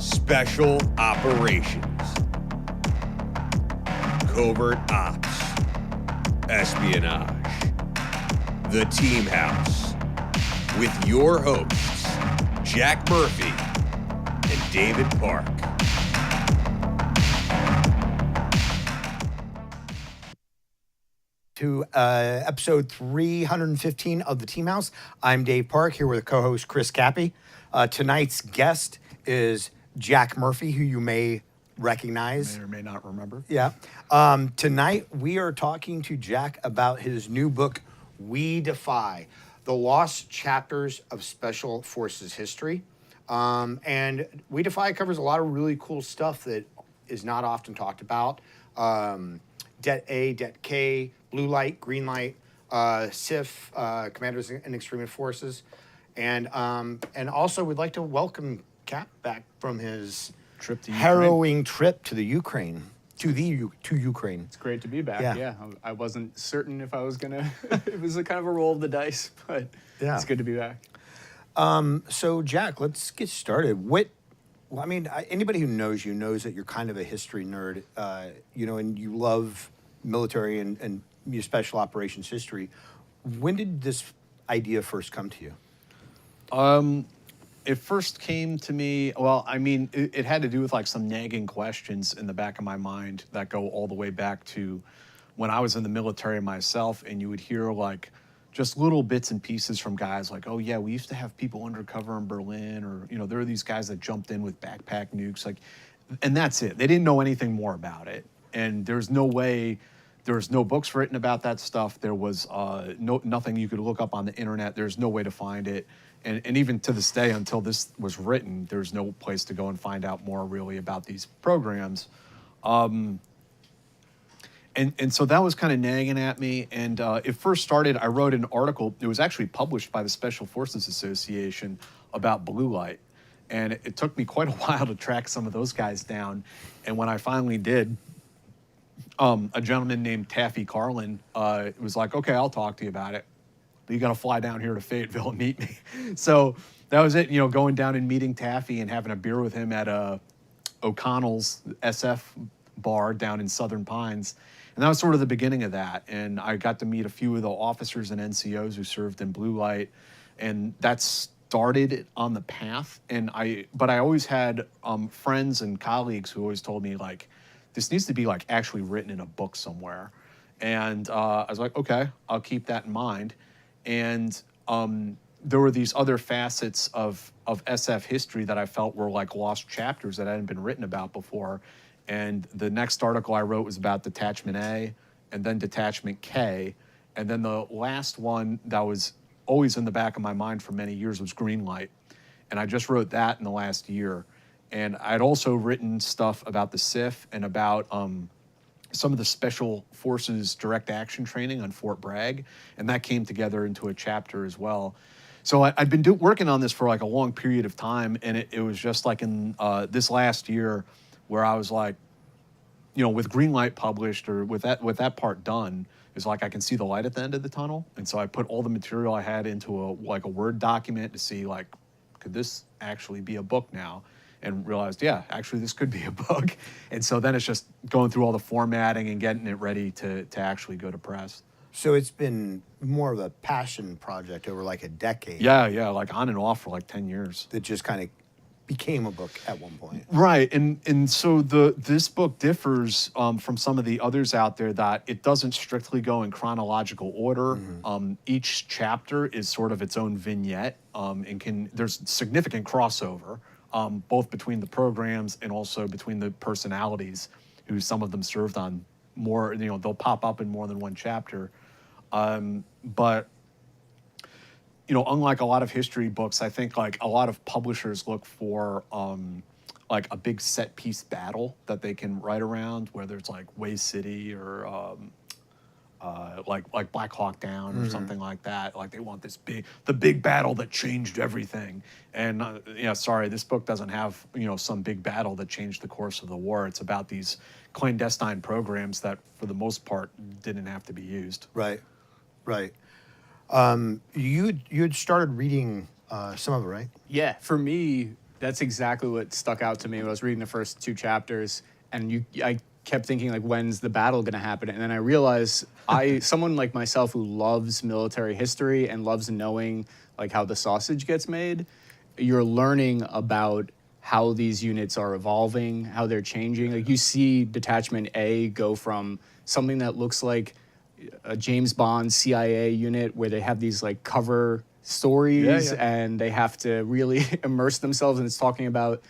Special Operations, Covert Ops, Espionage, The Team House, with your hosts, Jack Murphy and David Park. To episode 315 of The Team House. I'm Dave Park, here with co-host Chris Cappy. Tonight's guest is Jack Murphy, who you may recognize. May or may not remember. Yeah. Tonight, we are talking to Jack about his new book, We Defy, The Lost Chapters of Special Forces History. And We Defy covers a lot of really cool stuff that is not often talked about. Det A, Det K, Blue Light, Green Light, SIF, Commanders and Extremist Forces. And also, we'd like to welcome Cap back from his Trip to harrowing trip to the Ukraine. To Ukraine. It's great to be back. Yeah. Yeah. I wasn't certain if I was gonna. It was a kind of a roll of the dice, but Yeah. It's good to be back. So, Jack, let's get started. Anybody who knows you knows that you're kind of a history nerd, and you love military and your special operations history. When did this idea first come to you? It first came to me. Well, it had to do with like some nagging questions in the back of my mind that go all the way back to when I was in the military myself, and you would hear like just little bits and pieces from guys like, oh yeah, we used to have people undercover in Berlin, or there are these guys that jumped in with backpack nukes, and that's it. They didn't know anything more about it, and there's no way. There was no books written about that stuff. There was nothing you could look up on the internet. There's no way to find it, and even to this day, until this was written, there's no place to go and find out more really about these programs. And so that was kind of nagging at me. And it first started, I wrote an article. It was actually published by the Special Forces Association about blue light. And it took me quite a while to track some of those guys down. And when I finally did, a gentleman named Taffy Carlin was like, okay, I'll talk to you about it, but you got to fly down here to Fayetteville and meet me. So that was it, going down and meeting Taffy and having a beer with him at O'Connell's SF bar down in Southern Pines. And that was sort of the beginning of that. And I got to meet a few of the officers and NCOs who served in blue light. And that started on the path. But I always had friends and colleagues who always told me, like, this needs to be like actually written in a book somewhere. And I was like, okay, I'll keep that in mind. And there were these other facets of SF history that I felt were like lost chapters that hadn't been written about before. And the next article I wrote was about Detachment A, and then Detachment K. And then the last one that was always in the back of my mind for many years was Green Light. And I just wrote that in the last year. And I'd also written stuff about the SIF and about some of the Special Forces direct action training on Fort Bragg. And that came together into a chapter as well. So I'd been working on this for like a long period of time. And it was just like in this last year where I was like, with Green Light published or with that part done, it's like I can see the light at the end of the tunnel. And so I put all the material I had into a Word document to see like, could this actually be a book now? And realized, yeah, actually this could be a book. And so then it's just going through all the formatting and getting it ready to actually go to press. So it's been more of a passion project over like a decade. Yeah, like on and off for like 10 years. That just kind of became a book at one point. Right, and so this book differs from some of the others out there that it doesn't strictly go in chronological order. Mm-hmm. Each chapter is sort of its own vignette, and there's significant crossover. Both between the programs and also between the personalities, who some of them served on more, they'll pop up in more than one chapter. But, unlike a lot of history books, I think like a lot of publishers look for like a big set piece battle that they can write around, whether it's like Way City or like Black Hawk Down or something like that. Like they want the big battle that changed everything. And sorry, this book doesn't have some big battle that changed the course of the war. It's about these clandestine programs that, for the most part, didn't have to be used. Right. You had started reading some of it, right? Yeah, for me, That's exactly what stuck out to me when I was reading the first 2 chapters, and I kept thinking like, when's the battle going to happen? And then I realized someone like myself who loves military history and loves knowing like how the sausage gets made, you're learning about how these units are evolving, how they're changing. Like you see Detachment A go from something that looks like a James Bond CIA unit where they have these like cover stories and they have to really immerse themselves, and it's talking about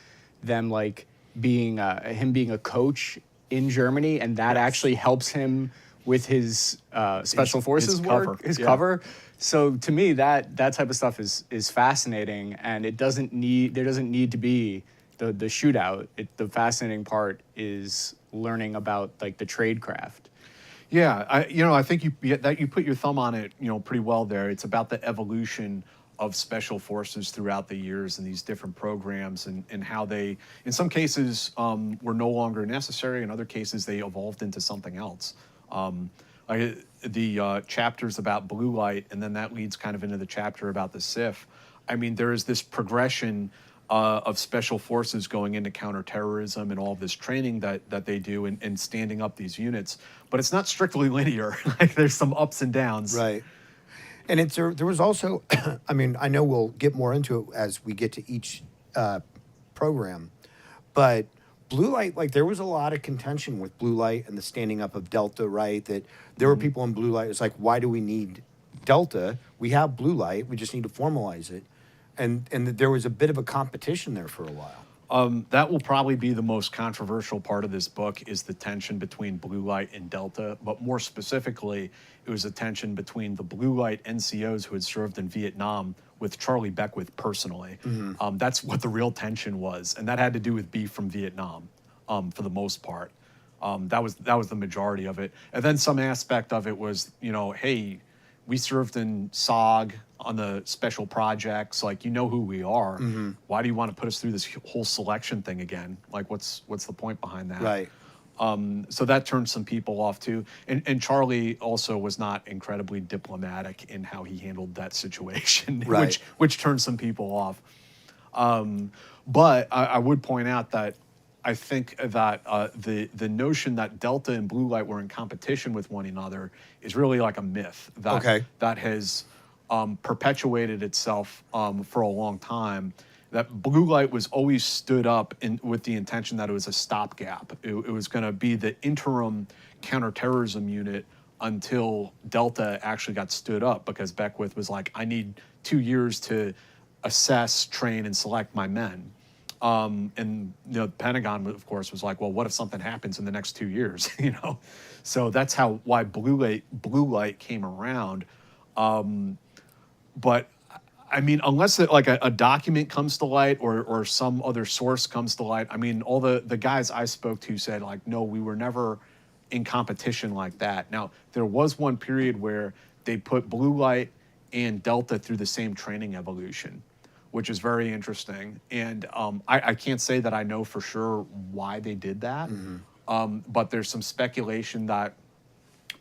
them like being him being a coach in Germany, and that actually helps him with his special forces his work, cover. his Yeah. cover. So to me, that type of stuff is fascinating, and there doesn't need to be the shootout. The fascinating part is learning about like the trade craft. Yeah, I think you put your thumb on it, pretty well there. It's about the evolution of special forces throughout the years and these different programs and how they, in some cases, were no longer necessary. In other cases, they evolved into something else. The chapters about blue light, and then that leads kind of into the chapter about the SIF. I mean, there is this progression of special forces going into counterterrorism and all this training that they do and standing up these units. But it's not strictly linear. Like there's some ups and downs. Right. And there was also, I mean, I know we'll get more into it as we get to each program, but blue light, like there was a lot of contention with blue light and the standing up of Delta, right? That there were people in blue light. It's like, why do we need Delta? We have blue light. We just need to formalize it. And there was a bit of a competition there for a while. That will probably be the most controversial part of this book is the tension between blue light and Delta. But more specifically, it was a tension between the blue light NCOs who had served in Vietnam with Charlie Beckwith personally. That's what the real tension was. And that had to do with beef from Vietnam for the most part. That was the majority of it. And then some aspect of it was, hey, we served in SOG on the special projects, like who we are. Why do you want to put us through this whole selection thing again? Like what's the point behind that? Right. So that turned some people off too. And Charlie also was not incredibly diplomatic in how he handled that situation, Right. which turned some people off. But I would point out that I think that the notion that Delta and blue light were in competition with one another is really like a myth that has perpetuated itself for a long time. That blue light was always stood up with the intention that it was a stopgap. It was going to be the interim counterterrorism unit until Delta actually got stood up, because Beckwith was like, I need 2 years to assess, train, and select my men. And the Pentagon, of course, was like, well, what if something happens in the next 2 years? So that's why blue light came around. But I mean, unless like a document comes to light or some other source comes to light, I mean, all the guys I spoke to said like, no, we were never in competition like that. Now, there was one period where they put blue light and Delta through the same training evolution, which is very interesting. And I can't say that I know for sure why they did that, but there's some speculation that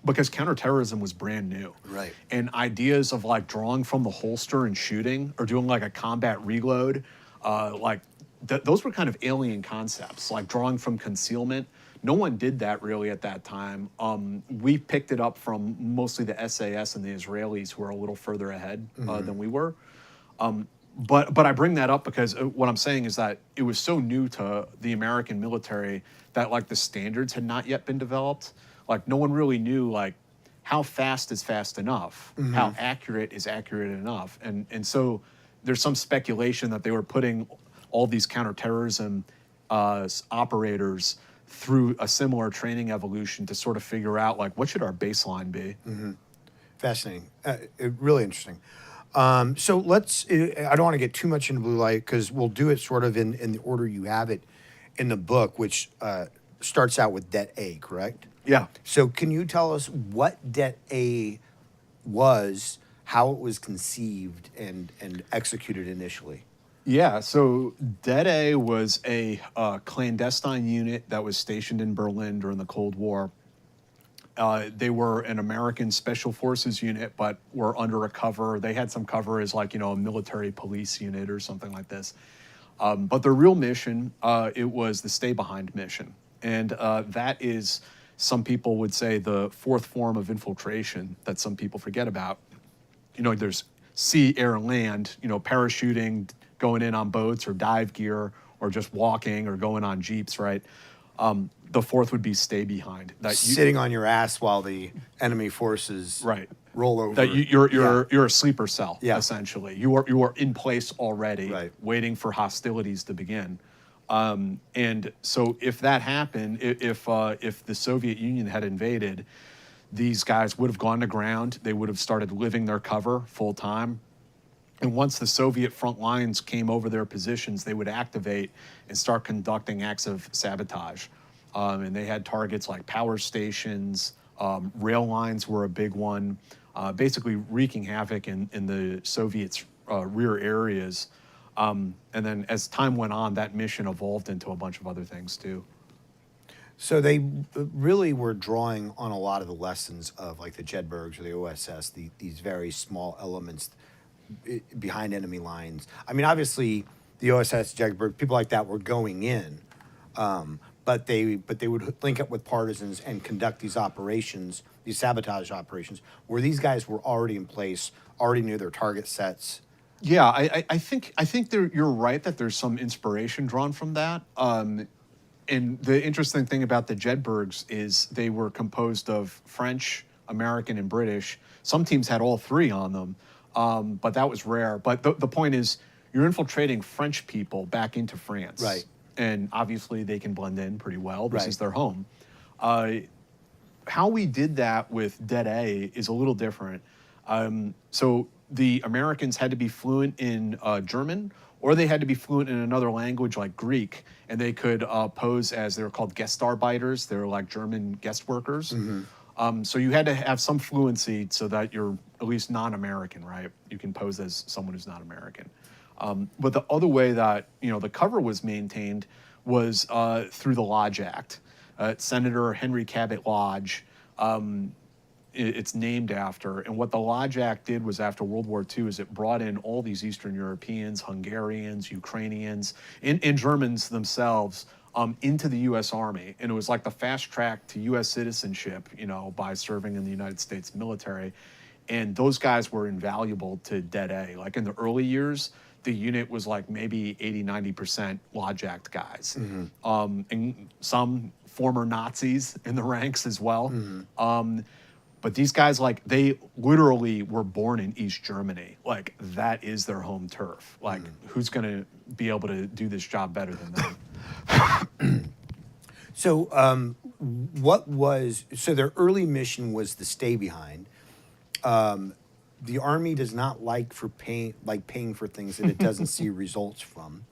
because counterterrorism was brand new. Right. And ideas of like drawing from the holster and shooting or doing like a combat reload, those were kind of alien concepts, like drawing from concealment. No one did that really at that time. We picked it up from mostly the SAS and the Israelis, who are a little further ahead than we were. But I bring that up because what I'm saying is that it was so new to the American military that like the standards had not yet been developed. Like no one really knew like how fast is fast enough, how accurate is accurate enough. And so there's some speculation that they were putting all these counterterrorism operators through a similar training evolution to sort of figure out like what should our baseline be. Fascinating. Really interesting. So let's, I don't want to get too much into blue light because we'll do it sort of in the order you have it in the book, which starts out with Det A, correct? Yeah. So can you tell us what Det A was, how it was conceived and executed initially? Yeah, so Det A was a clandestine unit that was stationed in Berlin during the Cold War. They were an American Special Forces unit, but were under a cover. They had some cover as like, a military police unit or something like this. But their real mission, it was the stay behind mission. And that is, some people would say, the fourth form of infiltration that some people forget about. You know, there's sea, air, and land, you know, parachuting, going in on boats or dive gear, or just walking or going on jeeps, right? The fourth would be stay behind. Sitting on your ass while the enemy forces Right. roll over. That you're a sleeper cell, Yeah. essentially. You are in place already, Right. waiting for hostilities to begin. And so if that happened, if the Soviet Union had invaded, these guys would have gone to ground. They would have started living their cover full time. And once the Soviet front lines came over their positions, they would activate and start conducting acts of sabotage. And they had targets like power stations, rail lines were a big one, basically wreaking havoc in the Soviets' rear areas. And then as time went on, that mission evolved into a bunch of other things too. So they really were drawing on a lot of the lessons of like the Jedburghs or the OSS, these very small elements behind enemy lines. I mean, obviously, the OSS, Jedburgh, people like that were going in, but they would link up with partisans and conduct these operations, these sabotage operations, where these guys were already in place, already knew their target sets. Yeah, I think you're right that there's some inspiration drawn from that. And the interesting thing about the Jedburghs is they were composed of French, American, and British. Some teams had all three on them, but that was rare. But the point is, you're infiltrating French people back into France. Right. And obviously they can blend in pretty well. This Right. is their home. How we did that with Dead A is a little different. So the Americans had to be fluent in German, or they had to be fluent in another language like Greek, and they could pose as, they were called Gastarbeiters. They were like German guest workers. So you had to have some fluency so that you're at least non-American, right? You can pose as someone who's not American. But the other way that, you know, the cover was maintained was through the Lodge Act. Senator Henry Cabot Lodge, it's named after. And what the Lodge Act did was, after World War II, is it brought in all these Eastern Europeans, Hungarians, Ukrainians, and Germans themselves into the U.S. Army. And it was like the fast track to U.S. citizenship, you know, by serving in the United States military. And those guys were invaluable to Dead A. Like in the early years, the unit was like maybe 80, 90% Lodge Act guys. And some former Nazis in the ranks as well. But these guys, like, they literally were born in East Germany. Like, that is their home turf. Like, who's going to be able to do this job better than them? So, so their early mission was the stay behind. The Army does not like paying for things that it doesn't see results from.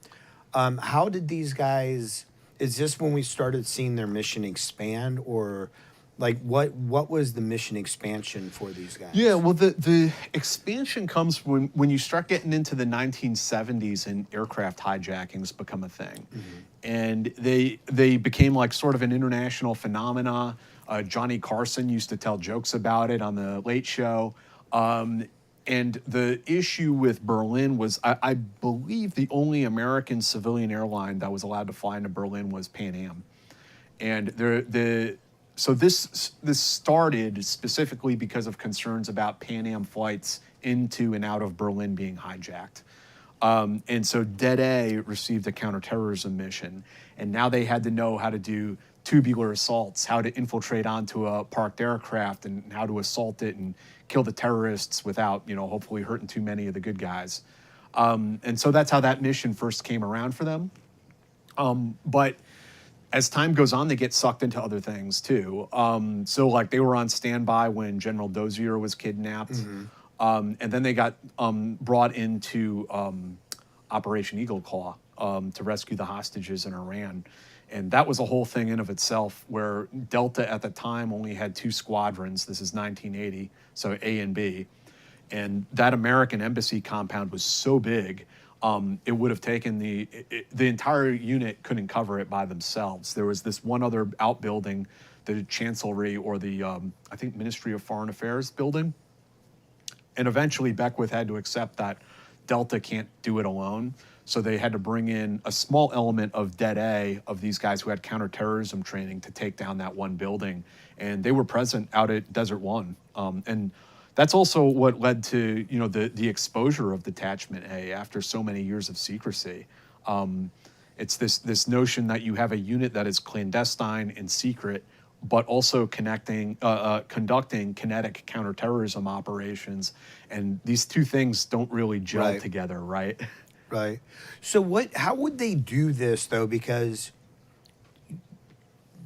How did these guys? Is this when we started seeing their mission expand, or like what was the mission expansion for these guys? Yeah, well, the expansion comes when you start getting into the 1970s and aircraft hijackings become a thing. And they became like sort of an international phenomena. Johnny Carson used to tell jokes about it on the Late Show. And the issue with Berlin was, I believe the only American civilian airline that was allowed to fly into Berlin was Pan Am. And so this started specifically because of concerns about Pan Am flights into and out of Berlin being hijacked. And so Dead A received a counterterrorism mission, and now they had to know how to do tubular assaults, how to infiltrate onto a parked aircraft, and how to assault it and kill the terrorists without, you know, hopefully hurting too many of the good guys. And so that's how that mission first came around for them. But as time goes on, they get sucked into other things too. So like they were on standby when General Dozier was kidnapped. And then they got brought into Operation Eagle Claw to rescue the hostages in Iran. And that was a whole thing in of itself, where Delta at the time only had 2 squadrons. This is 1980, so A and B. And that American embassy compound was so big, it would have taken the entire unit couldn't cover it by themselves. There was this one other outbuilding, the Chancellery, or the, I think, Ministry of Foreign Affairs building. And eventually Beckwith had to accept that Delta can't do it alone. So they had to bring in a small element of Det A, of these guys who had counterterrorism training, to take down that one building. And they were present out at Desert One. And that's also what led to, you know, the exposure of Detachment A after so many years of secrecy. It's this notion that you have a unit that is clandestine and secret, but also conducting kinetic counterterrorism operations. And these two things don't really gel Right. together, right? Right. So how would they do this though? Because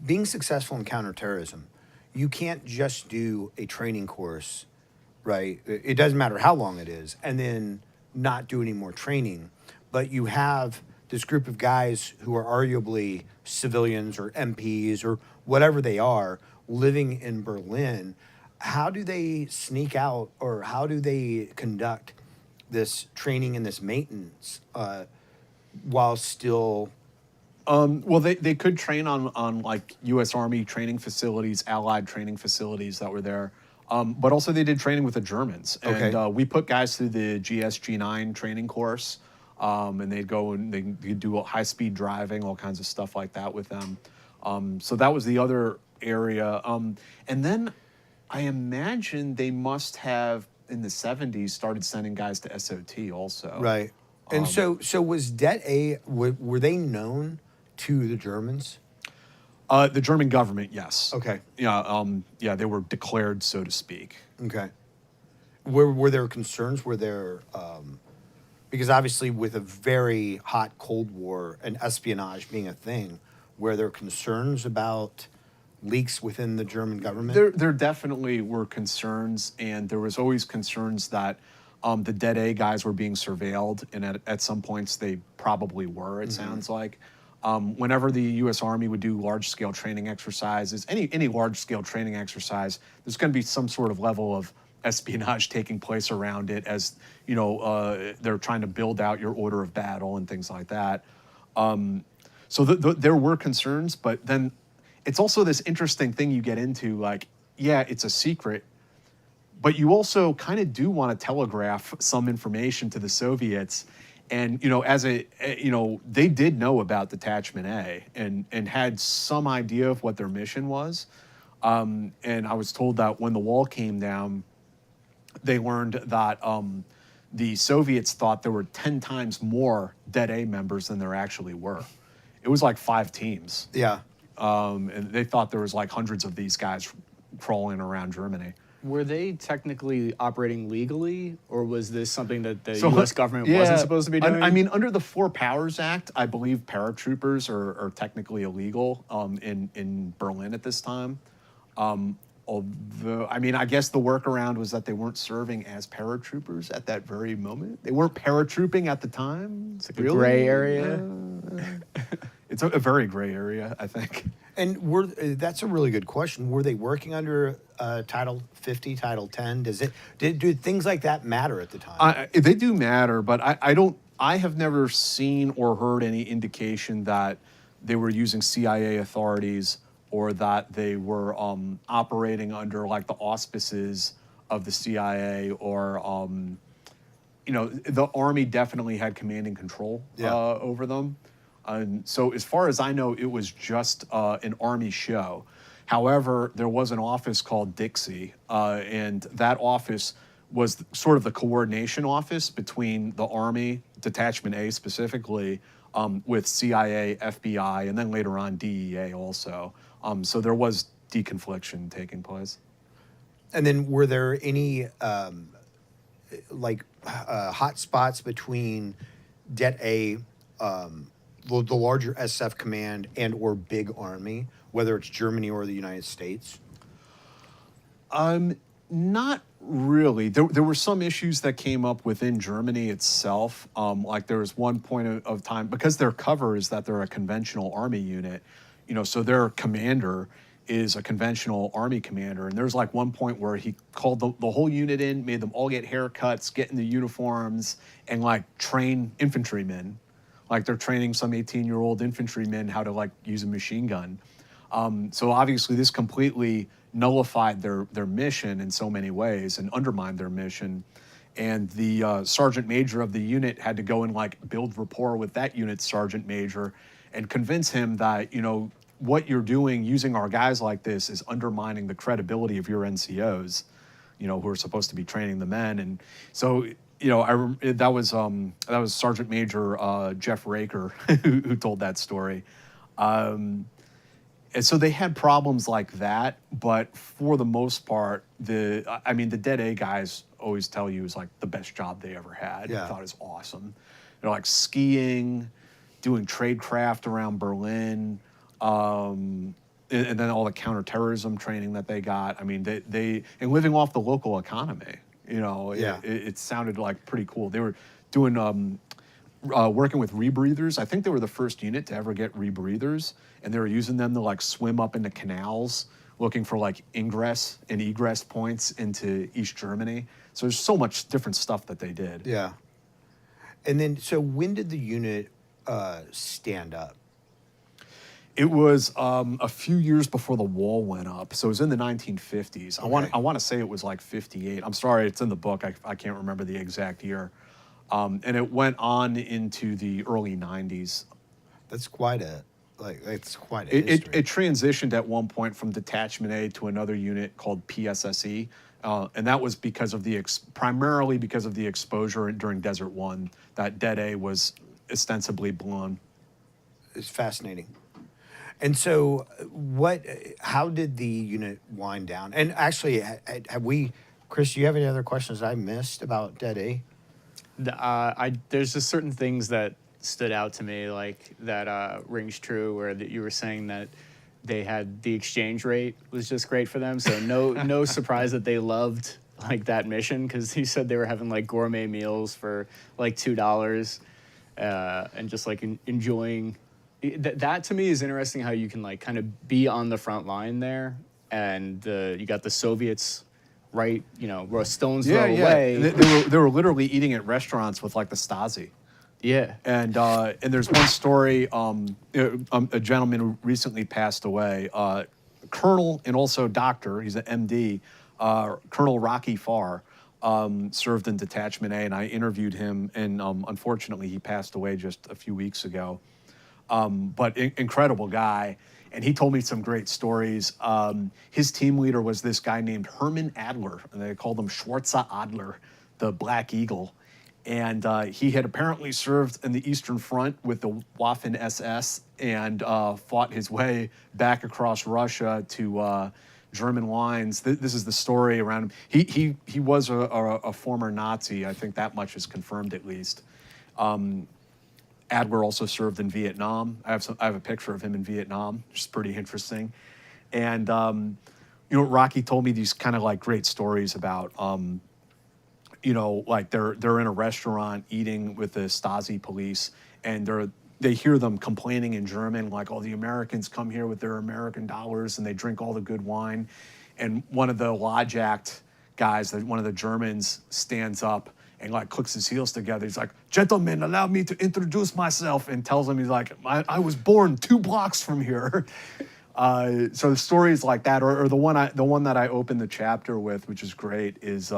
being successful in counterterrorism, you can't just do a training course, right? It doesn't matter how long it is, and then not do any more training. But you have this group of guys who are arguably civilians or MPs or whatever they are living in Berlin. How do they sneak out, or how do they conduct this training and this maintenance while still? Well, they could train on like U.S. Army training facilities, Allied training facilities that were there. But also they did training with the Germans. And Okay. we put guys through the GSG9 training course. And they'd go and they'd do high-speed driving, all kinds of stuff like that with them. So that was the other area. And then I imagine they must have, in the 70s, started sending guys to SOT also. Right. And so was Det A, were they known to the Germans? The German government, yes. Okay. Yeah, they were declared, so to speak. Okay. Were there concerns? Were there, because obviously with a very hot Cold War and espionage being a thing, were there concerns about leaks within the German government? There definitely were concerns, and there was always concerns that the Det A guys were being surveilled, and at some points they probably were, it sounds like. Whenever the U.S. Army would do large-scale training exercises, any large-scale training exercise, there's going to be some sort of level of espionage taking place around it, as you know, they're trying to build out your order of battle and things like that. So there were concerns, but then it's also this interesting thing you get into, like, yeah, it's a secret, but you also kind of do want to telegraph some information to the Soviets. And, you know, they did know about Detachment A and had some idea of what their mission was. And I was told that when the wall came down, they learned that the Soviets thought there were 10 times more Det A members than there actually were. It was like 5 teams. Yeah. And they thought there was like hundreds of these guys crawling around Germany. Were they technically operating legally, or was this something that the U.S. government wasn't supposed to be doing? I mean, under the Four Powers Act, I believe paratroopers are technically illegal in Berlin at this time. Although, I mean, I guess the workaround was that they weren't serving as paratroopers at that very moment. They weren't paratrooping at the time. It's like a gray area. It's a very gray area, I think. And that's a really good question. Were they working under Title 50, Title 10? Do things like that matter at the time? They do matter, but I have never seen or heard any indication that they were using CIA authorities or that they were operating under like the auspices of the CIA, or you know, the Army definitely had command and control over them. And so as far as I know, it was just an Army show. However, there was an office called Dixie, and that office was sort of the coordination office between the Army, Detachment A specifically, with CIA, FBI, and then later on DEA also. So there was deconfliction taking place. And then were there any hot spots between Det A, the larger SF command, and or big army, whether it's Germany or the United States? Not really. There were some issues that came up within Germany itself. Like there was one point of time, because their cover is that they're a conventional army unit, you know, so their commander is a conventional army commander. And there's like one point where he called the whole unit in, made them all get haircuts, get in the uniforms, and like train infantrymen. Like they're training some 18-year-old infantrymen how to like use a machine gun. So obviously this completely nullified their mission in so many ways and undermined their mission. And the sergeant major of the unit had to go and like build rapport with that unit's sergeant major and convince him that, what you're doing using our guys like this is undermining the credibility of your NCOs, who are supposed to be training the men. And so, that was Sergeant Major Jeff Raker who told that story. And so they had problems like that, but for the most part, the Dead A guys always tell you it's like the best job they ever had. Yeah. I thought it was awesome. Like skiing, doing tradecraft around Berlin, and then all the counterterrorism training that they got. I mean, they and living off the local economy. Yeah. It sounded like pretty cool. They were doing working with rebreathers. I think they were the first unit to ever get rebreathers, and they were using them to like swim up into canals looking for like ingress and egress points into East Germany. So there's so much different stuff that they did. Yeah. And then, so when did the unit stand up? It was a few years before the wall went up, so it was in the 1950s. Okay. I want to say it was like 58. I'm sorry, it's in the book. I can't remember the exact year. And it went on into the early 90s. That's quite a history. It transitioned at one point from Detachment A to another unit called PSSE, and that was because of primarily because of the exposure during Desert One that Dead A was ostensibly blown. It's fascinating. And so, how did the unit wind down? And actually, have we, Chris, do you have any other questions I missed about Dead A? There's just certain things that stood out to me, like that rings true, where that you were saying that they had the exchange rate was just great for them. So no surprise that they loved like that mission, because he said they were having like gourmet meals for like $2 and just like enjoying. That to me is interesting, how you can like kind of be on the front line there, and you got the Soviets right, a stone's throw away. They were literally eating at restaurants with like the Stasi. Yeah. And there's one story, a gentleman who recently passed away, Colonel and also doctor, he's an MD, Colonel Rocky Farr, served in Detachment A, and I interviewed him, and unfortunately he passed away just a few weeks ago. But incredible guy, and he told me some great stories. His team leader was this guy named Herman Adler, and they called him Schwarzer Adler, the Black Eagle. And he had apparently served in the Eastern Front with the Waffen-SS and fought his way back across Russia to German lines. This is the story around him. He was a former Nazi. I think that much is confirmed at least. Adler also served in Vietnam. I have a picture of him in Vietnam, which is pretty interesting. And Rocky told me these kind of like great stories about like they're in a restaurant eating with the Stasi police, and they hear them complaining in German, like, oh, the Americans come here with their American dollars and they drink all the good wine. And one of the lodge act guys, one of the Germans, stands up and like clicks his heels together. He's like, gentlemen, allow me to introduce myself, and tells him, he's like, I was born 2 blocks from here. So the stories like that, or the one that I opened the chapter with, which is great, is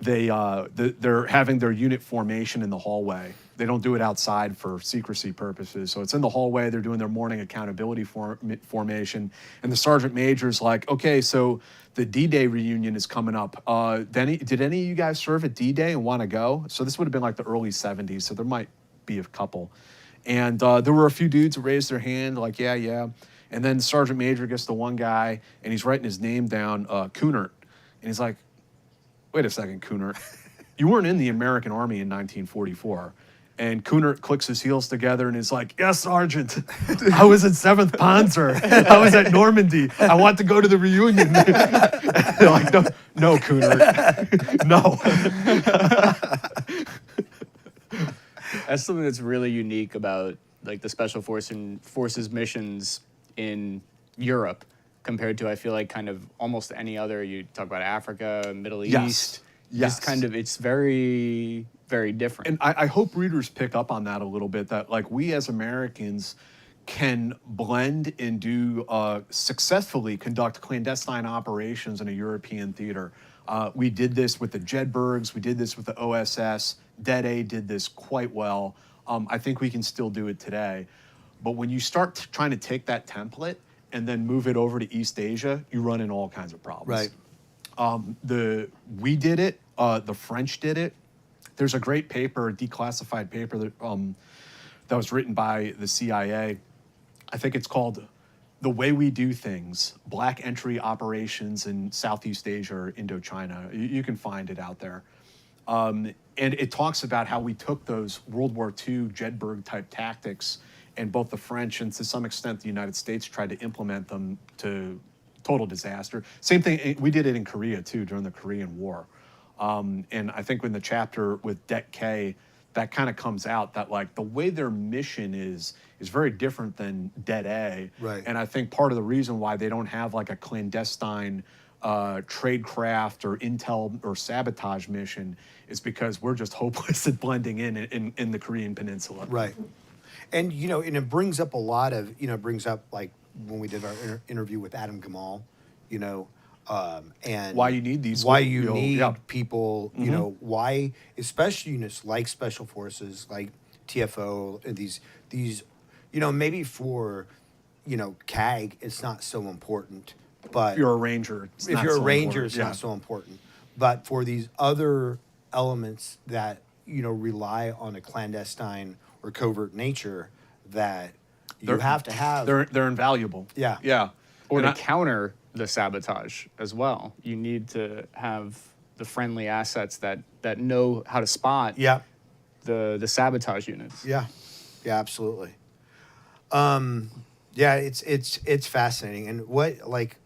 they're having their unit formation in the hallway. They don't do it outside for secrecy purposes. So it's in the hallway. They're doing their morning accountability formation. And the sergeant major's like, okay, so the D-Day reunion is coming up. Did any of you guys serve at D-Day and want to go? So this would have been like the early 70s. So there might be a couple. And there were a few dudes who raised their hand, like, yeah. And then the sergeant major gets the one guy, and he's writing his name down, Kunert. And he's like, wait a second, Kunert. You weren't in the American Army in 1944. And Kunert clicks his heels together and is like, yes, Sergeant. I was in 7th Panzer. I was at Normandy. I want to go to the reunion. They're like, no, Kunert. No. That's something that's really unique about like the Special Forces missions in Europe compared to, I feel like, kind of almost any other. You talk about Africa, Middle East. Yes. Just kind of, it's very, very different. And I hope readers pick up on that a little bit, that like we as Americans can blend and do successfully conduct clandestine operations in a European theater. We did this with the Jedburghs. We did this with the OSS. Det A did this quite well. I think we can still do it today. But when you start trying to take that template and then move it over to East Asia, you run into all kinds of problems. Right. We did it. The French did it. There's a great paper, a declassified paper that was written by the CIA. I think it's called "The Way We Do Things: Black Entry Operations in Southeast Asia or Indochina." You can find it out there. And it talks about how we took those World War II Jedburgh type tactics, and both the French and to some extent the United States tried to implement them to total disaster. Same thing, we did it in Korea too during the Korean War. And I think in the chapter with Det K, that kind of comes out that like the way their mission is very different than Det A. Right. And I think part of the reason why they don't have like a clandestine tradecraft or intel or sabotage mission is because we're just hopeless at blending in the Korean Peninsula. Right. And, and it brings up a lot of, brings up like when we did our interview with Adam Gamal, and Why you need these why you need yeah. people, why, especially units like Special Forces, like TFO, and these, maybe for, CAG, it's not so important, but If you're a ranger, it's if not you're so a ranger, important. it's Yeah. not so important. But for these other elements that, rely on a clandestine or covert nature, that you have to have. They're invaluable. Yeah. Yeah. Or And to I- counter the sabotage as well. You need to have the friendly assets that know how to spot Yeah. the sabotage units. Yeah. Yeah, absolutely. Yeah, it's fascinating. And what, like,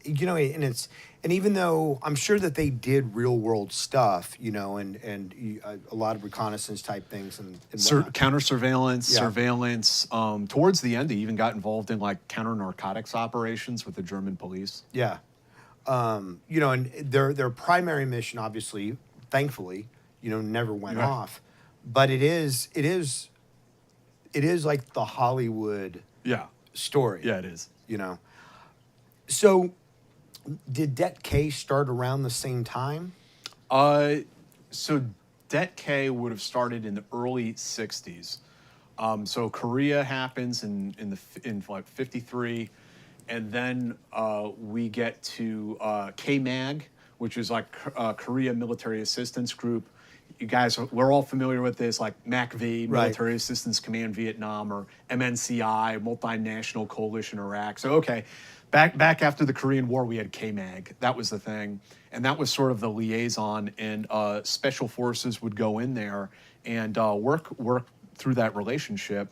and even though I'm sure that they did real world stuff, and a lot of reconnaissance type things and whatnot. Counter surveillance, Yeah. surveillance. Towards the end, they even got involved in like counter narcotics operations with the German police. Yeah. And their primary mission, obviously, thankfully, never went Yeah. off. But it is like the Hollywood Yeah. story. Yeah, it is. So did Det K start around the same time? So Det K would have started in the early '60s. So Korea happens in like '53, and then we get to KMAG, which is like Korea Military Assistance Group. You guys, we're all familiar with this, like MACV, Military Assistance Command Vietnam, or MNCI, Multinational Coalition Iraq. So, okay, back after the Korean War, we had KMAG. That was the thing. And that was sort of the liaison, and Special Forces would go in there and work through that relationship.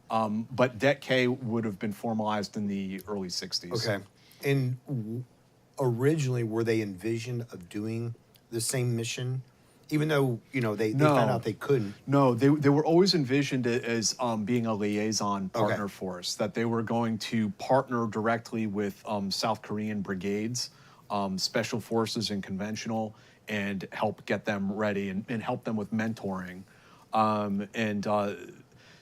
But Det K would have been formalized in the early 60s. Okay. And originally, were they envisioned of doing the same mission? Even though, they found out they couldn't. No, they were always envisioned as being a liaison partner force, that they were going to partner directly with South Korean brigades, special forces and conventional, and help get them ready and help them with mentoring.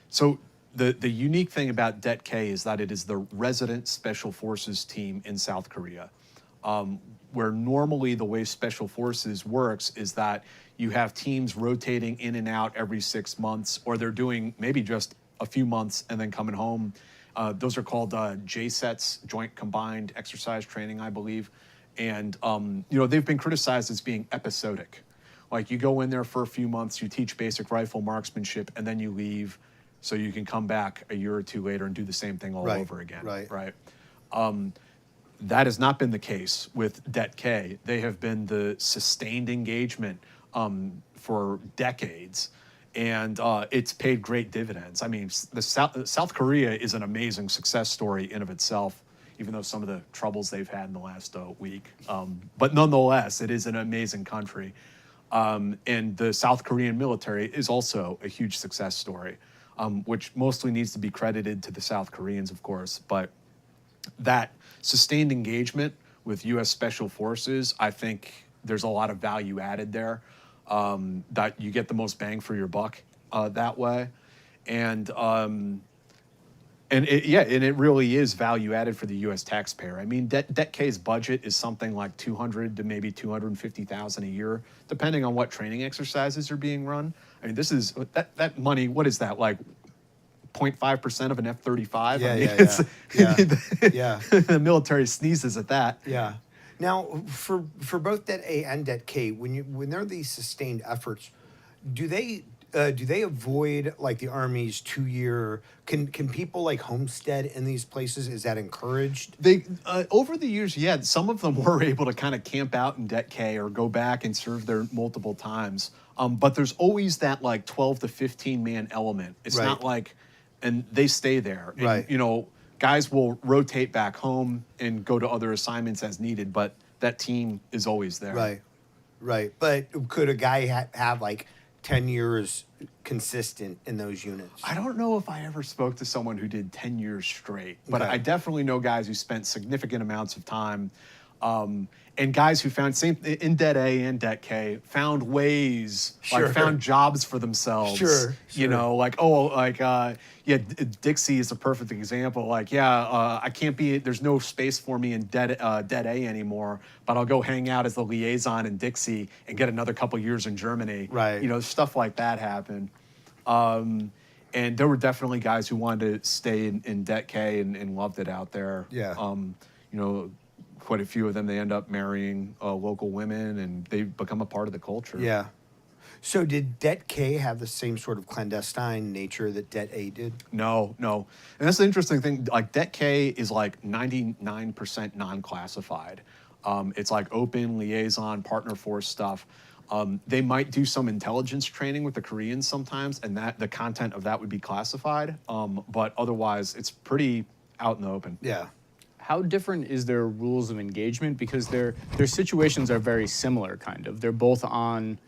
So the unique thing about Det K is that it is the resident special forces team in South Korea. Where normally the way Special Forces works is that you have teams rotating in and out every 6 months, or they're doing maybe just a few months and then coming home. Those are called JSETs, Joint Combined Exercise Training, I believe. And, they've been criticized as being episodic. Like you go in there for a few months, you teach basic rifle marksmanship, and then you leave so you can come back a year or two later and do the same thing all over again. Right. That has not been the case with Det K. They have been the sustained engagement for decades, and it's paid great dividends. I mean, the South Korea is an amazing success story in of itself, even though some of the troubles they've had in the last week. But nonetheless, it is an amazing country. And the South Korean military is also a huge success story, which mostly needs to be credited to the South Koreans, of course, but that sustained engagement with U.S. Special Forces, I think there's a lot of value added there, that you get the most bang for your buck that way. And And it really is value added for the U.S. taxpayer. I mean, Det K's budget is something like 200 to maybe 250,000 a year, depending on what training exercises are being run. I mean, this is that money. What is that, like 0.5% of an F-35? Yeah, I mean, yeah. the military sneezes at that. Yeah. Now, for both Det A and Det K, when there are these sustained efforts, do they avoid like the Army's 2-year? Can people like homestead in these places? Is that encouraged? They over the years, yeah, some of them were able to kind of camp out in Det K or go back and serve there multiple times. But there's always that like 12 to 15 man element. It's Right. not like, and they stay there. And, Right. You know, guys will rotate back home and go to other assignments as needed, but that team is always there. Right. Right. But could a guy have like 10 years consistent in those units? I don't know if I ever spoke to someone who did 10 years straight, but Okay. I definitely know guys who spent significant amounts of time, and guys who found same in Det A and Det K found ways, Sure. like found jobs for themselves. Sure. You know, like Dixie is a perfect example. Like, I can't be. There's no space for me in Det A anymore, but I'll go hang out as the liaison in Dixie and get another couple years in Germany. Right. You know, stuff like that happened. And there were definitely guys who wanted to stay in Det K and loved it out there. Yeah. You know, quite a few of them, they end up marrying local women and they become a part of the culture. Yeah. So did Det K have the same sort of clandestine nature that Det A did? No. And that's the interesting thing. Like, Det K is like 99% non-classified. It's like open liaison, partner force stuff. They might do some intelligence training with the Koreans sometimes, and that the content of that would be classified. But otherwise, it's pretty out in the open. Yeah. How different is their rules of engagement? Because their situations are very similar, kind of. They're both on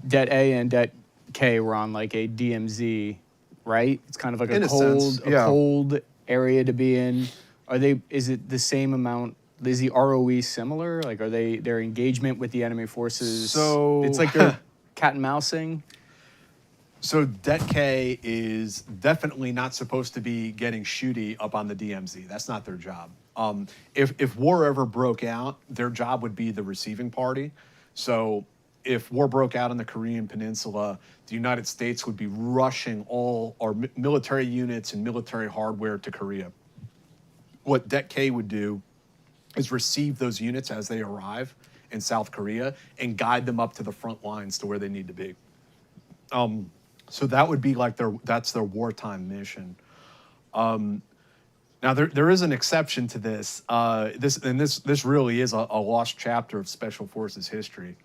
Det A and Det K were on like a DMZ, right? It's kind of like In a a sense, yeah. cold area to be in. Is it the same amount? Is the ROE similar? Like, are their engagement with the enemy forces? So- it's like they're cat and mousing. So Det K is definitely not supposed to be getting shooty up on the DMZ. That's not their job. If war ever broke out, their job would be the receiving party. So if war broke out on the Korean Peninsula, the United States would be rushing all our military units and military hardware to Korea. What Det K would do is receive those units as they arrive in South Korea and guide them up to the front lines to where they need to be. So that would be like that's their wartime mission. Now there is an exception to this. This really is a lost chapter of Special Forces history.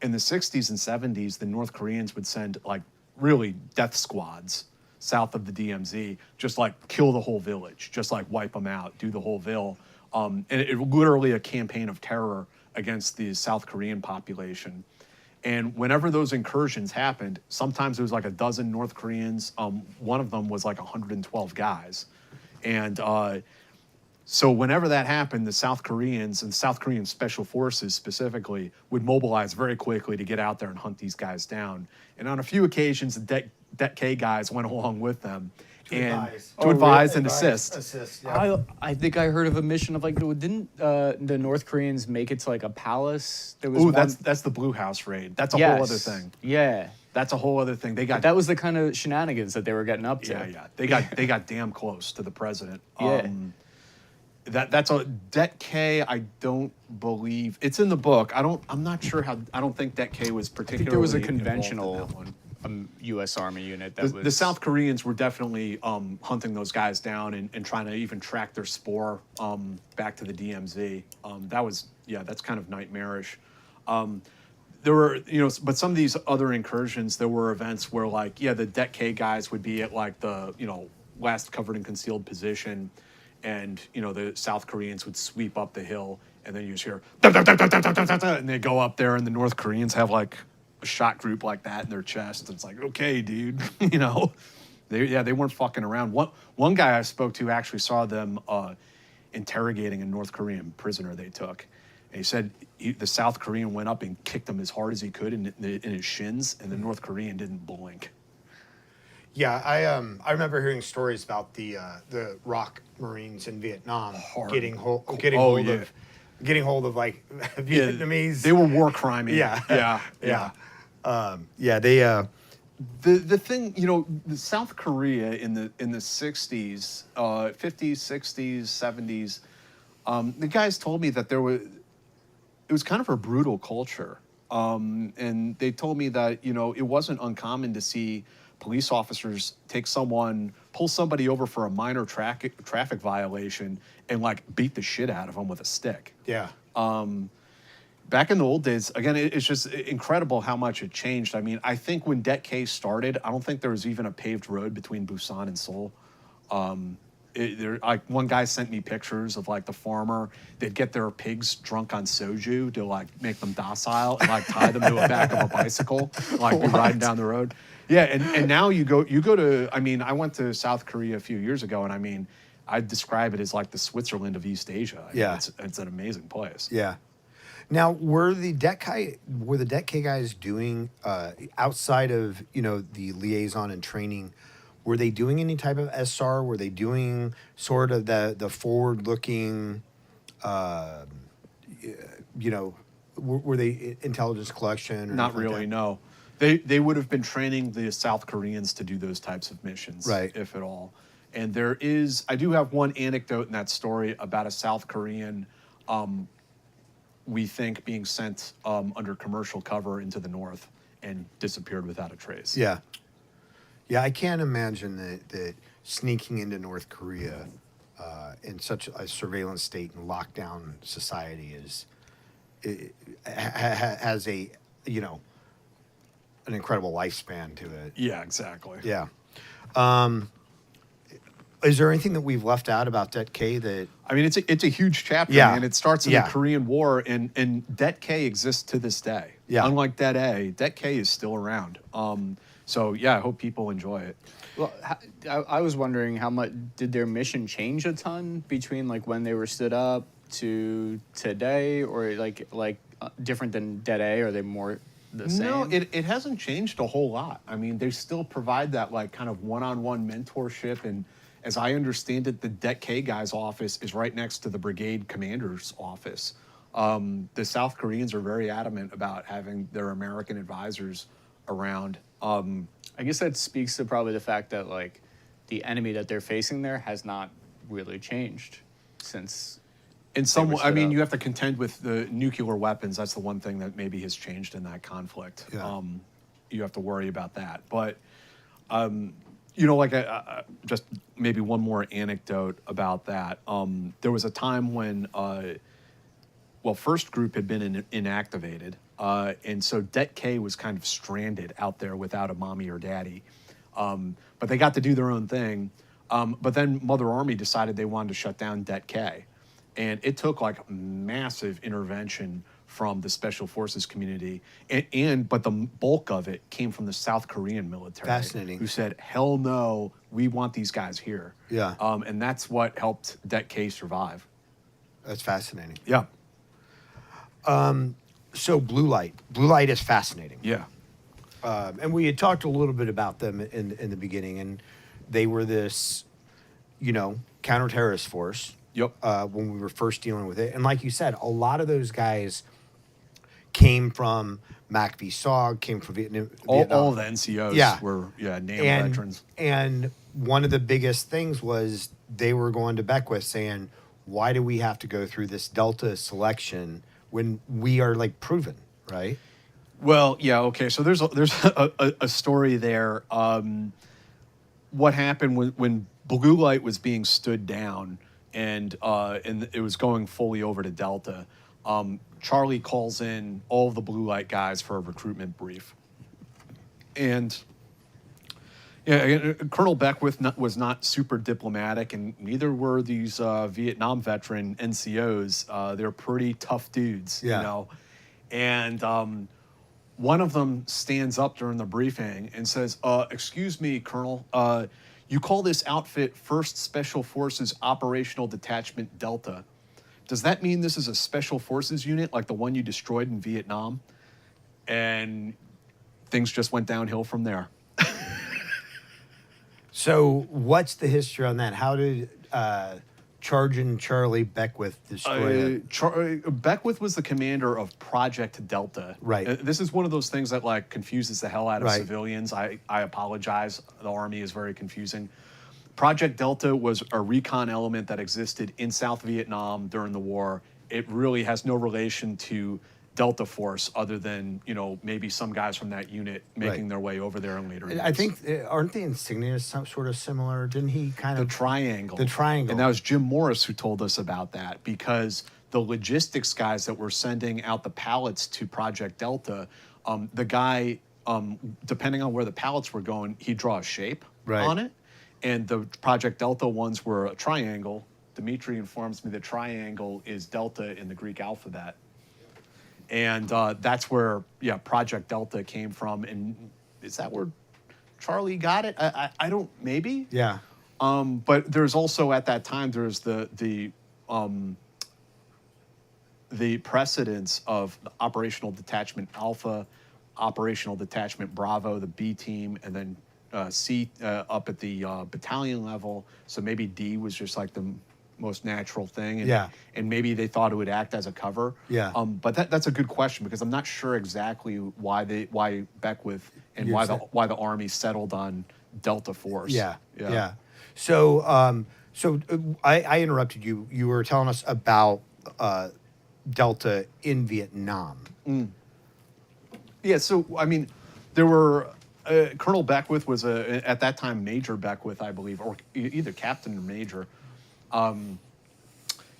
In the 60s and 70s, the North Koreans would send like really death squads south of the DMZ, just like kill the whole village, just like wipe them out, do the whole Ville. And it literally a campaign of terror against the South Korean population. And whenever those incursions happened, sometimes it was like a dozen North Koreans. One of them was like 112 guys. And so whenever that happened, the South Koreans and South Korean Special Forces specifically would mobilize very quickly to get out there and hunt these guys down. And on a few occasions, the Det K guys went along with them. To advise and assist. Yeah. I think I heard of a mission of like, didn't the North Koreans make it to like a palace? There was Ooh, one- that's the Blue House raid. That's a Yes. whole other thing. Yeah, That's a whole other thing. They got that was the kind of shenanigans that they were getting up to. yeah. They got damn close to the president. Yeah. That's a Det K. I don't believe it's in the book. I'm not sure how. I don't think Det K was I particularly. think there was a involved in conventional that one. U.S. Army unit that The South Koreans were definitely hunting those guys down and trying to even track their spore back to the DMZ. That's kind of nightmarish. There were, but some of these other incursions, there were events where the Det K guys would be at like the, last covered and concealed position, and, the South Koreans would sweep up the hill, and then you just hear, and they go up there, and the North Koreans have like a shot group like that in their chest. It's like, okay, dude, they weren't fucking around. One guy I spoke to actually saw them interrogating a North Korean prisoner they took. And he said the South Korean went up and kicked him as hard as he could in his shins, and the North Korean didn't blink. Yeah, I remember hearing stories about the ROC Marines in Vietnam Hard. getting Oh, hold yeah. of like Yeah, Vietnamese. they were war criming. Yeah, Yeah. yeah, yeah. They The thing, the South Korea in the 60s, 50s, 60s, 70s, the guys told me that it was kind of a brutal culture. And they told me that, it wasn't uncommon to see police officers pull somebody over for a minor traffic violation and like beat the shit out of them with a stick. yeah. Back in the old days, again, it's just incredible how much it changed. I mean, I think when Det K started, I don't think there was even a paved road between Busan and Seoul. Like one guy sent me pictures of like the farmer. They'd get their pigs drunk on soju to like make them docile and like tie them to the back of a bicycle, and, like be riding down the road. Yeah, and now you go to. I mean, I went to South Korea a few years ago, and I mean, I'd describe it as like the Switzerland of East Asia. I mean, it's an amazing place. Yeah. Now, were the Det K guys doing outside of the liaison and training? Were they doing any type of SR? Were they doing sort of the forward looking? Were they intelligence collection? Or Not anything like really. that? No, they would have been training the South Koreans to do those types of missions, Right. if at all. And I do have one anecdote in that story about a South Korean. We think being sent under commercial cover into the north and disappeared without a trace. Yeah. Yeah, I can't imagine that sneaking into North Korea in such a surveillance state and lockdown society has an incredible lifespan to it. Yeah, exactly. Yeah. Is there anything that we've left out about Det K that? I mean, it's a huge chapter, Yeah. man. It starts in Yeah. the Korean War, and Det K exists to this day. Yeah. Unlike Det A, Det K is still around. So yeah, I hope people enjoy it. Well, I was wondering how much did their mission change a ton between like when they were stood up to today, or like different than Det A? Are they more the same? No, it hasn't changed a whole lot. I mean, they still provide that like kind of one-on-one mentorship, and as I understand it, the Det K guy's office is right next to the brigade commander's office. The South Koreans are very adamant about having their American advisors around. I guess that speaks to probably the fact that like the enemy that they're facing there has not really changed since. In some way, I stood mean, up. you have to contend with the nuclear weapons. That's the one thing that maybe has changed in that conflict. Yeah. You have to worry about that. But, just maybe one more anecdote about that. There was a time when, first group had been inactivated. And so Det K was kind of stranded out there without a mommy or daddy. But they got to do their own thing. But then Mother Army decided they wanted to shut down Det K. And it took like massive intervention from the Special Forces community. But the bulk of it came from the South Korean military. Fascinating. Who said, hell no, we want these guys here. Yeah. And that's what helped Det K survive. That's fascinating. Yeah. So Blue Light is fascinating. Yeah. And we had talked a little bit about them in the beginning, and they were this, counter-terrorist force. Yep. When we were first dealing with it. And like you said, a lot of those guys came from Mac v. SOG, came from Vietnam. All the NCOs were named veterans. And one of the biggest things was they were going to Beckwith saying, why do we have to go through this Delta selection when we are like proven, right? Well, yeah, okay. So there's a story there. What happened when Blue Light was being stood down and it was going fully over to Delta, Charlie calls in all of the Blue Light guys for a recruitment brief. And Colonel Beckwith was not super diplomatic, and neither were these Vietnam veteran NCOs. They're pretty tough dudes, And one of them stands up during the briefing and says, excuse me, Colonel, you call this outfit 1st Special Forces Operational Detachment Delta. Does that mean this is a Special Forces unit like the one you destroyed in Vietnam? And things just went downhill from there. So what's the history on that? How did Sergeant Charlie Beckwith destroy it? Beckwith was the commander of Project Delta. Right. This is one of those things that like confuses the hell out of Right. civilians. I apologize. The Army is very confusing. Project Delta was a recon element that existed in South Vietnam during the war. It really has no relation to Delta Force other than, maybe some guys from that unit making Right. their way over there in later years. I think, aren't the insignia sort of similar? Didn't he kind The of... triangle. The triangle. And that was Jim Morris who told us about that, because the logistics guys that were sending out the pallets to Project Delta, the guy, depending on where the pallets were going, he'd draw a shape Right. on it. And the Project Delta ones were a triangle. Dimitri informs me that triangle is Delta in the Greek alphabet. And that's where, Project Delta came from. And is that where Charlie got it? I don't, maybe? Yeah. But there's also, at that time, there's the precedence of Operational Detachment Alpha, Operational Detachment Bravo, the B team, and then C up at the battalion level. So maybe D was just like the most natural thing. And, Yeah. and maybe they thought it would act as a cover. Yeah. But that's a good question, because I'm not sure exactly why Beckwith and You're why the Army settled on Delta Force. Yeah. So, I interrupted you. You were telling us about Delta in Vietnam. Yeah, so, I mean, there were... Colonel Beckwith was, at that time, Major Beckwith, I believe, or either captain or major.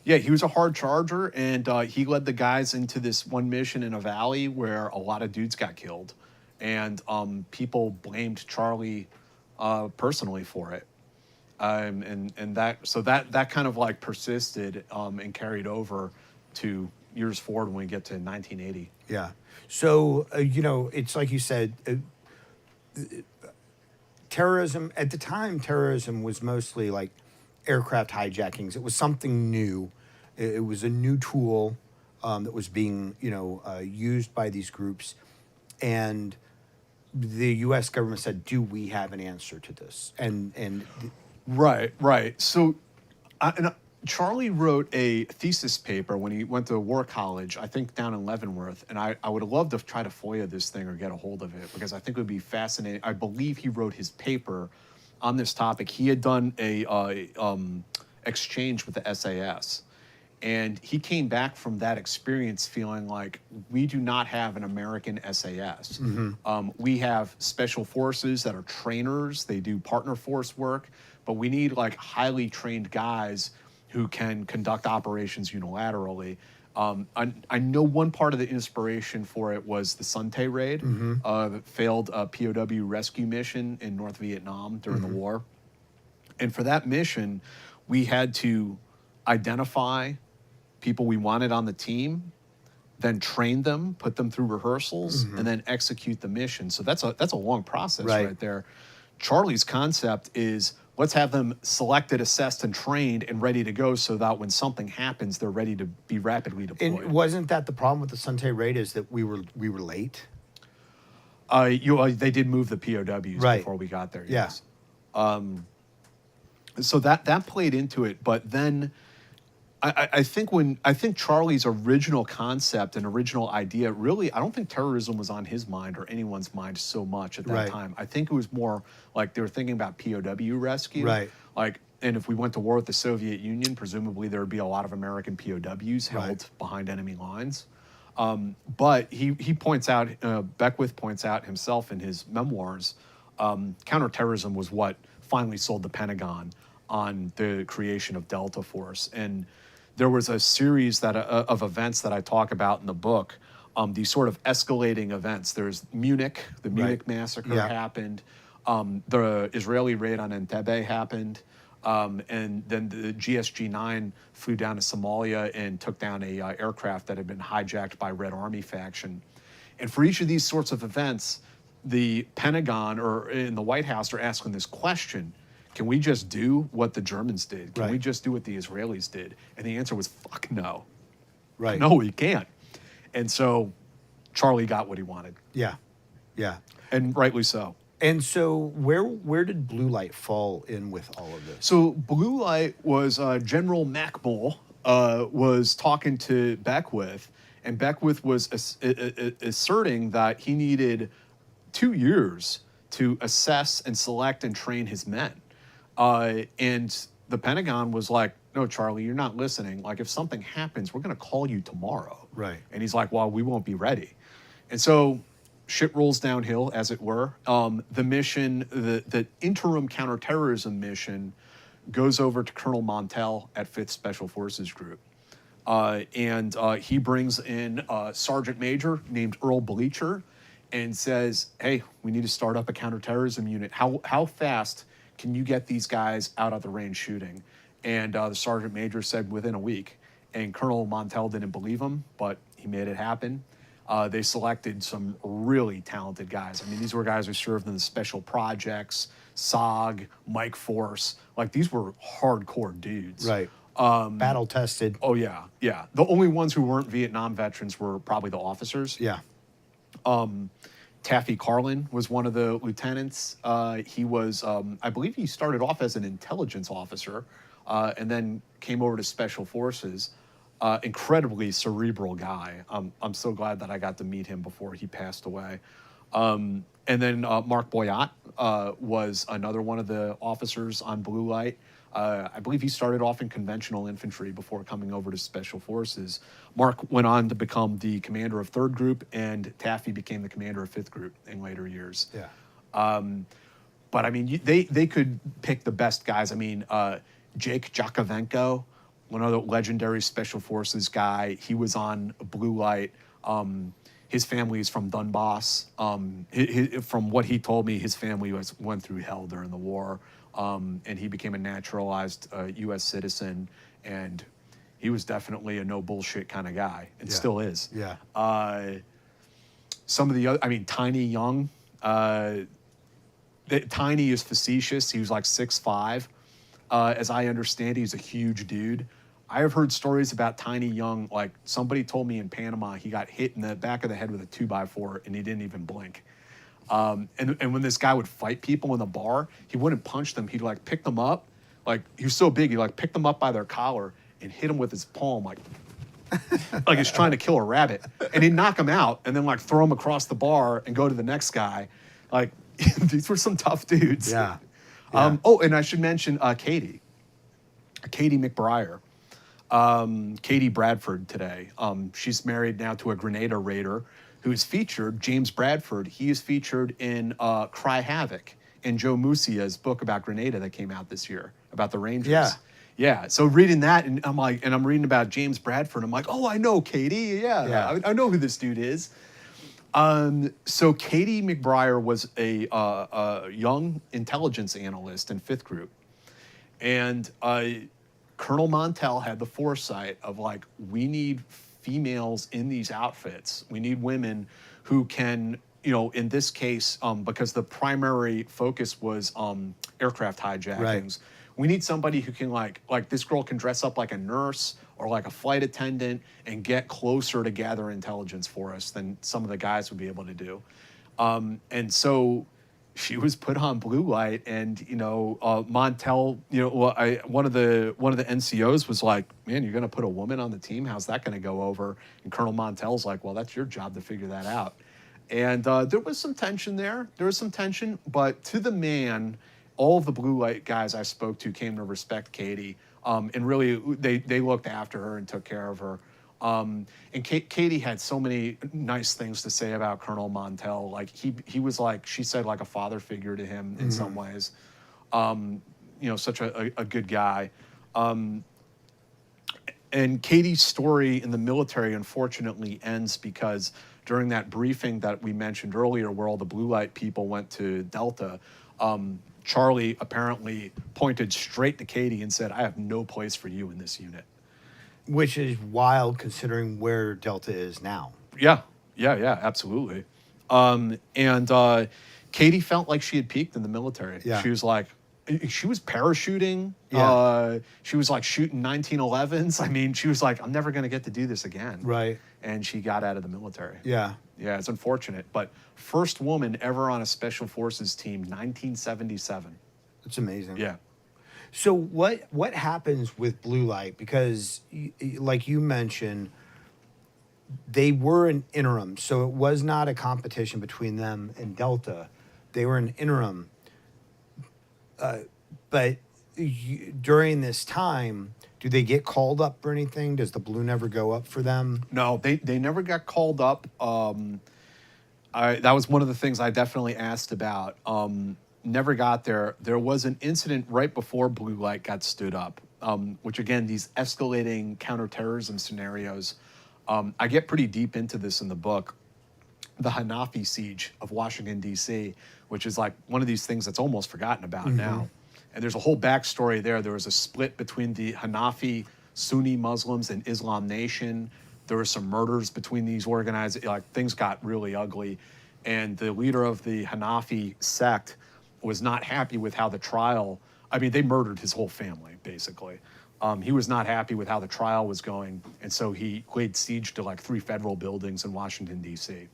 He was a hard charger, and he led the guys into this one mission in a valley where a lot of dudes got killed. And people blamed Charlie personally for it. And that kind of like persisted and carried over to years forward when we get to 1980. Yeah. So, it's like you said, terrorism, at the time, terrorism was mostly like aircraft hijackings. It was something new. It was a new tool that was being, used by these groups. And the U.S. government said, do we have an answer to this? Right. So, Charlie wrote a thesis paper when he went to war college, I think down in Leavenworth, and I would have loved to try to FOIA this thing or get a hold of it, because I think it would be fascinating. I believe he wrote his paper on this topic. He had done a exchange with the SAS, and he came back from that experience feeling like we do not have an American SAS. We have special forces that are trainers. They do partner force work, but we need like highly trained guys who can conduct operations unilaterally. I know one part of the inspiration for it was the Sun Tay raid, the failed POW rescue mission in North Vietnam during the war. And for that mission, we had to identify people we wanted on the team, then train them, put them through rehearsals, and then execute the mission. So that's a long process right there. Charlie's concept is, let's have them selected, assessed, and trained and ready to go, so that when something happens, they're ready to be rapidly deployed. And wasn't that the problem with the Sun Tay raid, is that we were late? They did move the POWs before we got there. Yeah. Yes. So that played into it, but then I think Charlie's original concept and original idea, really, I don't think terrorism was on his mind or anyone's mind so much at that time. I think it was more like they were thinking about POW rescue. Right. Like, and if we went to war with the Soviet Union, presumably there would be a lot of American POWs held behind enemy lines. But he points out, Beckwith points out himself in his memoirs, counterterrorism was what finally sold the Pentagon on the creation of Delta Force. And there was a series of events that I talk about in the book, these sort of escalating events. There's Munich, the Munich massacre happened. The Israeli raid on Entebbe happened. And then the GSG-9 flew down to Somalia and took down a aircraft that had been hijacked by Red Army faction. And for each of these sorts of events, the Pentagon or in the White House are asking this question: can we just do what the Germans did? Can we just do what the Israelis did? And the answer was, fuck no. No, we can't. And so Charlie got what he wanted. Yeah. And rightly so. And so where did Blue Light fall in with all of this? So Blue Light was General Macbull was talking to Beckwith, and Beckwith was asserting that he needed 2 years to assess and select and train his men. And the Pentagon was like, no, Charlie, you're not listening. Like, if something happens, we're going to call you tomorrow. Right. And he's like, well, we won't be ready. And so shit rolls downhill, as it were. The mission, the interim counterterrorism mission, goes over to Colonel Montel at 5th Special Forces Group. And he brings in a sergeant major named Earl Bleacher and says, hey, we need to start up a counterterrorism unit. How fast can you get these guys out of the range shooting? And the sergeant major said within a week. And Colonel Montel didn't believe him, but he made it happen. They selected some really talented guys. I mean, these were guys who served in the special projects, SOG, Mike Force. Like, these were hardcore dudes. Right. Battle tested. Oh, yeah, yeah. The only ones who weren't Vietnam veterans were probably the officers. Yeah. Taffy Carlin was one of the lieutenants. He was, I believe he started off as an intelligence officer and then came over to Special Forces. Incredibly cerebral guy. I'm so glad that I got to meet him before he passed away. And then Mark Boyat was another one of the officers on Blue Light. I believe he started off in conventional infantry before coming over to Special Forces. Mark went on to become the commander of 3rd Group, and Taffy became the commander of 5th Group in later years. Yeah. But I mean, they could pick the best guys. I mean, Jake Jakovenko, one other legendary Special Forces guy. He was on Blue Light. His family is from Donbass. From what he told me, his family went through hell during the war, and he became a naturalized U.S. citizen. And he was definitely a no bullshit kind of guy, and still is. Yeah. Some of the other, I mean, Tiny Young. Tiny is facetious. He was like 6'5". As I understand, he's a huge dude. I have heard stories about Tiny Young. Like, somebody told me in Panama, he got hit in the back of the head with a 2x4 and he didn't even blink. And when this guy would fight people in the bar, he wouldn't punch them. He'd like pick them up. Like, he was so big, he like picked them up by their collar and hit them with his palm, like he's trying to kill a rabbit. And he'd knock them out and then like throw them across the bar and go to the next guy. Like, these were some tough dudes. Yeah. Oh, and I should mention Katie McBriar. Katie Bradford today. She's married now to a Grenada raider who is featured, James Bradford. He is featured in Cry Havoc in Joe Musia's book about Grenada that came out this year, about the Rangers. Yeah. Yeah, so reading that, and I'm like, and I'm reading about James Bradford. I'm like, oh, I know Katie. Yeah. I know who this dude is. So Katie McBriar was a young intelligence analyst in 5th Group. And Colonel Montel had the foresight of like, we need females in these outfits. We need women who can, you know, in this case, because the primary focus was aircraft hijackings. Right. We need somebody who can like this girl can dress up like a nurse or like a flight attendant and get closer to gather intelligence for us than some of the guys would be able to do. And so she was put on Blue Light, and you know, Montel, you know, one of the NCOs was like, "Man, you're going to put a woman on the team? How's that going to go over?" And Colonel Montel's like, "Well, that's your job to figure that out." And there was some tension there. There was some tension, but to the man, all of the Blue Light guys I spoke to came to respect Katie, and really they looked after her and took care of her. And Katie had so many nice things to say about Colonel Montel. Like he was like, she said, like a father figure to him in some ways. You know, such a good guy. And Katie's story in the military unfortunately ends because during that briefing that we mentioned earlier, where all the Blue Light people went to Delta, Charlie apparently pointed straight to Katie and said, "I have no place for you in this unit." Which is wild considering where Delta is now. Yeah, absolutely. And Katie felt like she had peaked in the military. Yeah. She was like, She was parachuting. Yeah. She was like shooting 1911s. I mean, she was like, I'm never going to get to do this again. Right. And she got out of the military. Yeah. Yeah, it's unfortunate. But first woman ever on a special forces team, 1977. It's amazing. Yeah. So what happens with blue light? Because like you mentioned, they were an interim, so it was not a competition between them and Delta. They were an interim. But during this time, do they get called up for anything? Does the blue never go up for them? No, they never got called up. That was one of the things I definitely asked about. Never got there. There was an incident right before blue light got stood up, which again, these escalating counterterrorism scenarios. I get pretty deep into this in the book. The Hanafi siege of Washington, D.C., which is like one of these things that's almost forgotten about now. And there's a whole backstory there. There was a split between the Hanafi Sunni Muslims and Islam Nation. There were some murders between these organized, like things got really ugly. And the leader of the Hanafi sect was not happy with how the trial, I mean, they murdered his whole family, basically. He was not happy with how the trial was going. And so he laid siege to like 3 federal buildings in Washington, D.C.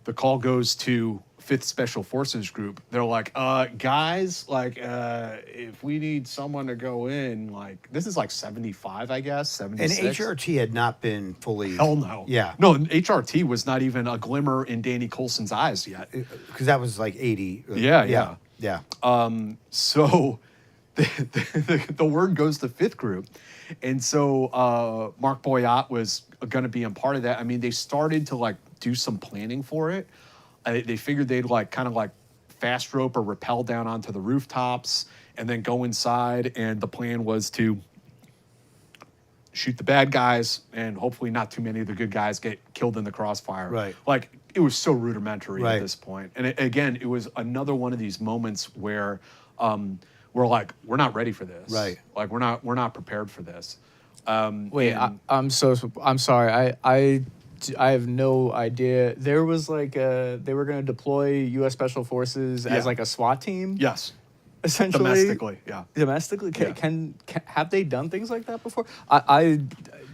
The call goes to 5th Special Forces Group. They're like, guys, like, if we need someone to go in, like, this is like 75, I guess, 76. And HRT had not been fully... Hell no. Yeah. No, HRT was not even a glimmer in Danny Coulson's eyes yet. Because that was like 80. Yeah. So the word goes to 5th Group. And so Mark Boyott was going to be a part of that. I mean, they started to, like, do some planning for it. They figured they'd like kind of like fast rope or rappel down onto the rooftops and then go inside. And the plan was to shoot the bad guys and hopefully not too many of the good guys get killed in the crossfire. Right. Like it was so rudimentary Right. at this point. And again, it was another one of these moments where we're like, we're not ready for this. Right. Like we're not prepared for this. Wait, and- I'm sorry. I have no idea. There was like they were going to deploy U.S. Special Forces as like a SWAT team. Yes. Essentially. Domestically, yeah. Domestically, Yeah. Can have they done things like that before? I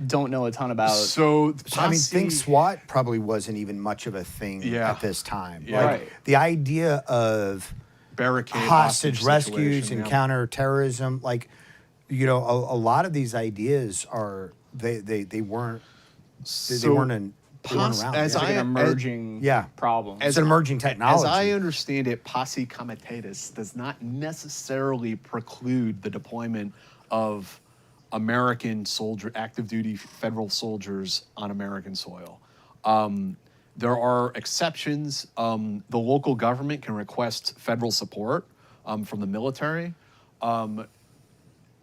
don't know a ton about. So I mean, think SWAT probably wasn't even much of a thing Yeah. at this time. Yeah. Like, Right. the idea of barricade hostage rescues situation, and yeah. counterterrorism, like, you know, a lot of these ideas are they weren't they weren't around. as It's like I- an emerging yeah. problem. It's an emerging technology. As I understand it, posse comitatus does not necessarily preclude the deployment of American active duty federal soldiers on American soil. There are exceptions. The local government can request federal support from the military.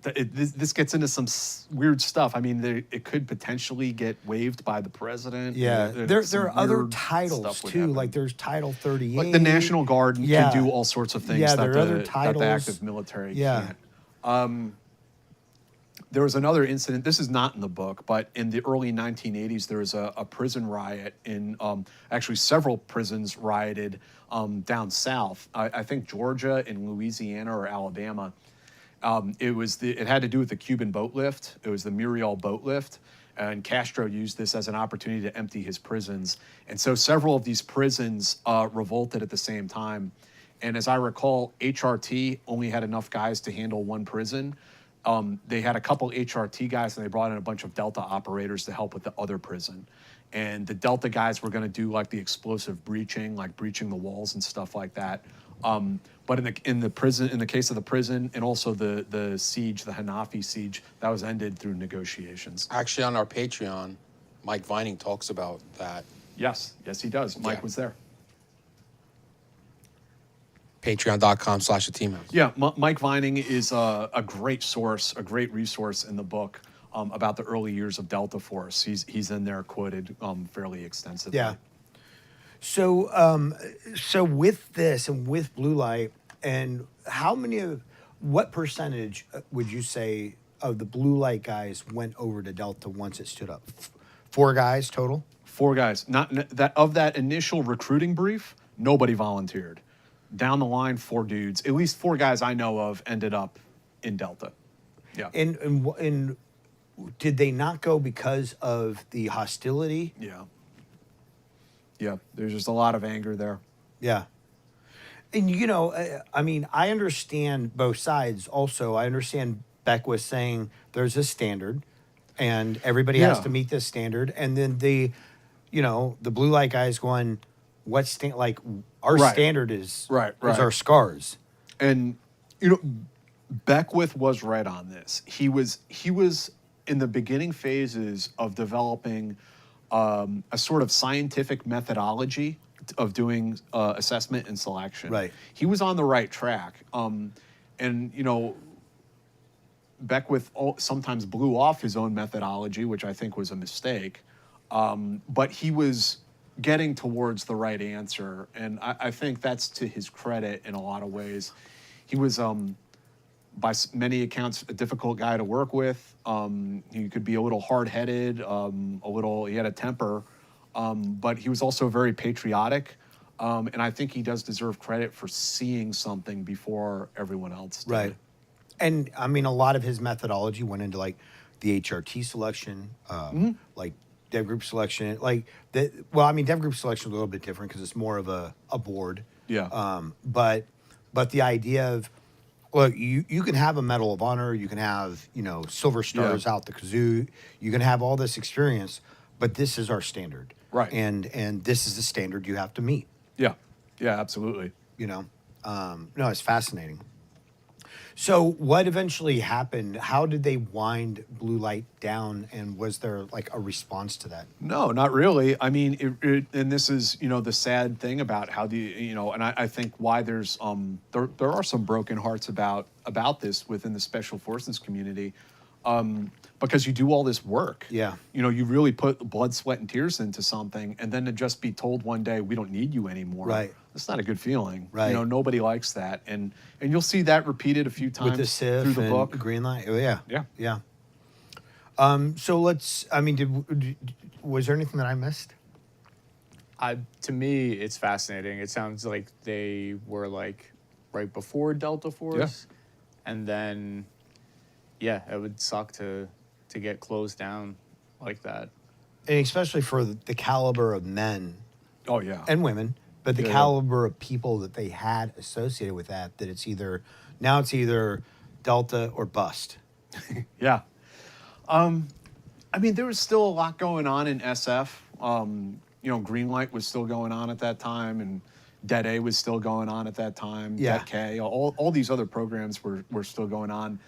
This gets into some weird stuff. I mean, it could potentially get waived by the president. Yeah, there are other titles stuff would too. happen. Like there's Title 38. Like the National Guard Yeah. can do all sorts of things Yeah, that, there are other that the titles. active military Yeah. can't. There was another incident. This is not in the book, but in the early 1980s, there was a prison riot in actually several prisons rioted down south. I think Georgia and Louisiana or Alabama. It had to do with the Cuban boat lift. It was the Muriel boat lift. And Castro used this as an opportunity to empty his prisons. And so several of these prisons revolted at the same time. And as I recall, HRT only had enough guys to handle one prison. They had a couple HRT guys and they brought in a bunch of Delta operators to help with the other prison. And the Delta guys were going to do like the explosive breaching, like breaching the walls and stuff like that. But in the prison, in the case of the prison, and also the siege, the Hanafi siege, that was ended through negotiations. Actually, on our Patreon, Mike Vining talks about that. Yes, he does. Mike Yeah. was there. Patreon.com/theteamhouse. Yeah, Mike Vining is a great source, a great resource in the book about the early years of Delta Force. He's in there quoted fairly extensively. Yeah. So, so with this and with blue light, and what percentage would you say of the blue light guys went over to Delta once it stood up? 4 guys total? 4 guys. Not that of that initial recruiting brief, nobody volunteered. down the line, 4 dudes, at least 4 guys I know of, ended up in Delta. Yeah. And did they not go because of the hostility? Yeah. Yeah. There's just a lot of anger there. Yeah. And, you know, I mean, I understand both sides also. I understand Beck was saying there's a standard and everybody has Yeah. to meet this standard. And then the blue light guys going, like our Right. standard is Right. our scars. And Beckwith was right on this. He was in the beginning phases of developing a sort of scientific methodology of doing assessment and selection. Right. He was on the right track. And Beckwith sometimes blew off his own methodology, which I think was a mistake. But he was getting towards the right answer. And I think that's to his credit in a lot of ways. He was, by many accounts, a difficult guy to work with. He could be a little hard-headed, he had a temper, but he was also very patriotic. And I think he does deserve credit for seeing something before everyone else did. Right. And I mean, a lot of his methodology went into like the HRT selection, like dev group selection. Like dev group selection is a little bit different because it's more of a board. Yeah. But the idea of, look, you can have a Medal of Honor, you can have, silver stars out the kazoo, you can have all this experience, but this is our standard. Right. And this is the standard you have to meet. Yeah. Yeah, absolutely. No, it's fascinating. So what eventually happened? How did they wind blue light down, and was there like a response to that? No, not really. I mean, and this is, the sad thing about how and I think why there's, there are some broken hearts about this within the Special Forces community, because you do all this work. Yeah. You really put blood, sweat, and tears into something, and then to just be told one day, we don't need you anymore. Right. That's not a good feeling. Right. Nobody likes that. And you'll see that repeated a few times With the Sif through the and book. Green Light? Oh, yeah. Yeah. Yeah. So was there anything that I missed? To me, it's fascinating. It sounds like they were like right before Delta Force, and then, it would suck to get closed down like that. And especially for the caliber of men Oh, yeah. and women, but the Yeah. caliber of people that they had associated with that it's either Delta or bust. Yeah. I mean, there was still a lot going on in SF. Greenlight was still going on at that time, and Det A was still going on at that time. Yeah. Det K, all these other programs were still going on.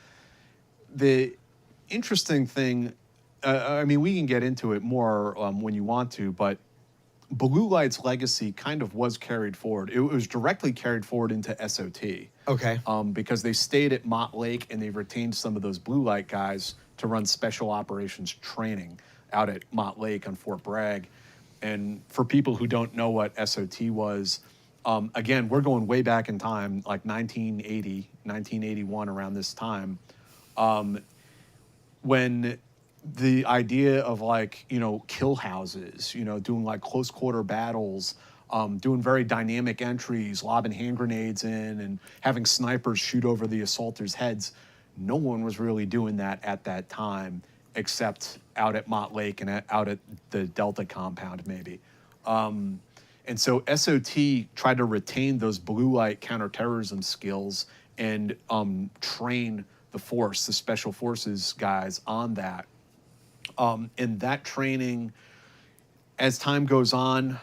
The interesting thing, we can get into it more when you want to, but Blue Light's legacy kind of was carried forward. It was directly carried forward into SOT. Okay. Because they stayed at Mott Lake and they retained some of those Blue Light guys to run special operations training out at Mott Lake on Fort Bragg. And for people who don't know what SOT was, again, we're going way back in time, like 1980, 1981, around this time, when the idea of kill houses, doing like close quarter battles, doing very dynamic entries, lobbing hand grenades in and having snipers shoot over the assaulters' heads. No one was really doing that at that time, except out at Mott Lake and out at the Delta compound, maybe. And so SOT tried to retain those blue light counterterrorism skills and train the force, the special forces guys, on that. And that training, as time goes on,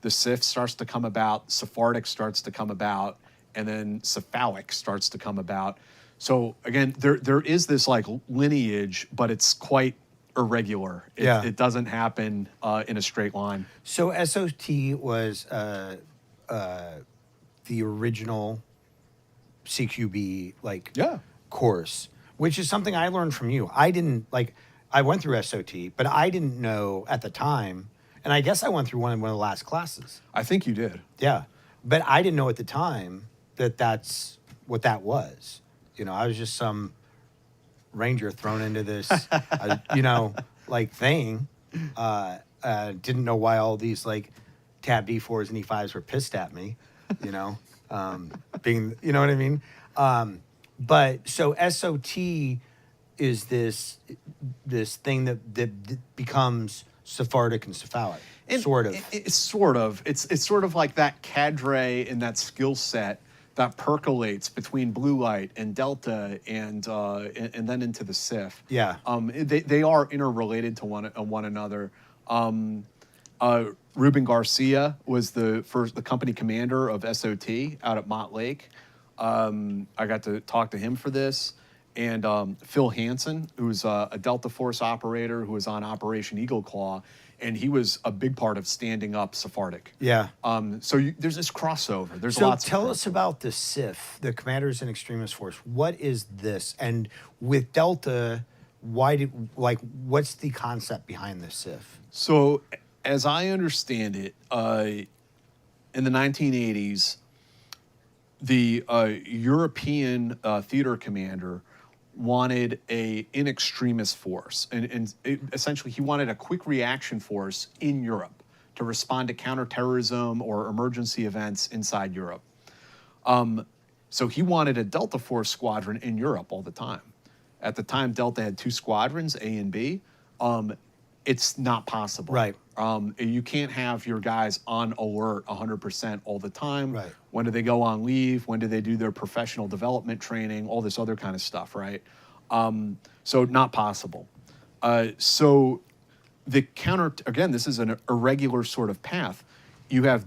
the SIF starts to come about, Sephardic starts to come about, and then Cephalic starts to come about. So again, there is this lineage, but it's quite irregular. It doesn't happen in a straight line. So SOT was the original CQB course, which is something I learned from you. I went through SOT, but I didn't know at the time, and I guess I went through one of the last classes. I think you did. Yeah, but I didn't know at the time that's what that was. I was just some ranger thrown into this, thing. Didn't know why all these Tab D4s and E5s were pissed at me, being, you know what I mean? But so SOT is this thing that becomes Sephardic and Cephalic, sort of. It's sort of. It's sort of like that cadre and that skill set that percolates between blue light and delta and then into the SIF. Yeah. They are interrelated to one another. Ruben Garcia was the company commander of SOT out at Mott Lake. I got to talk to him for this. And Phil Hansen, who's a Delta Force operator who was on Operation Eagle Claw, and he was a big part of standing up Sephardic. Yeah. There's this crossover. There's So lots of tell us about the SIF, the Commanders and Extremist Force. What is this? And with Delta, what's the concept behind the SIF? So, as I understand it, in the 1980s, the European theater commander wanted an in extremis force. And essentially, he wanted a quick reaction force in Europe to respond to counterterrorism or emergency events inside Europe. So he wanted a Delta Force squadron in Europe all the time. At the time, Delta had 2 squadrons, A and B. It's not possible. Right. You can't have your guys on alert 100% all the time. Right. When do they go on leave? When do they do their professional development training? All this other kind of stuff, right? So not possible. So the this is an irregular sort of path. You have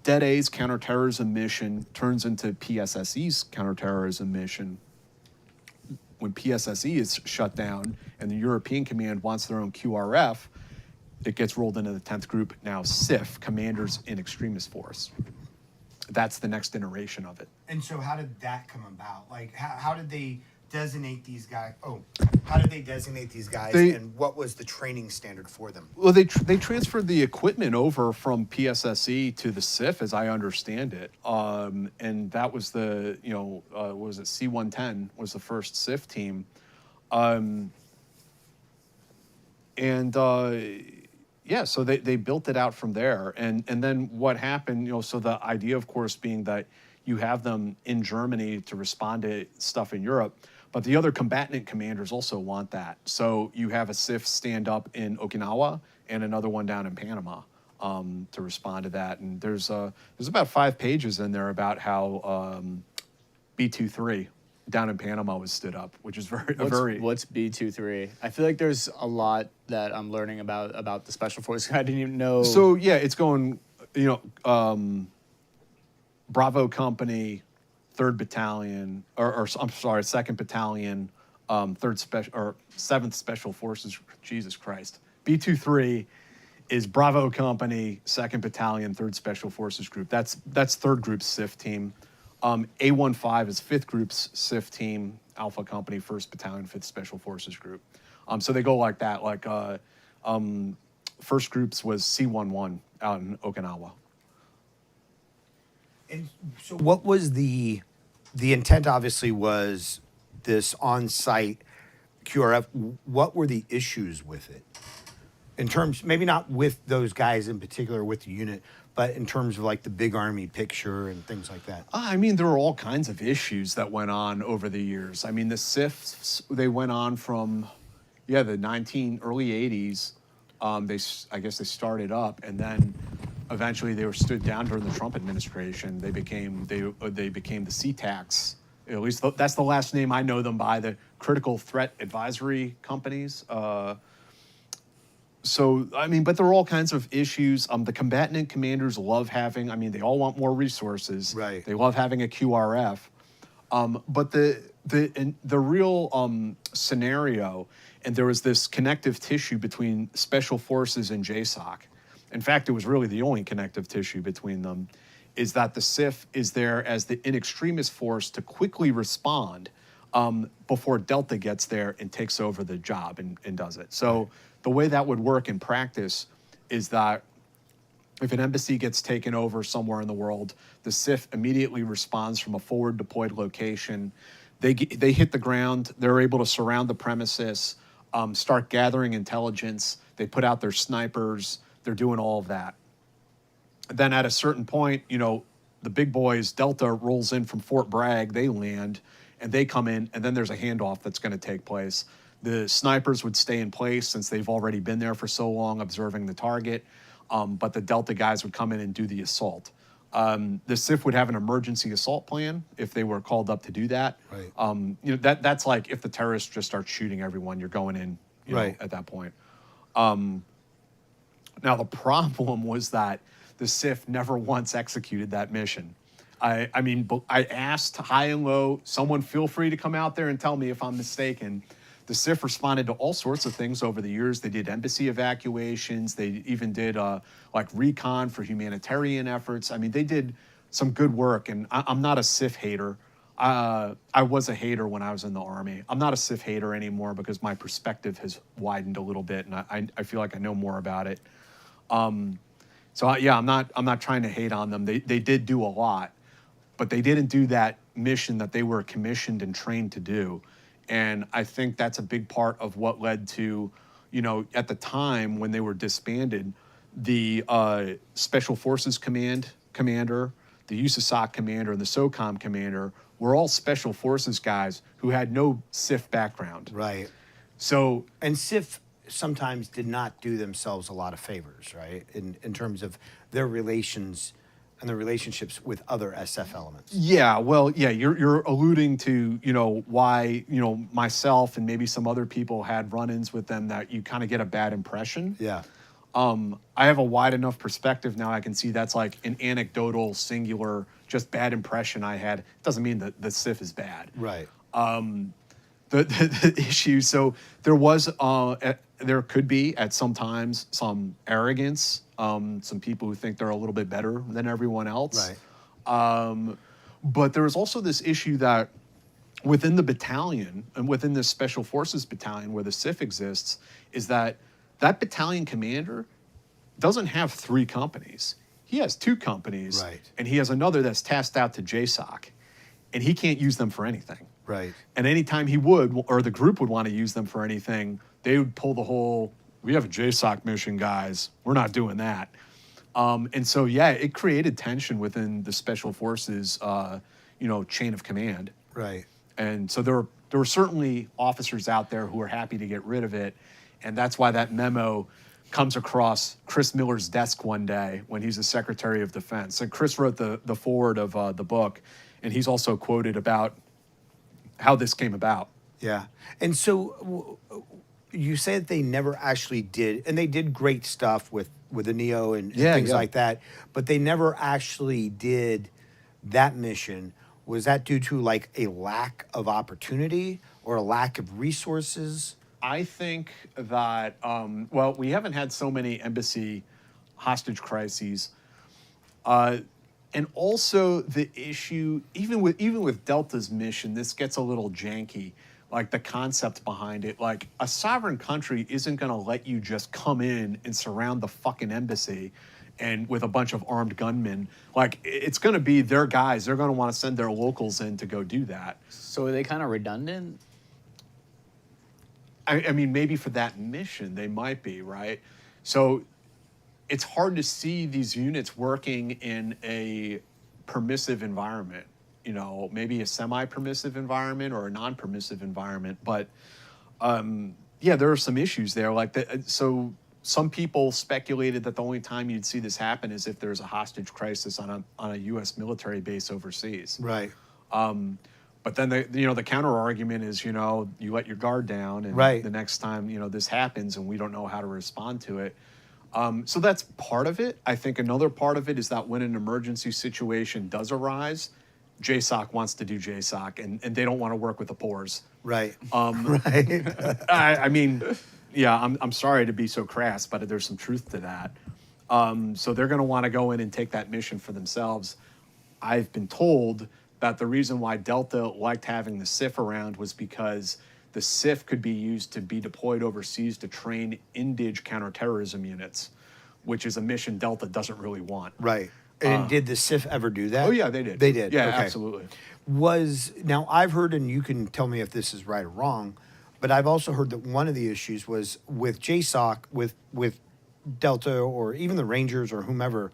Dead A's counterterrorism mission turns into PSSE's counterterrorism mission. When PSSE is shut down and the European Command wants their own QRF, it gets rolled into the 10th Group, now SIF, Commanders in Extremist Force. That's the next iteration of it. And so how did that come about? Like, how did they designate these guys? How did they designate these guys, and what was the training standard for them? Well, they transferred the equipment over from PSSE to the SIF, as I understand it, and that was the what was it, C-110 was the first SIF team, so they built it out from there, and then what happened? So the idea, of course, being that you have them in Germany to respond to stuff in Europe. But the other combatant commanders also want that. So you have a SIF stand up in Okinawa and another one down in Panama to respond to that. And there's about 5 pages in there about how B-23 down in Panama was stood up, which is What's B-23? I feel like there's a lot that I'm learning about the Special Forces. I didn't even know. So yeah, it's going, Bravo Company, 3rd Battalion, or I'm sorry, 2nd Battalion, 7th Special Forces. Jesus Christ. B-23 is Bravo Company, 2nd Battalion, 3rd Special Forces Group. That's 3rd Group's SIF team. A-15 is 5th Group's SIF team, Alpha Company, 1st Battalion, 5th Special Forces Group. So they go like that. Like 1st Group's was C-11 out in Okinawa. And so what was the intent? Obviously was this on-site QRF. What were the issues with it? In terms, maybe not with those guys in particular, with the unit, but in terms of like the big army picture and things like that. I mean, there were all kinds of issues that went on over the years. I mean, the SIFs, they went on from, the early 80s. I guess they started up, and then eventually they were stood down during the Trump administration. They became the CTACs. At least that's the last name I know them by, the Critical Threat Advisory Companies. But there are all kinds of issues. The combatant commanders love having, they all want more resources. Right. They love having a QRF. But the real scenario, and there was this connective tissue between Special Forces and JSOC. In fact, it was really the only connective tissue between them, is that the SIF is there as the in extremis force to quickly respond before Delta gets there and takes over the job and does it. So the way that would work in practice is that if an embassy gets taken over somewhere in the world, the SIF immediately responds from a forward deployed location. They hit the ground. They're able to surround the premises, start gathering intelligence. They put out their snipers. They're doing all of that. Then at a certain point, the big boys, Delta rolls in from Fort Bragg, they land, and they come in, and then there's a handoff that's going to take place. The snipers would stay in place since they've already been there for so long observing the target, but the Delta guys would come in and do the assault. The SIF would have an emergency assault plan if they were called up to do that. Right. That's like if the terrorists just start shooting everyone, you're going in Right. at that point. Now, the problem was that the SIF never once executed that mission. I asked high and low, someone feel free to come out there and tell me if I'm mistaken. The SIF responded to all sorts of things over the years. They did embassy evacuations. They even did like recon for humanitarian efforts. I mean, they did some good work, and I'm not a SIF hater. I was a hater when I was in the Army. I'm not a SIF hater anymore because my perspective has widened a little bit, and I feel like I know more about it. I'm not trying to hate on them. They did do a lot, but they didn't do that mission that they were commissioned and trained to do. And I think that's a big part of what led to, at the time when they were disbanded, the Special Forces commander, the USASOC commander, and the SOCOM commander were all Special Forces guys who had no SIF background. Right. So, And SIF sometimes did not do themselves a lot of favors, right? In terms of their relations and their relationships with other SF elements. you're alluding to, why, myself and maybe some other people had run-ins with them that you kind of get a bad impression. Yeah. I have a wide enough perspective now. I can see that's like an anecdotal, singular, just bad impression I had. It doesn't mean that the SIF is bad. Right. The issue, so there could be at some times some arrogance, some people who think they're a little bit better than everyone else. Right. But there was also this issue that within the battalion and within the Special Forces battalion where the SIF exists, is that battalion commander doesn't have 3 companies. He has 2 companies, Right. and he has another that's tasked out to JSOC, and he can't use them for anything. Right. And anytime he would, or the group would want to use them for anything, they would pull the whole, we have a JSOC mission, guys. We're not doing that. And so, it created tension within the Special Forces, chain of command. Right. And so there were certainly officers out there who were happy to get rid of it. And that's why that memo comes across Chris Miller's desk one day when he's the Secretary of Defense. And Chris wrote the foreword of the book, and he's also quoted about how this came about. Yeah. And so you said they never actually did, and they did great stuff with the Neo and things like that, but they never actually did that mission. Was that due to like a lack of opportunity or a lack of resources? I think that, we haven't had so many embassy hostage crises. And also the issue, even with Delta's mission, this gets a little janky, like the concept behind it. Like, a sovereign country isn't going to let you just come in and surround the fucking embassy and with a bunch of armed gunmen. Like, it's going to be their guys. They're going to want to send their locals in to go do that. So are they kind of redundant? I mean, maybe for that mission, they might be, right? So it's hard to see these units working in a permissive environment, maybe a semi-permissive environment or a non-permissive environment. But there are some issues there. So some people speculated that the only time you'd see this happen is if there's a hostage crisis on a U.S. military base overseas. Right. But then the counter argument is, you let your guard down, and Right. the next time this happens, and we don't know how to respond to it. So that's part of it. I think another part of it is that when an emergency situation does arise, JSOC wants to do JSOC, and they don't want to work with the PORs. Right. Right. I'm sorry to be so crass, but there's some truth to that. So they're going to want to go in and take that mission for themselves. I've been told that the reason why Delta liked having the SIF around was because the SIF could be used to be deployed overseas to train indige counterterrorism units, which is a mission Delta doesn't really want. Right. And did the SIF ever do that? Oh, yeah, they did. They did. Yeah, okay. absolutely. Now I've heard, and you can tell me if this is right or wrong, but I've also heard that one of the issues was with JSOC, with Delta, or even the Rangers or whomever,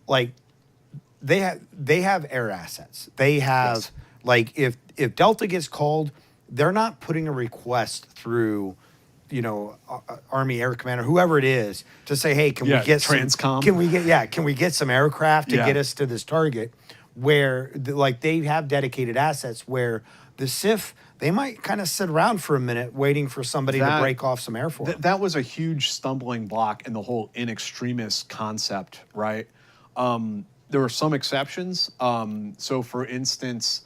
like, they have air assets. They have Yes. like if Delta gets called, they're not putting a request through, Army Air Command or whoever it is to say, hey, can we get Transcom. can we get some aircraft to get us to this target? Where they have dedicated assets where the SIF, they might kind of sit around for a minute waiting for somebody to break off some air for them. That was a huge stumbling block in the whole in extremis concept, right? There were some exceptions. So, for instance,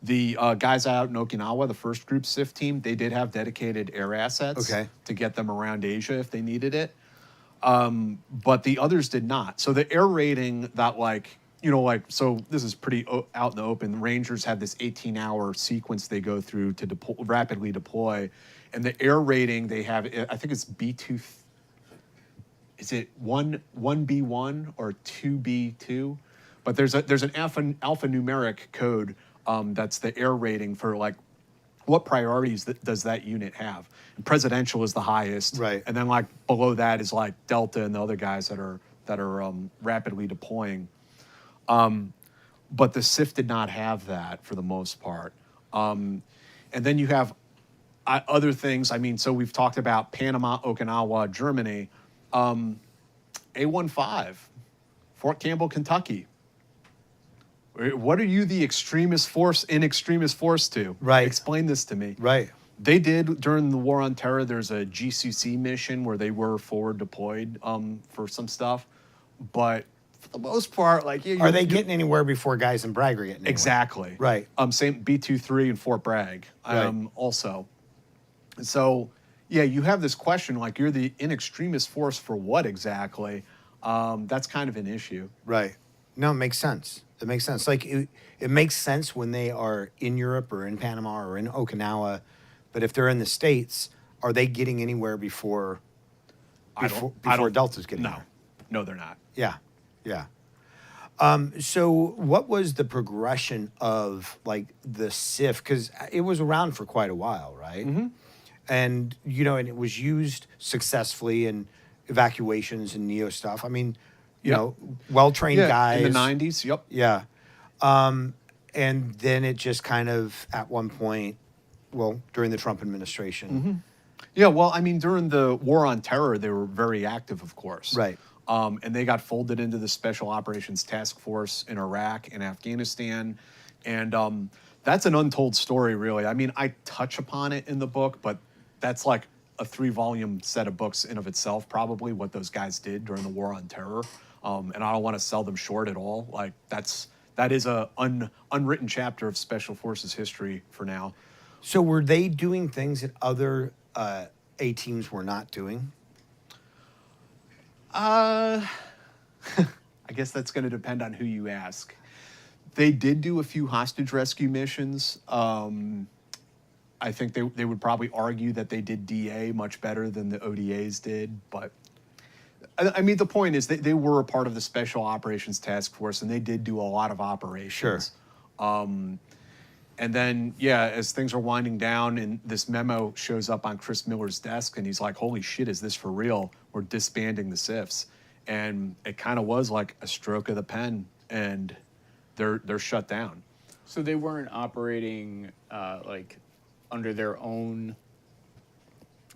the guys out in Okinawa, the first group SIF team, they did have dedicated air assets to get them around Asia if they needed it. But the others did not. So the air rating that so this is pretty out in the open. The Rangers have this 18-hour sequence they go through to rapidly deploy. And the air rating they have, I think it's B2, is it 1B1 or 2B2? But there's an alphanumeric code that's the air rating for what priorities does that unit have. And presidential is the highest. Right. And then below that is Delta and the other guys that are rapidly deploying. But the SIF did not have that for the most part. And then you have other things. I mean, so we've talked about Panama, Okinawa, Germany. A-15, Fort Campbell, Kentucky. What are you the in extremis force to? Right. Explain this to me. Right. They did, during the War on Terror, there's a GCC mission where they were forward deployed for some stuff. But for the most part, are they getting anywhere before guys in Bragg are getting anywhere? Exactly. Right. Same B-23 in Fort Bragg Right. also. So, yeah, you have this question, you're the in extremis force for what exactly? That's kind of an issue. Right. No, it makes sense. It makes sense. It makes sense when they are in Europe or in Panama or in Okinawa, but if they're in the States, are they getting anywhere before Delta's getting there? No, they're not. Yeah. Yeah. So what was the progression of the SIF? Because it was around for quite a while, right? Mm-hmm. And, and it was used successfully in evacuations and NEO stuff. I mean, well-trained guys. In the 90s, yep. Yeah. And then it just kind of, at one point, during the Trump administration. Mm-hmm. Yeah, well, I mean, during the War on Terror, they were very active, of course. Right. And they got folded into the Special Operations Task Force in Iraq and Afghanistan. And that's an untold story, really. I mean, I touch upon it in the book, but that's a 3-volume set of books in of itself, probably, what those guys did during the War on Terror. And I don't want to sell them short at all. That is a unwritten chapter of Special Forces history for now. So were they doing things that other A teams were not doing? I guess that's going to depend on who you ask. They did do a few hostage rescue missions. I think they would probably argue that they did DA much better than the ODAs did. But, I mean, the point is they were a part of the Special Operations Task Force, and they did do a lot of operations. Sure. And then, as things are winding down and this memo shows up on Chris Miller's desk and he's like, holy shit, is this for real? We're disbanding the SIFs. And it kind of was like a stroke of the pen, and they're shut down. So they weren't operating under their own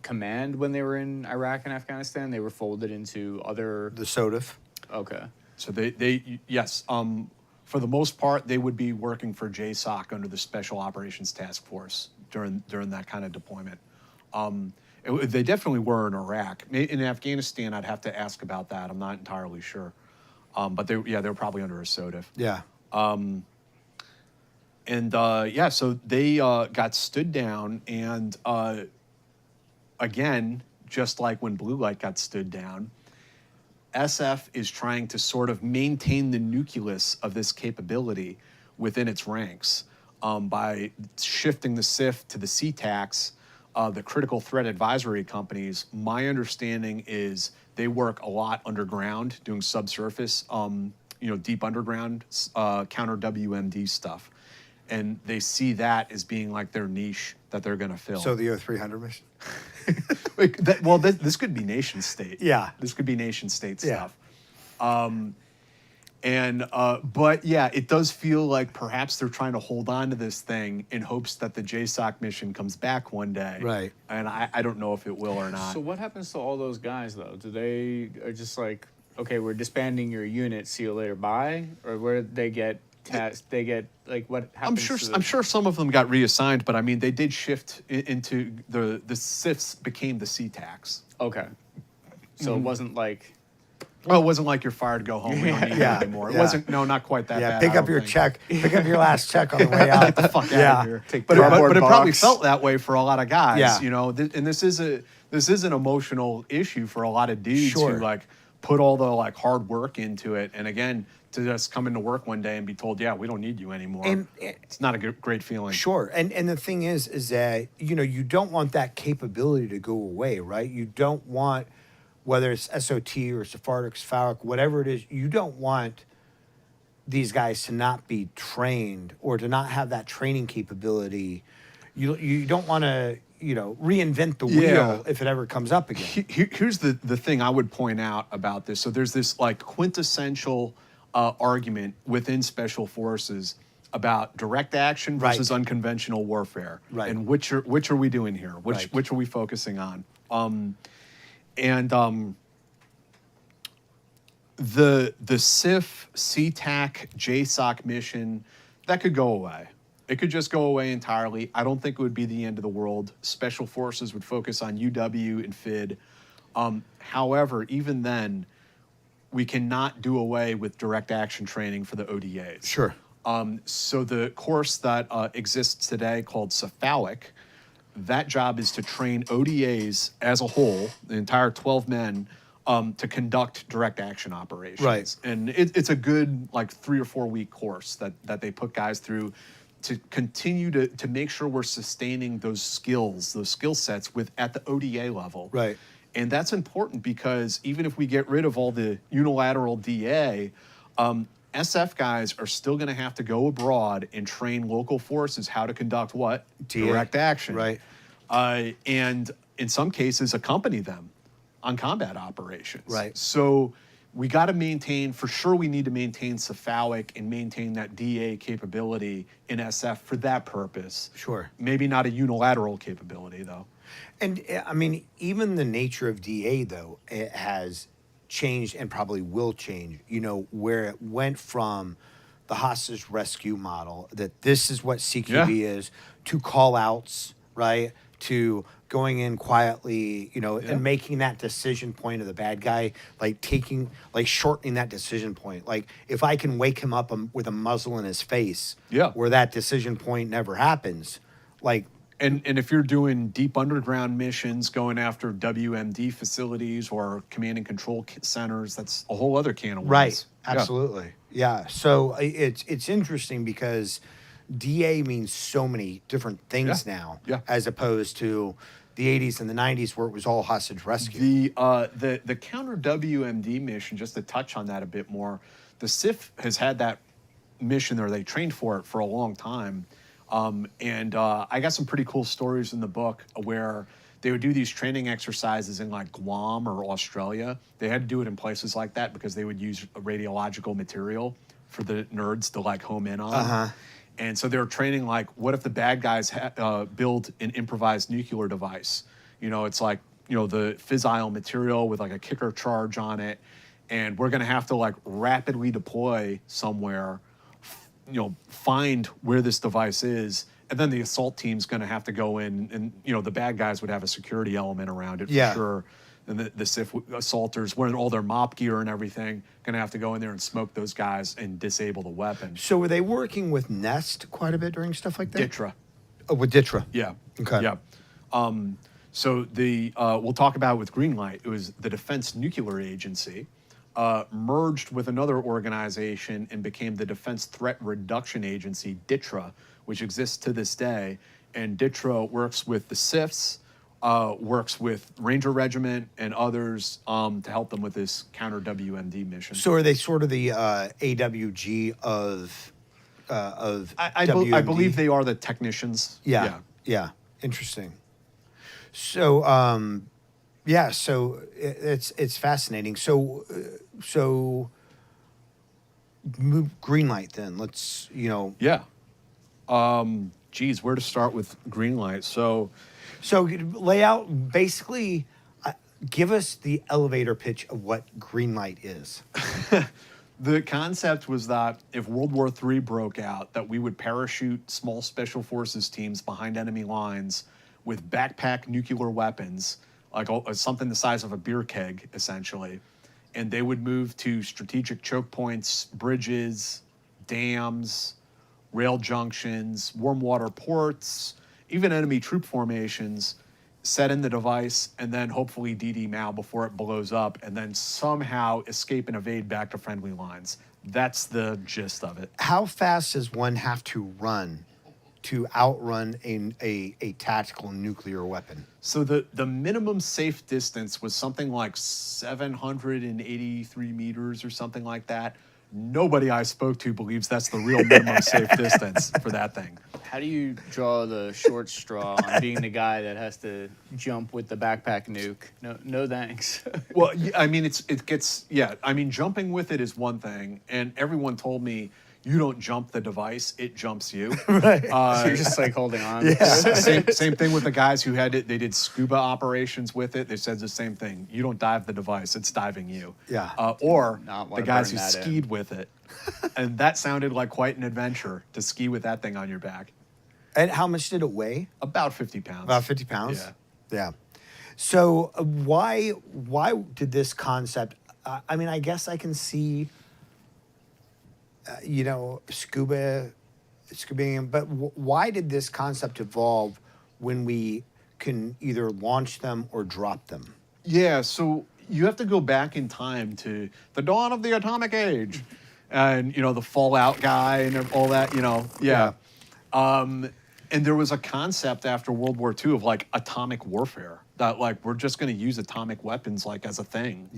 command when they were in Iraq and Afghanistan? They were folded into other... The SOTF. Okay. So they yes, for the most part, they would be working for JSOC under the Special Operations Task Force during that kind of deployment. They definitely were in Iraq. In Afghanistan, I'd have to ask about that. I'm not entirely sure. But they were probably under a SOTF. Yeah. So they got stood down, and again, just like when Blue Light got stood down, SF is trying to sort of maintain the nucleus of this capability within its ranks by shifting the SIF to the CTACs, the critical threat advisory companies. My understanding is they work a lot underground, doing subsurface, deep underground counter WMD stuff. And they see that as being their niche that they're going to fill. So the O300 mission? This could be nation state. Yeah. This could be nation state Yeah. stuff. And but yeah, it does feel like perhaps they're trying to hold on to this thing in hopes that the JSOC mission comes back one day. Right. And I don't know if it will or not. So what happens to all those guys though? Do they are just like, okay, we're disbanding your unit, see you later, bye? Or where they get they get like what happens? I'm sure some of them got reassigned, but I mean they did shift into the SIFs became the CTACs. Okay. So it wasn't like. Well, it wasn't like you're fired, go home, we don't need you anymore. It wasn't, no, not quite that bad. Pick I up don't your think. check. Pick up your last check on the way out. Get the fuck out of here. Take But cardboard it probably box. felt that way for a lot of guys, Yeah. you know. And this is an emotional issue for a lot of dudes Sure. who like put all the like hard work into it, and again to just come into work one day and be told, yeah, we don't need you anymore. And- it's not a great feeling. Sure. And the thing is that, you know, you don't want that capability to go away, right? You don't want, whether it's SOT or Sephardic, Cephalic, whatever it is, you don't want these guys to not be trained or to not have that training capability. You don't want to, you know, reinvent the Yeah. wheel if it ever comes up again. Here's the thing I would point out about this. So there's this like quintessential argument within special forces about direct action versus Right. unconventional warfare, Right. and which are we doing here? Right. Which are we focusing on? The SIF, CTAC, JSOC mission, that could go away. It could just go away entirely. I don't think it would be the end of the world. Special Forces would focus on UW and FID. However, even then, we cannot do away with direct action training for the ODAs. Sure. So the course that exists today called Cephalic, that job is to train ODAs as a whole, the entire 12 men, to conduct direct action operations. Right. And it's a good like 3 or 4 week course that they put guys through to continue to make sure we're sustaining those skill sets at the ODA level. Right. And that's important because even if we get rid of all the unilateral DA, SF guys are still going to have to go abroad and train local forces how to conduct what? DA. Direct action. Right. And in some cases, accompany them on combat operations. Right. So we got to maintain, for sure, we need to maintain cephalic and maintain that DA capability in SF for that purpose. Sure. Maybe not a unilateral capability, though. And I mean, even the nature of DA, though, it has changed and probably will change, you know, where it went from the hostage rescue model, that this is what CQB is, to call outs, right? To going in quietly, you know, and making that decision point of the bad guy, like shortening that decision point. Like if I can wake him up with a muzzle in his face, where that decision point never happens, like. And if you're doing deep underground missions, going after WMD facilities or command and control centers, that's a whole other can of worms. Right. Absolutely. Yeah. So it's interesting because DA means so many different things now, as opposed to the 80s and the 90s where it was all hostage rescue. The counter WMD mission, just to touch on that a bit more, the SIF has had that mission, or they trained for it for a long time. And I got some pretty cool stories in the book where they would do these training exercises in like Guam or Australia. They had to do it in places like that because they would use radiological material for the nerds to like home in on. And so they were training like, what if the bad guys build an improvised nuclear device? You know, it's like, you know, the fissile material with like a kicker charge on it. And we're going to have to like rapidly deploy somewhere, you know, find where this device is, and then the assault team's going to have to go in, and you know, the bad guys would have a security element around it for sure. And the SIF assaulters, wearing all their mop gear and everything, going to have to go in there and smoke those guys and disable the weapon. So were they working with Nest quite a bit during stuff like that? DITRA. Oh, with DITRA. Yeah. Okay. Yeah. So we'll talk about it with Greenlight. It was the Defense Nuclear Agency. Merged with another organization and became the Defense Threat Reduction Agency, DITRA, which exists to this day. And DITRA works with the SIFs, works with Ranger Regiment and others to help them with this counter WMD mission. So are they sort of the AWG of I WMD? believe they are the technicians. Yeah. Interesting. So so it's fascinating. So green light then. Let's, Yeah. Geez, where to start with green light? So So lay out basically, give us the elevator pitch of what green light is. the concept was that if World War III broke out, that we would parachute small special forces teams behind enemy lines with backpack nuclear weapons, like something the size of a beer keg, essentially. And they would move to strategic choke points, bridges, dams, rail junctions, warm water ports, even enemy troop formations, set in the device, and then hopefully DD Mao before it blows up, and then somehow escape and evade back to friendly lines. That's the gist of it. How fast does one have to run to outrun a tactical nuclear weapon? So the minimum safe distance was something like 783 meters or something like that. Nobody I spoke to believes that's the real minimum safe distance for that thing. How do you draw the short straw on being the guy that has to jump with the backpack nuke? No thanks. Well, I mean, I mean, jumping with it is one thing, and everyone told me, you don't jump the device, it jumps you. Right. So you're just like holding on. Yeah. Same thing with the guys who had it. They did scuba operations with it. They said the same thing. You don't dive the device, it's diving you. Yeah. Or Not the wanna guys who burn that in. skied with it. And that sounded like quite an adventure to ski with that thing on your back. And how much did it weigh? About 50 pounds. About 50 pounds? Yeah. Yeah. So why did this concept, I mean, I guess I can see, scubaing, but why did this concept evolve when we can either launch them or drop them? Yeah, so you have to go back in time to the dawn of the atomic age and, the Fallout guy and all that, yeah. And there was a concept after World War II of like atomic warfare that like we're just going to use atomic weapons like as a thing,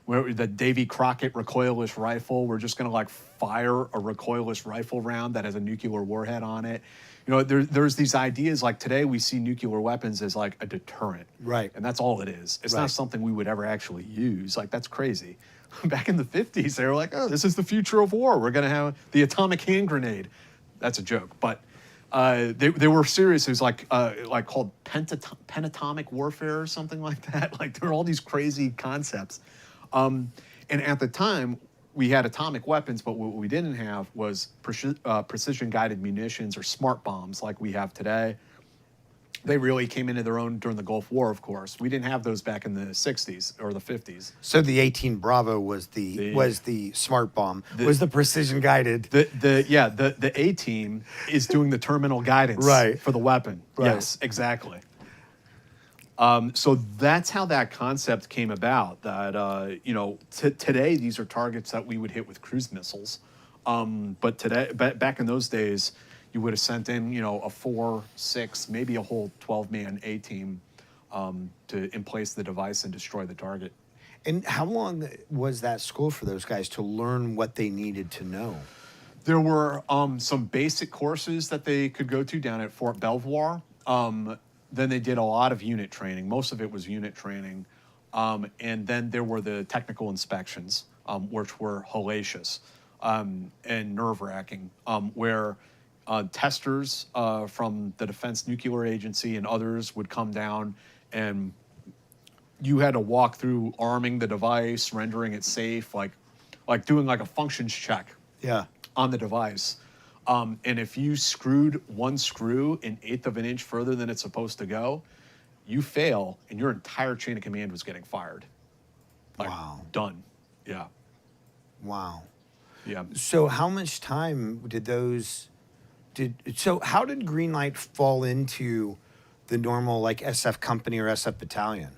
where the Davy Crockett recoilless rifle, we're just going to like fire a recoilless rifle round that has a nuclear warhead on it. There's these ideas like today we see nuclear weapons as like a deterrent. Right. And that's all it is. It's Right. not something we would ever actually use. Like that's crazy. Back in the 50s, they were like, oh, this is the future of war. We're going to have the atomic hand grenade. That's a joke. But they were serious. It was like called penatomic warfare or something like that. Like there were all these crazy concepts. And at the time, we had atomic weapons, but what we didn't have was precision-guided munitions or smart bombs like we have today. They really came into their own during the Gulf War, of course. We didn't have those back in the 60s or the 50s. So the 18 Bravo was the smart bomb, was the precision guided. The A team is doing the terminal guidance Right. for the weapon. Right. Yes, exactly. So that's how that concept came about. That today these are targets that we would hit with cruise missiles, but back in those days, you would have sent in a 4, 6, maybe a whole 12-man A team to emplace the device and destroy the target. And how long was that school for those guys to learn what they needed to know? There were some basic courses that they could go to down at Fort Belvoir. Then they did a lot of unit training. Most of it was unit training. And then there were the technical inspections, which were hellacious and nerve-wracking, where testers from the Defense Nuclear Agency and others would come down, and you had to walk through arming the device, rendering it safe, like doing like a functions check on the device. And if you screwed one screw an eighth of an inch further than it's supposed to go, you fail, and your entire chain of command was getting fired. Like, Wow. Done. Yeah. Wow. Yeah. So how much time so how did Greenlight fall into the normal like SF company or SF battalion?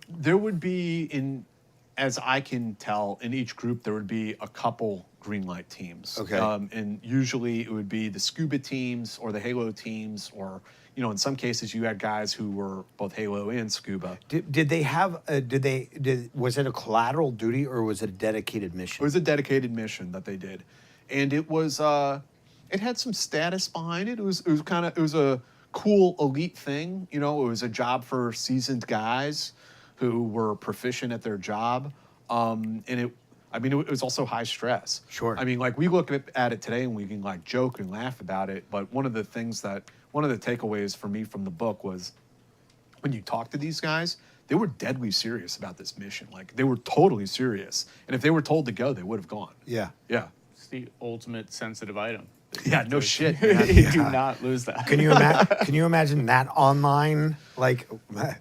There would be, as I can tell, in each group there would be a couple Greenlight teams. Okay. And usually it would be the scuba teams or the Halo teams, or in some cases you had guys who were both Halo and scuba. Did they have was it a collateral duty or was it a dedicated It mission? was a dedicated mission that they did, and it was it had some status behind it. It was a cool elite thing. It was a job for seasoned guys who were proficient at their job, and I mean, it was also high stress. Sure. I mean, like we look at it today and we can like joke and laugh about it. But one of the takeaways for me from the book was when you talk to these guys, they were deadly serious about this mission. Like they were totally serious. And if they were told to go, they would have gone. Yeah. Yeah. It's the ultimate sensitive item. Yeah, no shit, You man. do not lose that. Can you imagine that online? Like,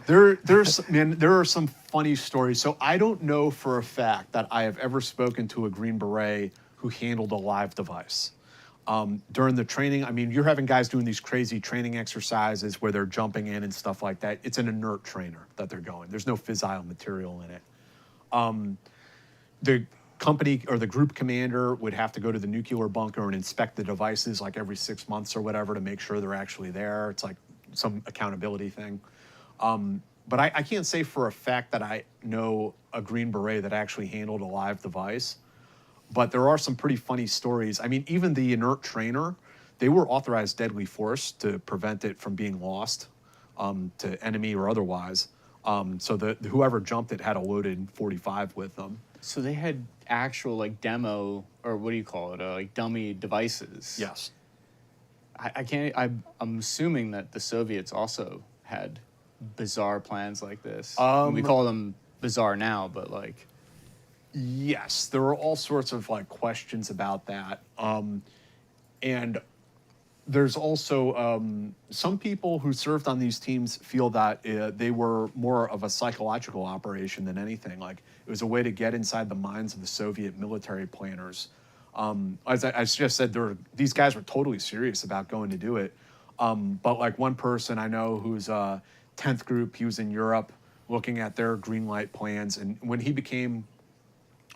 There are some funny stories. So I don't know for a fact that I have ever spoken to a Green Beret who handled a live device. During the training, I mean, you're having guys doing these crazy training exercises where they're jumping in and stuff like that. It's an inert trainer that they're going. There's no fissile material in it. The company or the group commander would have to go to the nuclear bunker and inspect the devices like every 6 months or whatever to make sure they're actually there. It's like some accountability thing. But I can't say for a fact that I know a Green Beret that actually handled a live device. But there are some pretty funny stories. I mean, even the inert trainer, they were authorized deadly force to prevent it from being lost to enemy or otherwise. So whoever jumped it had a loaded 45 with them. So they had actual like demo, or what do you call it, like dummy devices. Yes. I can't. I'm assuming that the Soviets also had bizarre plans like this. We call them bizarre now, but like. Yes, there are all sorts of like questions about that. And there's also some people who served on these teams feel that they were more of a psychological operation than anything. Like it was a way to get inside the minds of the Soviet military planners. As I just said, these guys were totally serious about going to do it. But like one person I know who's 10th group, he was in Europe looking at their green light plans. And when he became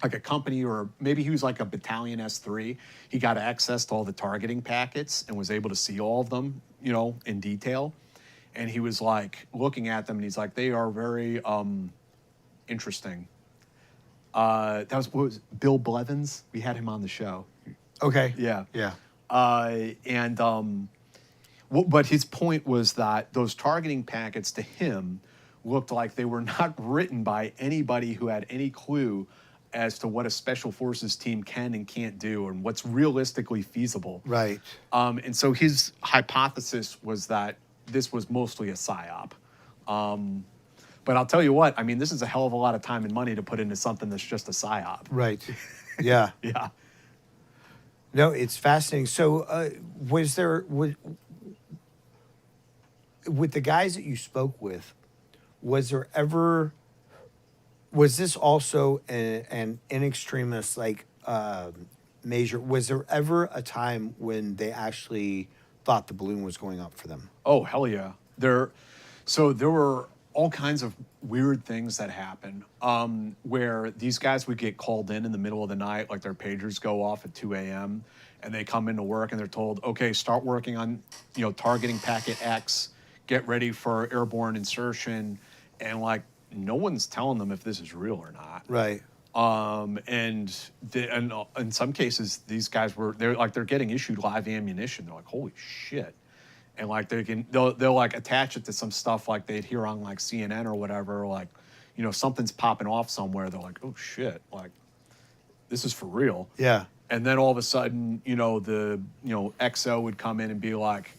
like a company, or maybe he was like a battalion S3, he got access to all the targeting packets and was able to see all of them, you know, in detail. And he was like looking at them and he's like, they are very interesting. That was, what was Bill Blevins? We had him on the show. okay. Yeah. Yeah. But his point was that those targeting packets to him looked like they were not written by anybody who had any clue as to what a special forces team can and can't do and what's realistically feasible. Right. And so his hypothesis was that this was mostly a psyop. But I'll tell you what, I mean, this is a hell of a lot of time and money to put into something that's just a psyop. Right. Yeah. Yeah. No, it's fascinating. So, with the guys that you spoke with, was this also an in extremis like measure? Was there ever a time when they actually thought the balloon was going up for them? Oh, hell yeah. There were all kinds of weird things that happen where these guys would get called in the middle of the night, like their pagers go off at 2 a.m. and they come into work and they're told, okay, start working on, you know, targeting packet X, get ready for airborne insertion, and like no one's telling them if this is real or not. Right. And in some cases, these guys they're getting issued live ammunition. They're like, holy shit. And like they'll like attach it to some stuff like they'd hear on like CNN or whatever, like, you know, something's popping off somewhere. They're like, oh shit, like this is for real. Yeah. And then all of a sudden, you know, XO would come in and be like,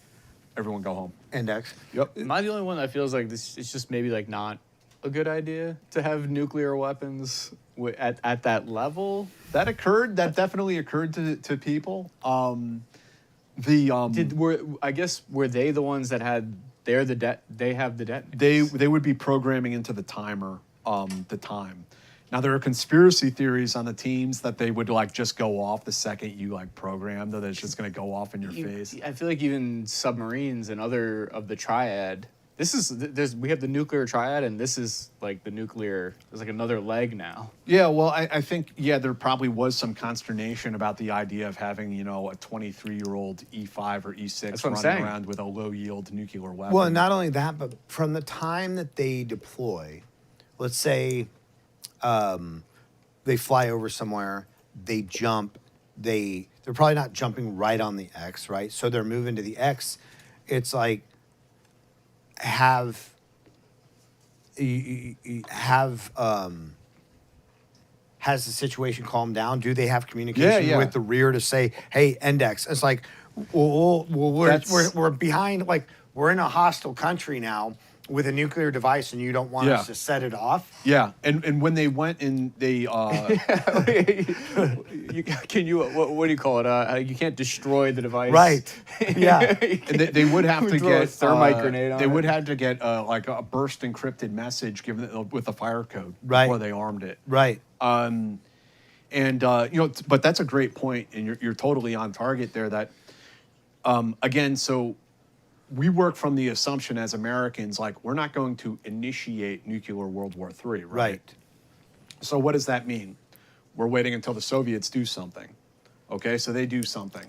everyone go home. Index. Yep. Am I the only one that feels like this? It's just maybe like not a good idea to have nuclear weapons at that level. That definitely occurred to people. I guess were they the ones that had they have the detonators? They would be programming into the timer the time. Now there are conspiracy theories on the teams that they would like just go off the second you like program, that it's just going to go off in your face. I feel like even submarines and other of the triad. We have the nuclear triad, and this is like the nuclear. There's like another leg now. Yeah, well, I think there probably was some consternation about the idea of having, you know, a 23-year-old E5 or E6 running around with a low-yield nuclear weapon. Well, not only that, but from the time that they deploy, let's say they fly over somewhere, they jump, they're probably not jumping right on the X, right? So they're moving to the X. It's like have has the situation calmed down? Do they have communication Yeah. with the rear to say, hey, index? It's like, well, we're behind, like, we're in a hostile country now with a nuclear device and you don't want us to set it off? Yeah, and when they went and they Can you what do you call it? You can't destroy the device, Right. Yeah. and they would have to throw a get thermite grenade on they it. would have to get like a burst encrypted message given with a fire code Right. before they armed it. Right. And but that's a great point, and you're totally on target there. That again, so we work from the assumption as Americans, like, we're not going to initiate nuclear World War III, right? Right. So what does that mean? We're waiting until the Soviets do something. Okay, so they do something.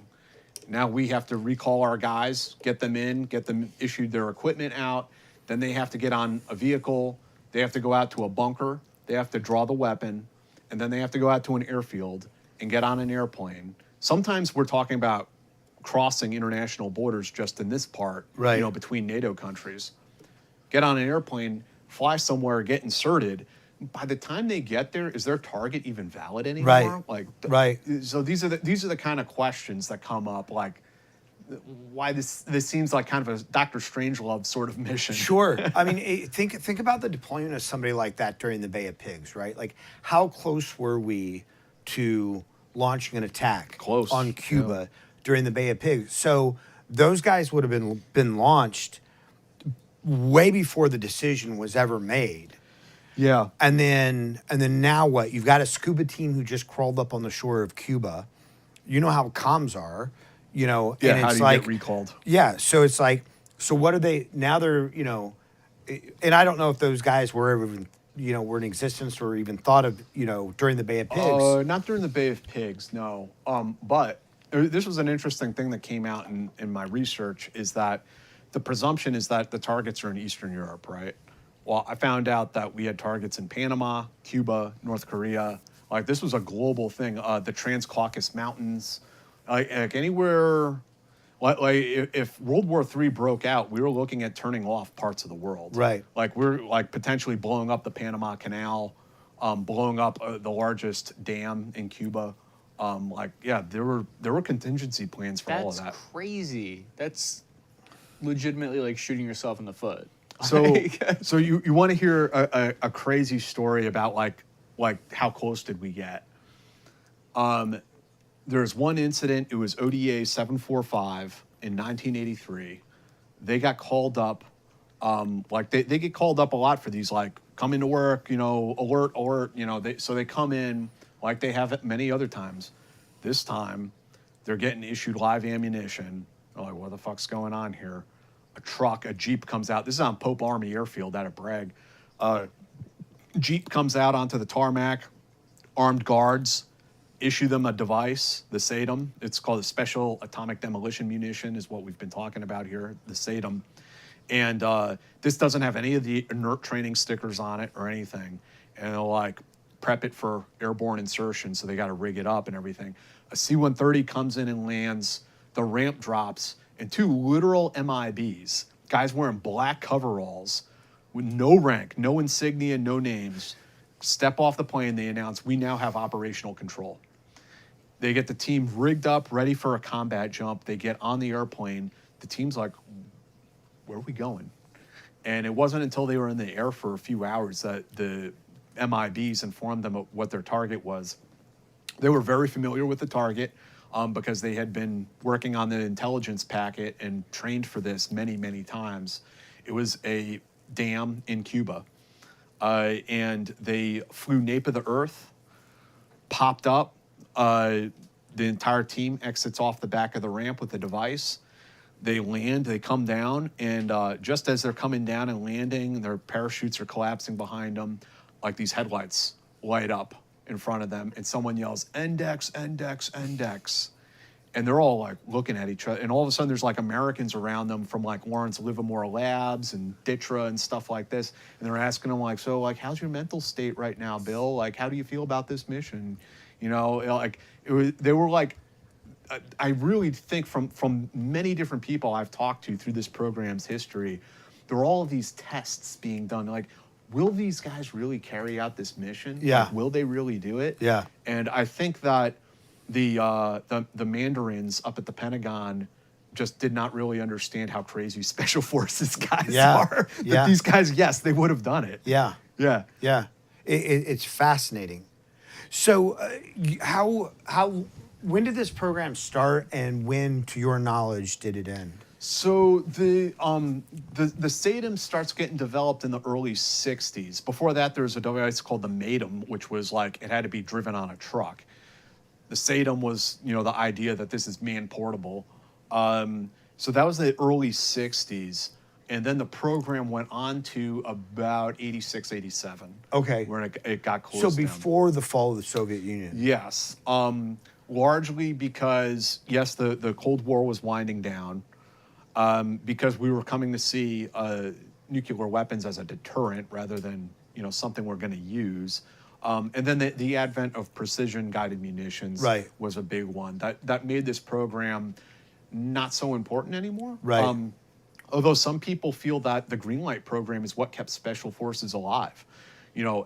Now we have to recall our guys, get them issued their equipment out. Then they have to get on a vehicle. They have to go out to a bunker. They have to draw the weapon. And then they have to go out to an airfield and get on an airplane. Sometimes we're talking about crossing international borders just in this part, Right. between NATO countries. Get on an airplane, fly somewhere, get inserted. By the time they get there, is their target even valid anymore? Right. Like, Right. So these are the kind of questions that come up, like why this seems like kind of a Dr. Strangelove sort of mission. Sure. I mean, think about the deployment of somebody like that during the Bay of Pigs, right? Like, how close were we to launching an attack Close, on Cuba during the Bay of Pigs? So those guys would have been launched way before the decision was ever made. Yeah. And then now what? You've got a scuba team who just crawled up on the shore of Cuba. You know how comms are, Yeah, and how it's do you like, get recalled? Yeah, so it's like, so what are they now? They're and I don't know if those guys were ever even were in existence or even thought of during the Bay of Pigs. Not during the Bay of Pigs, no. But this was an interesting thing that came out in my research, is that the presumption is that the targets are in Eastern Europe, right? Well, I found out that we had targets in Panama, Cuba, North Korea. Like, this was a global thing. The Trans-Caucasus Mountains, like anywhere. Like if World War III broke out, we were looking at turning off parts of the world. Right. Like, we're like potentially blowing up the Panama Canal, blowing up the largest dam in Cuba. There were contingency plans for all of that. That's crazy. That's legitimately like shooting yourself in the foot. So you want to hear a crazy story about like how close did we get? There's one incident. It was ODA 745 in 1983. They got called up. They get called up a lot for these, like, come into work, alert. So they come in like they have many other times. This time, they're getting issued live ammunition. They're like, what the fuck's going on here? A Jeep comes out. This is on Pope Army Airfield out of Bragg. Jeep comes out onto the tarmac. Armed guards issue them a device, the SATM. It's called a Special Atomic Demolition Munition, is what we've been talking about here, the SATM. And this doesn't have any of the inert training stickers on it or anything. And they'll, like, prep it for airborne insertion, so they got to rig it up and everything. A C-130 comes in and lands. The ramp drops. And two literal MIBs, guys wearing black coveralls with no rank, no insignia, no names, step off the plane. They announce, we now have operational control. They get the team rigged up, ready for a combat jump. They get on the airplane. The team's like, where are we going? And it wasn't until they were in the air for a few hours that the MIBs informed them of what their target was. They were very familiar with the target. Because they had been working on the intelligence packet and trained for this many, many times. It was a dam in Cuba. And they flew nape of the earth, popped up. The entire team exits off the back of the ramp with the device. They land, they come down, and just as they're coming down and landing, their parachutes are collapsing behind them, like these headlights light up in front of them, and someone yells, "Index, index, index." And they're all like looking at each other, and all of a sudden there's like Americans around them from like Lawrence Livermore Labs and DITRA and stuff like this, and they're asking them like, so like, how's your mental state right now, Bill? Like, how do you feel about this mission? They were like, I really think from many different people I've talked to through this program's history, there are all of these tests being done. Like, will these guys really carry out this mission? Yeah. Like, will they really do it? Yeah. And I think that the Mandarins up at the Pentagon just did not really understand how crazy special forces guys Yeah. are. That Yeah. these guys, yes, they would have done it. Yeah. Yeah. Yeah. It's fascinating. So, when did this program start, and when, to your knowledge, did it end? So the SATM starts getting developed in the early 60s. Before that, there was a device called the MATM, which was like it had to be driven on a truck. The SATM was, the idea that this is man portable. So that was the early 60s. And then the program went on to about 86, 87. Okay. Where it got closed So down. before the fall of the Soviet Union. Yes. Largely because, yes, the Cold War was winding down. Because we were coming to see nuclear weapons as a deterrent rather than something we're going to use, and then the advent of precision-guided munitions Right. was a big one that made this program not so important anymore. Right. Although some people feel that the Greenlight program is what kept special forces alive.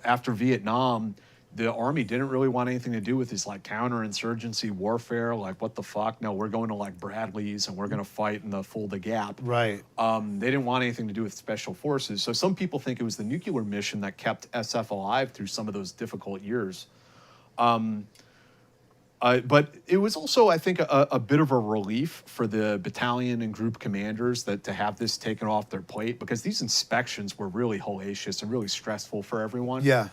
After Vietnam, the Army didn't really want anything to do with this like counterinsurgency warfare. Like, what the fuck? No, we're going to like Bradley's and we're going to fight in the Fulda Gap. Right. They didn't want anything to do with special forces. So some people think it was the nuclear mission that kept SF alive through some of those difficult years. But it was also, I think, a bit of a relief for the battalion and group commanders to have this taken off their plate, because these inspections were really hellacious and really stressful for everyone. Yeah.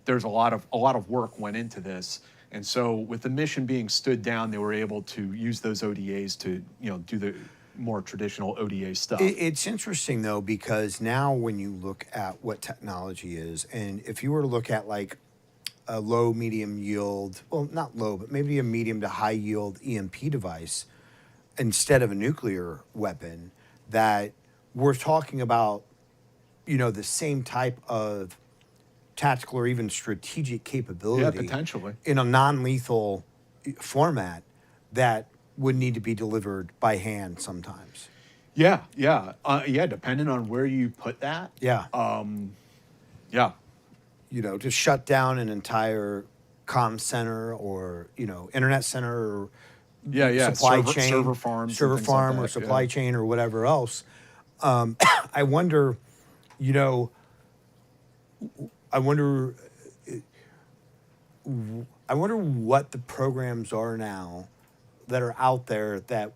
There's a lot of work went into this, and so with the mission being stood down, they were able to use those ODAs to do the more traditional ODA stuff. It's interesting though, because now when you look at what technology is, and if you were to look at like a low, medium yield, well, not low, but maybe a medium to high yield EMP device instead of a nuclear weapon, that we're talking about, the same type of tactical or even strategic capability. Yeah, potentially. In a non-lethal format that would need to be delivered by hand sometimes. Yeah, depending on where you put that. Yeah. Yeah. To shut down an entire comm center or, internet center or supply chain. Server farms. Server and things farm like or that, supply yeah. chain or whatever else. I wonder, I wonder what the programs are now that are out there that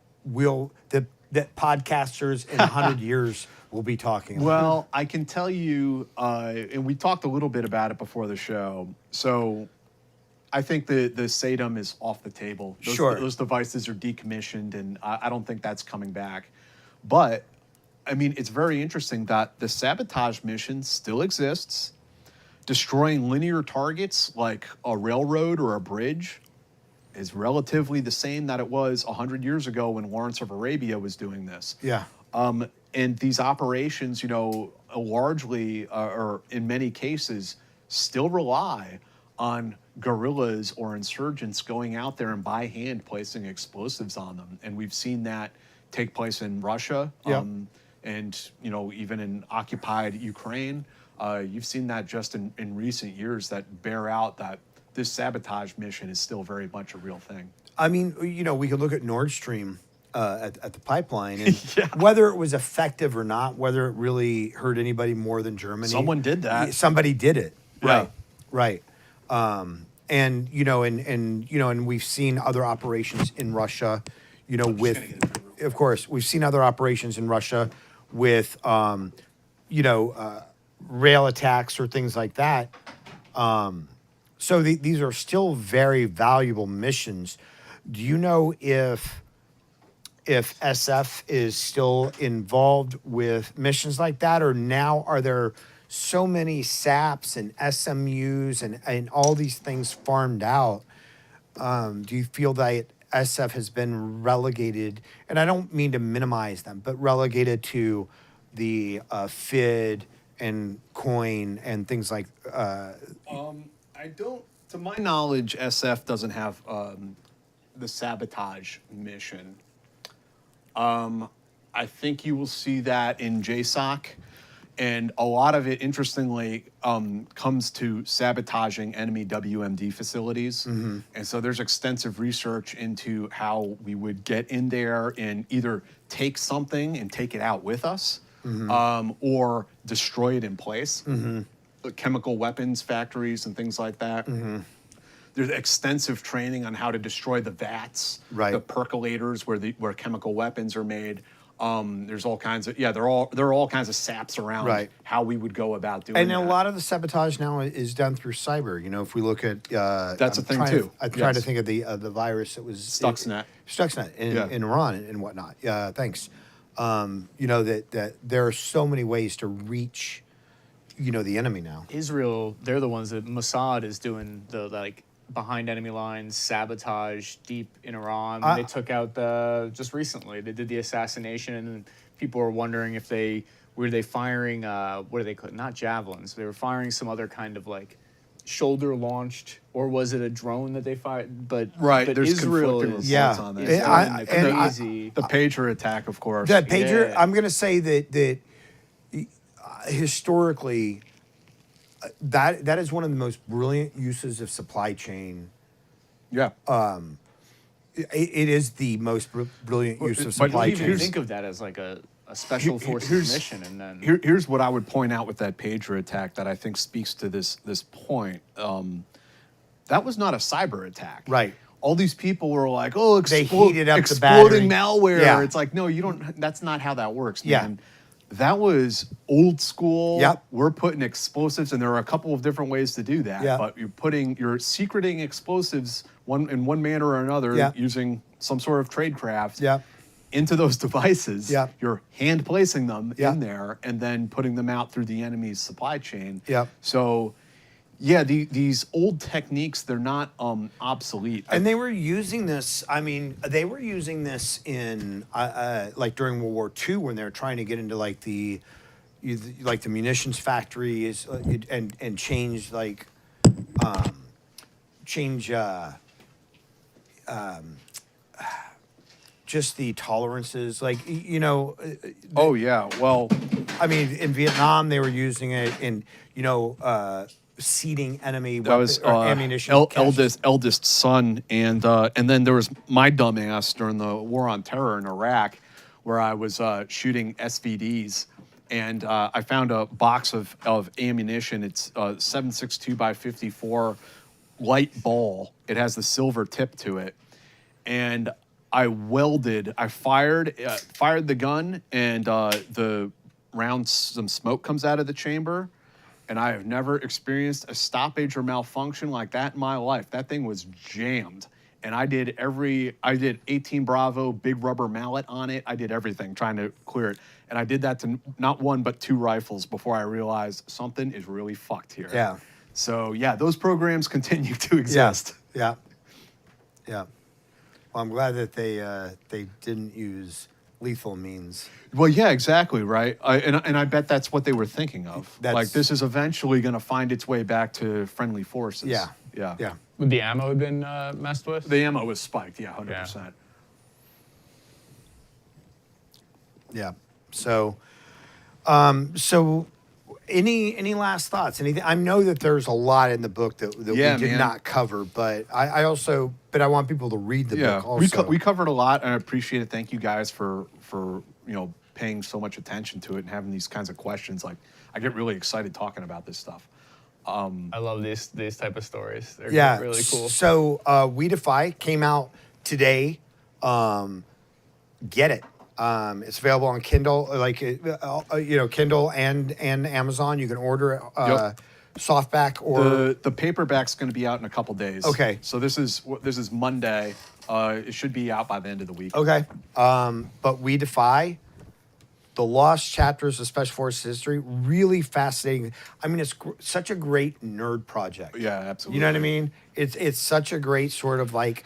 that podcasters in 100 years will be talking about. Well, I can tell you, and we talked a little bit about it before the show. So I think the SATM is off the table. Sure. Those devices are decommissioned, and I don't think that's coming back. But, I mean, it's very interesting that the sabotage mission still exists. Destroying linear targets like a railroad or a bridge is relatively the same that it was 100 years ago when Lawrence of Arabia was doing this. Yeah. And these operations, largely, or in many cases, still rely on guerrillas or insurgents going out there and by hand placing explosives on them. And we've seen that take place in Russia, Yep. and even in occupied Ukraine. You've seen that just in recent years that bear out that this sabotage mission is still very much a real thing. I mean, we could look at Nord Stream at the pipeline, and whether it was effective or not, whether it really hurt anybody more than Germany. Someone did that. Somebody did it. Yeah. Right. And we've seen other operations in Russia, of course, we've seen other operations in Russia with, rail attacks or things like that. So these are still very valuable missions. Do you know if SF is still involved with missions like that, or now are there so many SAPs and SMUs and all these things farmed out? Do you feel that SF has been relegated, and I don't mean to minimize them, but relegated to the FID and COIN and things like I don't, to my knowledge, SF doesn't have the sabotage mission. I think you will see that in JSOC. And a lot of it, interestingly, comes to sabotaging enemy WMD facilities. And so there's extensive research into how we would get in there and either take something and take it out with us, or destroy it in place. Chemical weapons factories and things like that. There's extensive training on how to destroy the vats, Right. the percolators where chemical weapons are made. There's all kinds of there are all kinds of saps around Right. how we would go about doing And that. a lot of the sabotage now is done through cyber. You know, if we look at That's a thing, too. I'm trying to Yes. think of the virus that was Stuxnet. Stuxnet in, Yeah. in Iran and whatnot. Thanks. You know that there are so many ways to reach, you know, the enemy now. Israel, they're the ones that Mossad is doing the like behind enemy lines sabotage deep in Iran. They took out just recently they did the assassination, and people were wondering if they firing what do they call it? Not javelins. They were firing some other kind of like shoulder launched, or was it a drone that they fired? But There's Israel conflicting is Yeah. reports on that. is I- doing and the I- crazy. The pager attack, of course. That pager, Yeah. I'm going to say that historically, that is one of the most brilliant uses of supply chain. yeah. It is the most brilliant use of but supply You even chain. think of that as like a special forces here's- mission, and then Here's what I would point out with that pager attack that I think speaks to this point. That was not a cyber attack. Right. All these people were like, "Oh, They heated up the exploding battery. malware." Yeah. It's like, no, you don't. That's not how that works, Yeah. man. That was old school. Yep. We're putting explosives, and there are a couple of different ways to do that. Yeah. But you're secreting explosives in one manner or another Yeah. using some sort of tradecraft. Yeah. Into those devices. Yeah. You're hand placing them Yeah. in there and then putting them out through the enemy's supply chain. Yeah. So, yeah, these old techniques, they're not obsolete. And they were using this. I mean, they were using this in like during World War II when they were trying to get into like the munitions factories and change just the tolerances. Like you know, oh, yeah. Well, I mean, in Vietnam they were using it in seeding enemy that was ammunition. caches. eldest son, and then there was my dumbass during the war on terror in Iraq, where I was shooting SVDs, and I found a box of ammunition. It's 7.62 by 54 light ball. It has the silver tip to it, and I fired the gun, and the round, some smoke comes out of the chamber. And I have never experienced a stoppage or malfunction like that in my life. That thing was jammed. And I did 18 Bravo, big rubber mallet on it. I did everything trying to clear it. And I did that to not one, but two rifles before I realized something is really fucked here. Yeah. So, yeah, those programs continue to exist. Yeah. Well, I'm glad that they didn't use lethal means. Well, yeah, exactly, right? And I bet that's what they were thinking of. Like, this is eventually going to find its way back to friendly forces. Yeah. Yeah. Would the ammo have been messed with? The ammo was spiked, yeah, 100%. Yeah. So, any last thoughts? Anything? I know that there's a lot in the book that we did not cover, but I want people to read the book also. We covered a lot, and I appreciate it. Thank you guys for paying so much attention to it and having these kinds of questions. Like, I get really excited talking about this stuff. I love these type of stories. They're really cool. So We Defy came out today. Get it. It's available on Kindle, Kindle and Amazon. You can order it softback or the paperback's going to be out in a couple days. Okay. So this is Monday. It should be out by the end of the week. Okay. But We Defy, the lost chapters of Special Forces history, really fascinating. I mean, it's such a great nerd project. Yeah, absolutely. You know what I mean? It's such a great sort of like,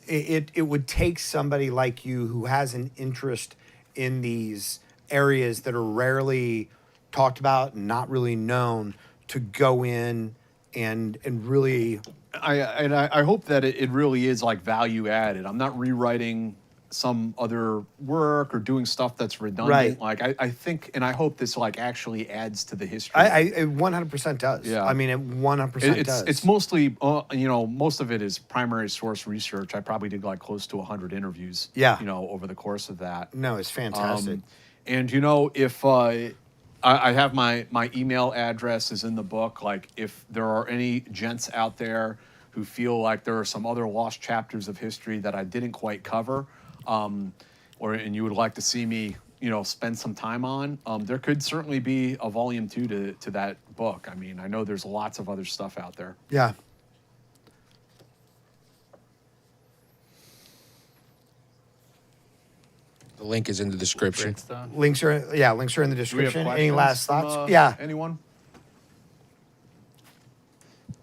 it would take somebody like you who has an interest in these areas that are rarely talked about and not really known to go in and really. I hope that it really is like value added. I'm not rewriting some other work or doing stuff that's redundant. Right. Like I think, and I hope this like actually adds to the history. It 100% does. Yeah. I mean, it 100% does. It's mostly, most of it is primary source research. I probably did like close to 100 interviews. Yeah. Over the course of that. No, it's fantastic. And if I have my email address is in the book. Like if there are any gents out there who feel like there are some other lost chapters of history that I didn't quite cover, and you would like to see me, spend some time on, there could certainly be a volume 2 to that book. I mean, I know there's lots of other stuff out there. Yeah. The link is in the description. Great stuff. Links are in the Do we have description. Any questions last Uh, from, thoughts? Yeah. Anyone?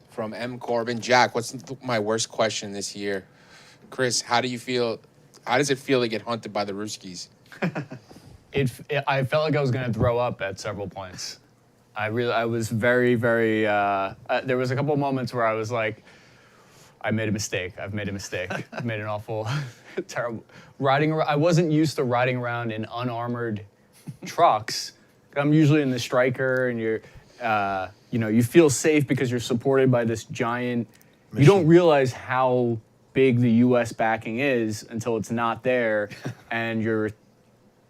From M. Corbin. Jack, what's my worst question this year? Chris, how does it feel to get hunted by the Ruskies? I felt like I was going to throw up at several points. I was very, very. There was a couple of moments where I was like, I made a mistake. I've made a mistake. I've made an awful, terrible I wasn't used to riding around in unarmored trucks. I'm usually in the Striker, and you're, you feel safe because you're supported by this giant. You don't realize how big the U.S. backing is until it's not there, and you're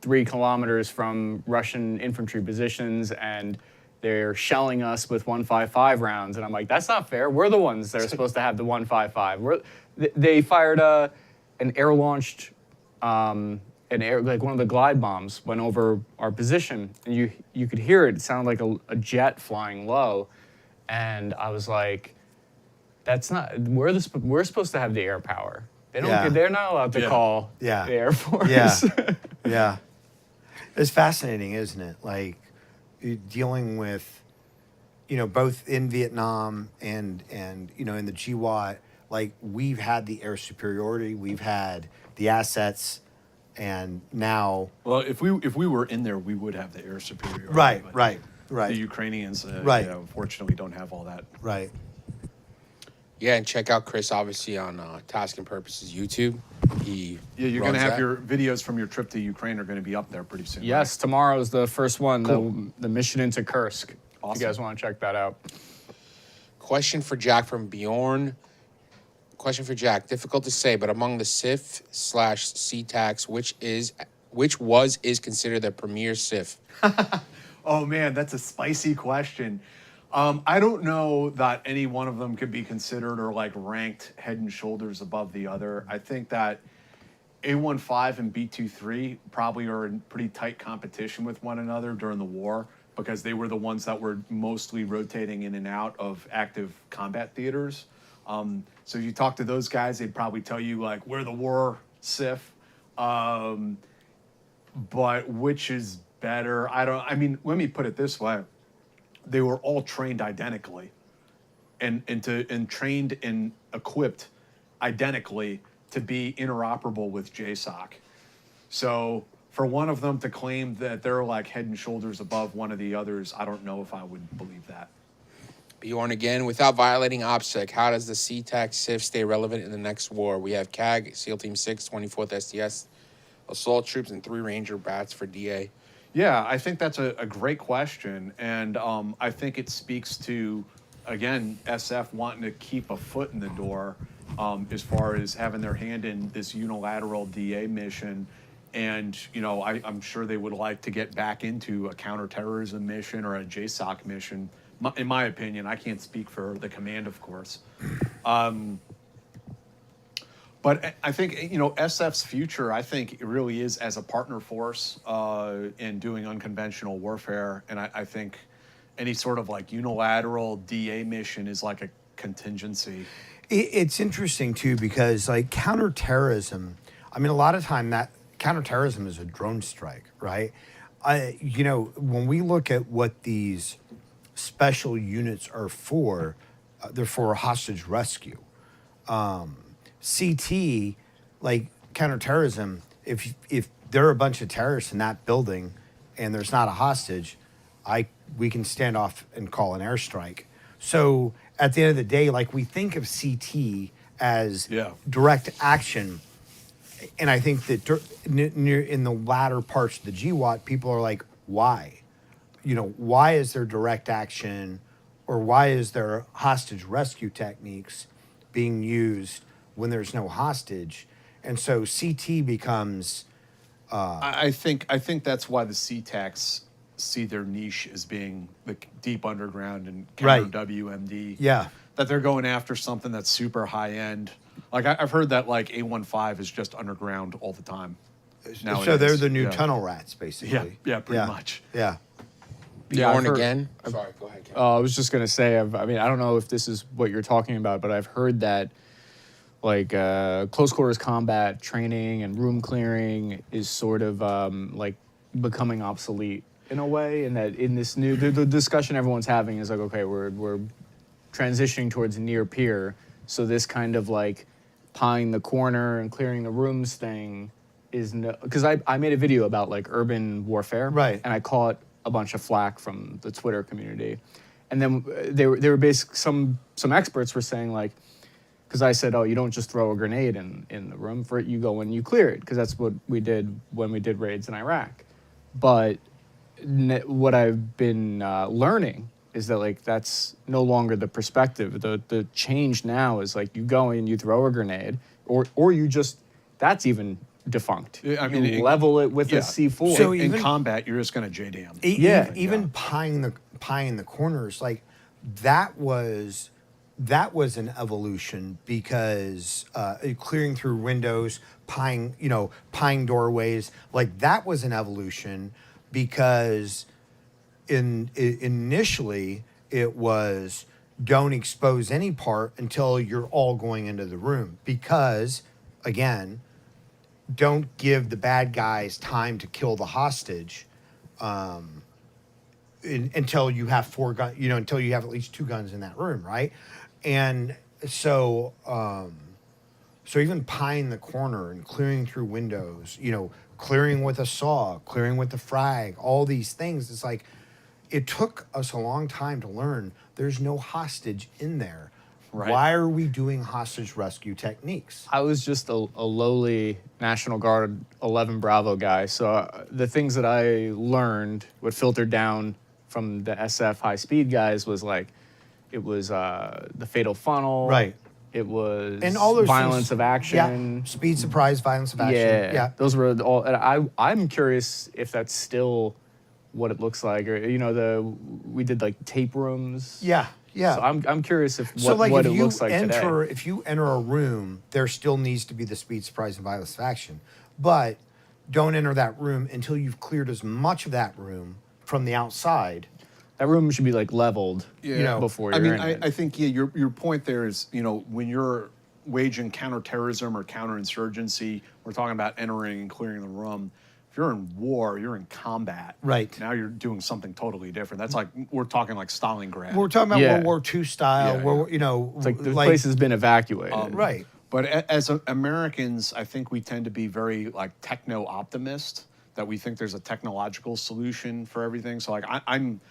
3 kilometers from Russian infantry positions, and they're shelling us with 155 rounds. And I'm like, that's not fair. We're the ones that are supposed to have the 155. They fired an air-launched, one of the glide bombs went over our position, and you could hear it. It sounded like a jet flying low. And I was like, that's not, we're supposed to have the air power. They're not allowed to call the Air Force. Yeah. Yeah. It's fascinating, isn't it? Like dealing with, both in Vietnam and in the GWAT, like we've had the air superiority, we've had the assets, and now. Well, if we were in there, we would have the air superiority. Right, but right. The Ukrainians, unfortunately, don't have all that. Right. Yeah, and check out Chris, obviously, on Task and Purposes YouTube. You're going to have your videos from your trip to Ukraine are going to be up there pretty soon. Yes, tomorrow is the first one, Cool. the mission into Kursk. Awesome. If you guys want to check that out. Question for Jack from Bjorn. Question for Jack. Difficult to say, but among the SIF/CTACs, which is considered the premier SIF? Oh man, that's a spicy question. I don't know that any one of them could be considered or like ranked head and shoulders above the other. I think that A15 and B23 probably are in pretty tight competition with one another during the war because they were the ones that were mostly rotating in and out of active combat theaters. So if you talk to those guys, they'd probably tell you like we're the war SIF. But which is better? Let me put it this way. They were all trained identically and trained and equipped identically to be interoperable with JSOC. So for one of them to claim that they're like head and shoulders above one of the others, I don't know if I would believe that. Bjorn again. Without violating OPSEC, how does the CTAC SIF stay relevant in the next war? We have CAG, SEAL Team 6, 24th STS, assault troops, and 3 Ranger bats for DA. Yeah, I think that's a great question. And I think it speaks to, again, SF wanting to keep a foot in the door as far as having their hand in this unilateral DA mission. And, I'm sure they would like to get back into a counterterrorism mission or a JSOC mission. In my opinion, I can't speak for the command, of course. But I think, SF's future, I think it really is as a partner force in doing unconventional warfare. And I think any sort of like unilateral DA mission is like a contingency. It's interesting too, because like counterterrorism, a lot of time that counterterrorism is a drone strike, right? When we look at what these special units are for, they're for hostage rescue. CT, like counterterrorism, if there are a bunch of terrorists in that building and there's not a hostage, we can stand off and call an airstrike. So at the end of the day, like we think of CT as direct action, and I think that near in the latter parts of the GWAT, people are like, why? Why is there direct action, or why is there hostage rescue techniques being used when there's no hostage? And so CT becomes. I think that's why the CTACs see their niche as being the deep underground and counter Right. WMD. Yeah. That they're going after something that's super high end. Like I've heard that like A15 is just underground all the time. So nowadays. they're the new Yeah. tunnel rats, basically. Yeah, pretty much. Yeah. Yeah, I've Born heard- again. Sorry, go ahead. Ken. I was just gonna say, I don't know if this is what you're talking about, but I've heard that like close quarters combat training and room clearing is sort of like becoming obsolete in a way, and that in this new the discussion everyone's having is like, okay, we're transitioning towards near peer, so this kind of like pieing the corner and clearing the rooms thing is no, because I made a video about like urban warfare, Right. and I caught a bunch of flack from the Twitter community, and then they were basically some experts were saying like, because I said, oh, you don't just throw a grenade in the room, for it you go and you clear it, because that's what we did when we did raids in Iraq. But what I've been learning is that like that's no longer the perspective. The change now is like you go in, you throw a grenade, or you just, that's even defunct. Yeah, I mean, you level it with a yeah. C4. So in even- combat, you're just going to JDAM. Yeah. Even pieing the corners, like that was an evolution, because clearing through windows, pieing doorways, like that was an evolution, because initially it was don't expose any part until you're all going into the room, because again, don't give the bad guys time to kill the hostage until you have 4 guns, until you have at least 2 guns in that room, right? And so, so even pieing the corner and clearing through windows, clearing with a saw, clearing with the frag, all these things, it's like, it took us a long time to learn there's no hostage in there. Right. Why are we doing hostage rescue techniques? I was just a lowly National Guard 11 Bravo guy, so the things that I learned, what filtered down from the SF high-speed guys was like, it was the fatal funnel. Right. It was And all those violence things, of action. Yeah. Speed, surprise, violence of action. Yeah. Those were all. And I'm curious if that's still what it looks like, or we did like tape rooms. Yeah. Yeah. So I'm curious if So, what if it you looks like enter, today. if you enter a room, there still needs to be the speed, surprise, and violence of action. But don't enter that room until you've cleared as much of that room from the outside. That room should be like leveled. Yeah. Before I you're mean, in it. I think your point there is, when you're waging counterterrorism or counterinsurgency, we're talking about entering and clearing the room. If you're in war, you're in combat. Right. Now you're doing something totally different. That's like, we're talking like Stalingrad. We're talking about Yeah. World War II style, Yeah, where, It's like the place has been evacuated. right. But as Americans, I think we tend to be very like techno-optimist, that we think there's a technological solution for everything. So like I'm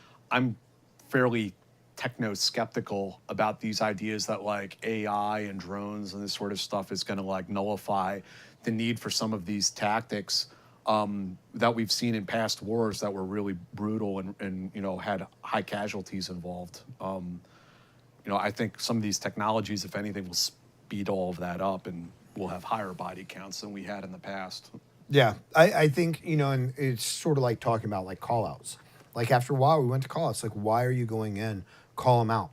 fairly techno-skeptical about these ideas that like AI and drones and this sort of stuff is going to like nullify the need for some of these tactics that we've seen in past wars that were really brutal and had high casualties involved. I think some of these technologies, if anything, will speed all of that up, and we'll have higher body counts than we had in the past. Yeah, I think, and it's sort of like talking about like call outs. Like after a while, we went to call outs. Like, why are you going in? Call them out.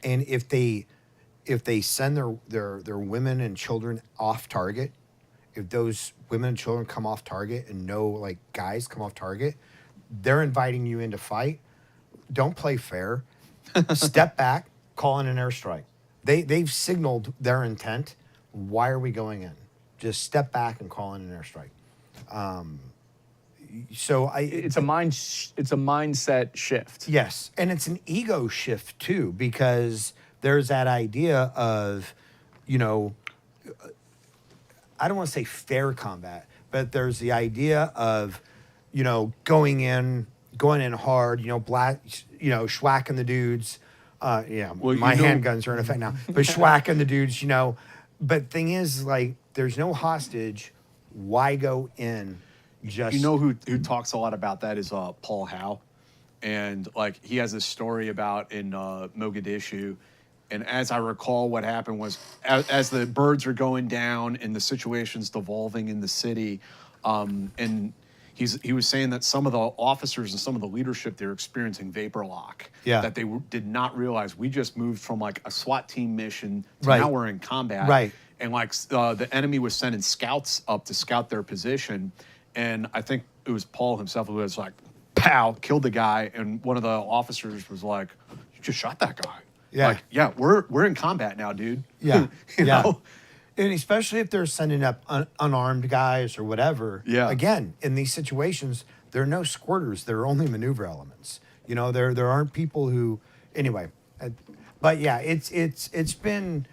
And if they send their women and children off target, if those women and children come off target and no like guys come off target, they're inviting you in to fight. Don't play fair. Step back, call in an airstrike. They've signaled their intent. Why are we going in? Just step back and call in an airstrike. It's a mindset shift. Yes, and it's an ego shift too, because there's that idea of, I don't want to say fair combat, but there's the idea of, going in hard, schwacking the dudes. Well, my handguns are in effect now, but schwacking the dudes, But thing is, like, there's no hostage. Why go in? Just You know who talks a lot about that is Paul Howe, and like he has this story about in Mogadishu, and as I recall, what happened was as the birds are going down and the situation's devolving in the city, and he was saying that some of the officers and some of the leadership they're experiencing vapor lock. Yeah. That they did not realize we just moved from like a SWAT team mission to Right. now we're in combat. Right. And like the enemy was sending scouts up to scout their position, and I think it was Paul himself who was like, "Pow!" killed the guy, and one of the officers was like, "You just shot that guy." Yeah. Like, yeah, we're in combat now, dude. Yeah, you yeah. know? And especially if they're sending up unarmed guys or whatever. Yeah. Again, in these situations, there are no squirters. There are only maneuver elements. You know, there aren't people who. Anyway, but yeah, it's been.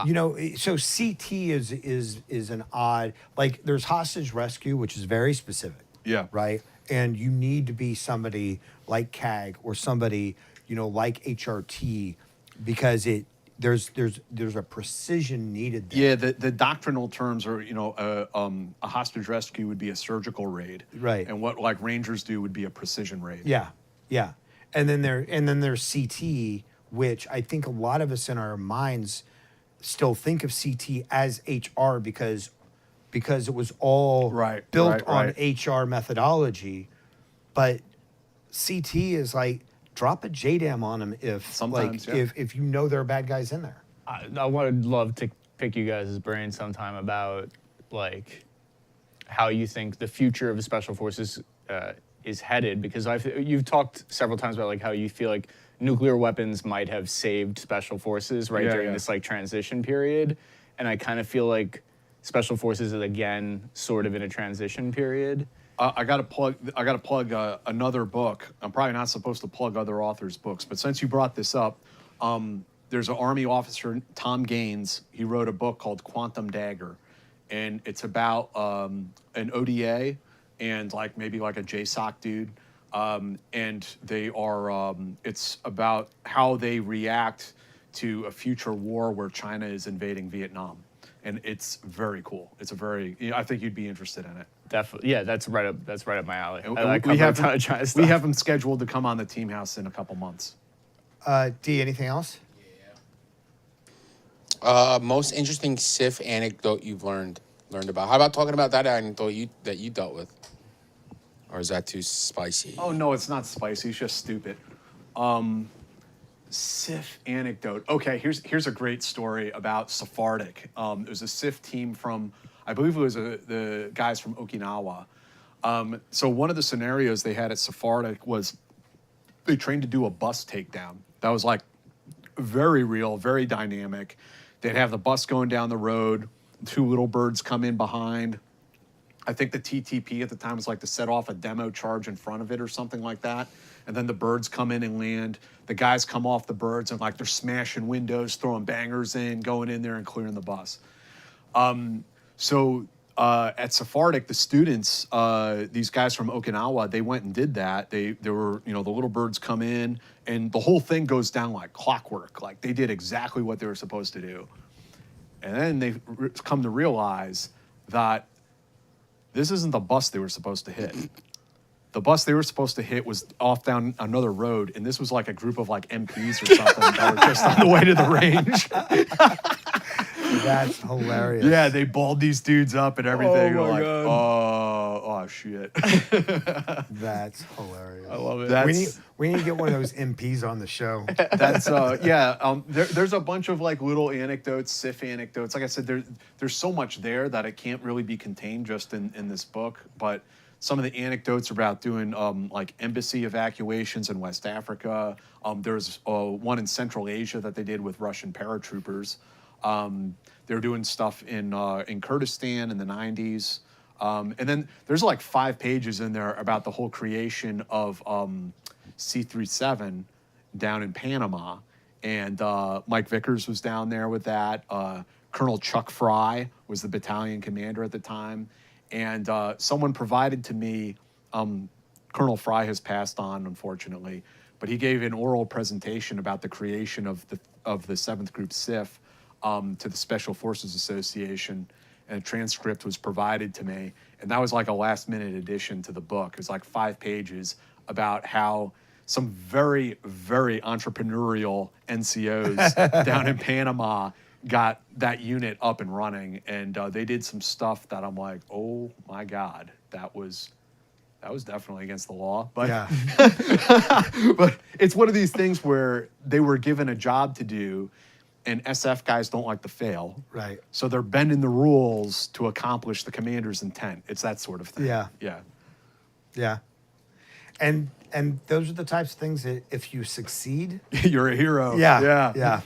You know, so CT is an odd, like there's hostage rescue, which is very specific. Yeah. Right. And you need to be somebody like CAG or somebody, you know, like HRT, because there's a precision needed there. Yeah, the doctrinal terms are, you know, a hostage rescue would be a surgical raid, Right. And what like Rangers do would be a precision raid. Yeah, yeah. And then there's CT, which I think a lot of us in our minds still think of CT as HR because it was all built on HR methodology. But CT is like drop a JDAM on them if you know there are bad guys in there. I would love to pick you guys' brain sometime about like how you think the future of special forces is headed, because you've talked several times about like how you feel like nuclear weapons might have saved special forces during this like transition period, and I kind of feel like special forces is again sort of in a transition period. I got to plug another book. I'm probably not supposed to plug other authors' books, but since you brought this up, there's an Army officer, Tom Gaines. He wrote a book called Quantum Dagger, and it's about an ODA and like maybe like a JSOC dude. And they are, it's about how they react to a future war where China is invading Vietnam. And it's very cool. It's I think you'd be interested in it. Definitely. Yeah, that's right up my alley. We have them scheduled to come on the Team House in a couple months. D, anything else? Most interesting SIF anecdote you've learned about. How about talking about that anecdote that you dealt with? Or is that too spicy? Oh, no, it's not spicy. It's just stupid. SIF anecdote. Okay, here's a great story about Sephardic. It was a SIF team from, I believe it was the guys from Okinawa. So one of the scenarios they had at Sephardic was they trained to do a bus takedown. That was like very real, very dynamic. They'd have the bus going down the road, two little birds come in behind. I think the TTP at the time was like to set off a demo charge in front of it or something like that. And then the birds come in and land. The guys come off the birds and like they're smashing windows, throwing bangers in, going in there and clearing the bus. So at Sephardic, the students, these guys from Okinawa, they went and did that. They were, you know, the little birds come in and the whole thing goes down like clockwork. Like they did exactly what they were supposed to do. And then they come to realize that this isn't the bus they were supposed to hit. The bus they were supposed to hit was off down another road, and this was like a group of like MPs or something that were just on the way to the range. That's hilarious. Yeah, they balled these dudes up and everything. Oh, my You're like, oh shit. That's hilarious. I love it. We need to get one of those MPs on the show. That's there's a bunch of like little anecdotes, SIF anecdotes. Like I said, there's so much there that it can't really be contained just in this book. But some of the anecdotes about doing like embassy evacuations in West Africa. There's one in Central Asia that they did with Russian paratroopers. They were doing stuff in Kurdistan in the 90s. And then there's like 5 pages in there about the whole creation of C-37 down in Panama. And Mike Vickers was down there with that. Colonel Chuck Fry was the battalion commander at the time. And someone provided to me, Colonel Fry has passed on, unfortunately, but he gave an oral presentation about the creation of the 7th Group SIF to the Special Forces Association. and a transcript was provided to me. And that was like a last-minute addition to the book. It was like 5 pages about how some very, very entrepreneurial NCOs down in Panama got that unit up and running. And they did some stuff that I'm like, oh, my God, that was definitely against the law. But, Yeah. but it's one of these things where they were given a job to do, and SF guys don't like to fail. Right. So they're bending the rules to accomplish the commander's intent. It's that sort of thing. Yeah. Yeah. Yeah. And those are the types of things that if you succeed, You're a hero. yeah, Yeah. yeah,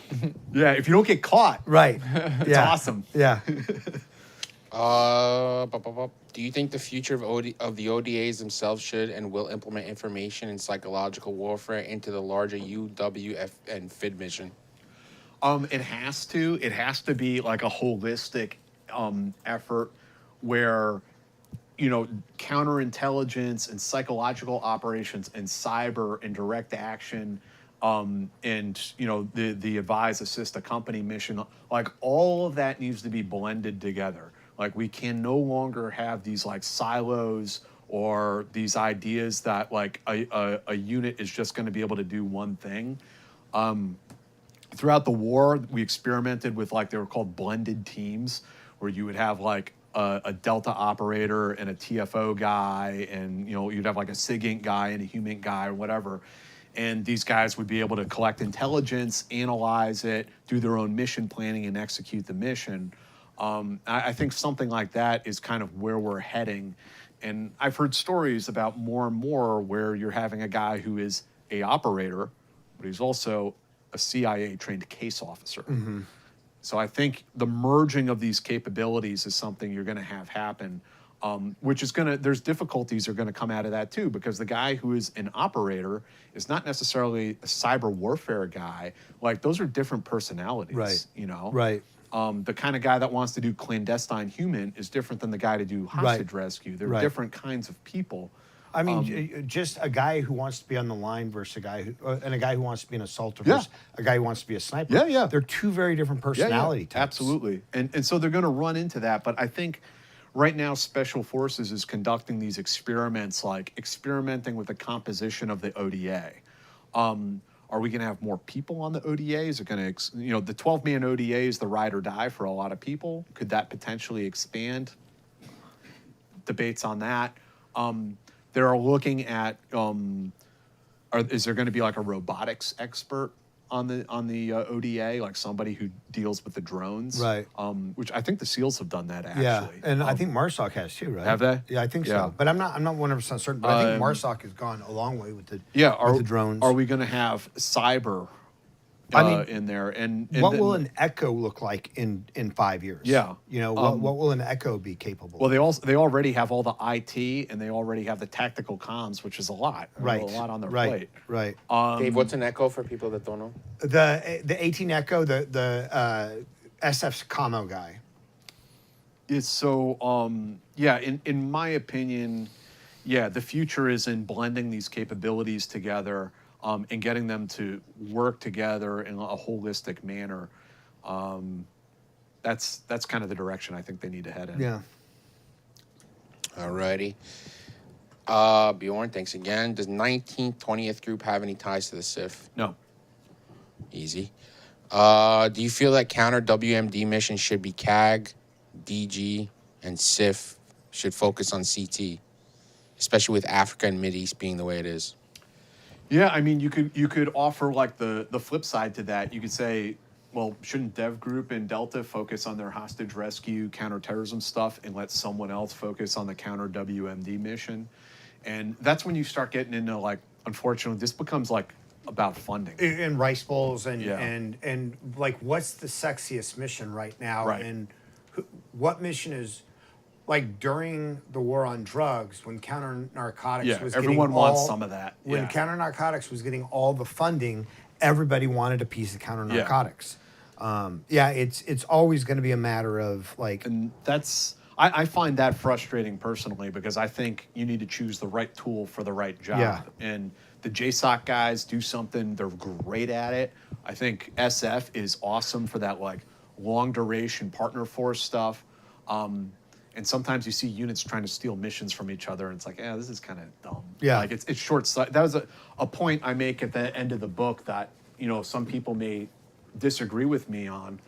Yeah. If you don't get caught, right, it's awesome. Yeah. Do you think the future of the ODAs themselves should and will implement information and psychological warfare into the larger UWF and FID mission? It has to. It has to be like a holistic effort where, counterintelligence and psychological operations and cyber and direct action, and the advise, assist, accompany mission, like all of that needs to be blended together. Like we can no longer have these like silos or these ideas that like a unit is just going to be able to do one thing. Throughout the war, we experimented with like they were called blended teams, where you would have like a Delta operator and a TFO guy, and you'd have like a SIG-Int guy and a HUMINT guy or whatever. And these guys would be able to collect intelligence, analyze it, do their own mission planning, and execute the mission. I think something like that is kind of where we're heading. And I've heard stories about more and more where you're having a guy who is a operator, but he's also a CIA-trained case officer. Mm-hmm. So I think the merging of these capabilities is something you're going to have happen, which is there's difficulties are going to come out of that too, because the guy who is an operator is not necessarily a cyber warfare guy. Like those are different personalities, Right. Right. The kind of guy that wants to do clandestine human is different than the guy to do hostage rescue. They're Right. different kinds of people. I mean, just a guy who wants to be on the line versus a guy who wants to be an assaulter versus a guy who wants to be a sniper. Yeah, yeah. They're two very different personality types. Absolutely. And so they're going to run into that. But I think right now Special Forces is conducting these experiments, like experimenting with the composition of the ODA. Are we going to have more people on the ODA? Is it going to, the 12-man ODA is the ride or die for a lot of people. Could that potentially expand? Debates on that. They're looking at, is there going to be like a robotics expert on the ODA, like somebody who deals with the drones? Right. Which I think the SEALs have done that actually. Yeah, and I think MARSOC has too, right? Have they? Yeah, I think Yeah. so. But I'm not 100% certain. But I think MARSOC has gone a long way with the with the drones. Are we going to have cyber I mean, in there? And what then- will an Echo look like in 5 years? Yeah. What will an Echo be capable? Well, they already have all the IT and they already have the tactical comms, which is a lot. right. A lot on their right. plate. Right. Dave, what's an echo for people that don't know? The 18 Echo, the SF's commo guy. It's so in my opinion, the future is in blending these capabilities together and getting them to work together in a holistic manner. That's kind of the direction I think they need to head in. Yeah. Alrighty. Bjorn, thanks again. Does 19th, 20th group have any ties to the SIF? No. Easy. Do you feel that counter WMD mission should be CAG, DG, and SIF should focus on CT, especially with Africa and Mideast being the way it is? Yeah, I mean, you could offer like the flip side to that. You could say, well, shouldn't Dev Group and Delta focus on their hostage rescue, counterterrorism stuff, and let someone else focus on the counter WMD mission? And that's when you start getting into like, unfortunately, this becomes like about funding. And rice bowls and Yeah. and like what's the sexiest mission right now? Right. And what mission is like during the war on drugs when counter narcotics Yeah, was everyone getting wants all, some of that. When Yeah. counter narcotics was getting all the funding, everybody wanted a piece of counter narcotics. It's always going to be a matter of like. And that's, I find that frustrating personally because I think you need to choose the right tool for the right job. Yeah. And the JSOC guys do something, they're great at it. I think SF is awesome for that like long duration partner force stuff. And sometimes you see units trying to steal missions from each other, and it's like, yeah, this is kind of dumb. Yeah. Like it's short-sighted. That was a point I make at the end of the book that, some people may disagree with me on.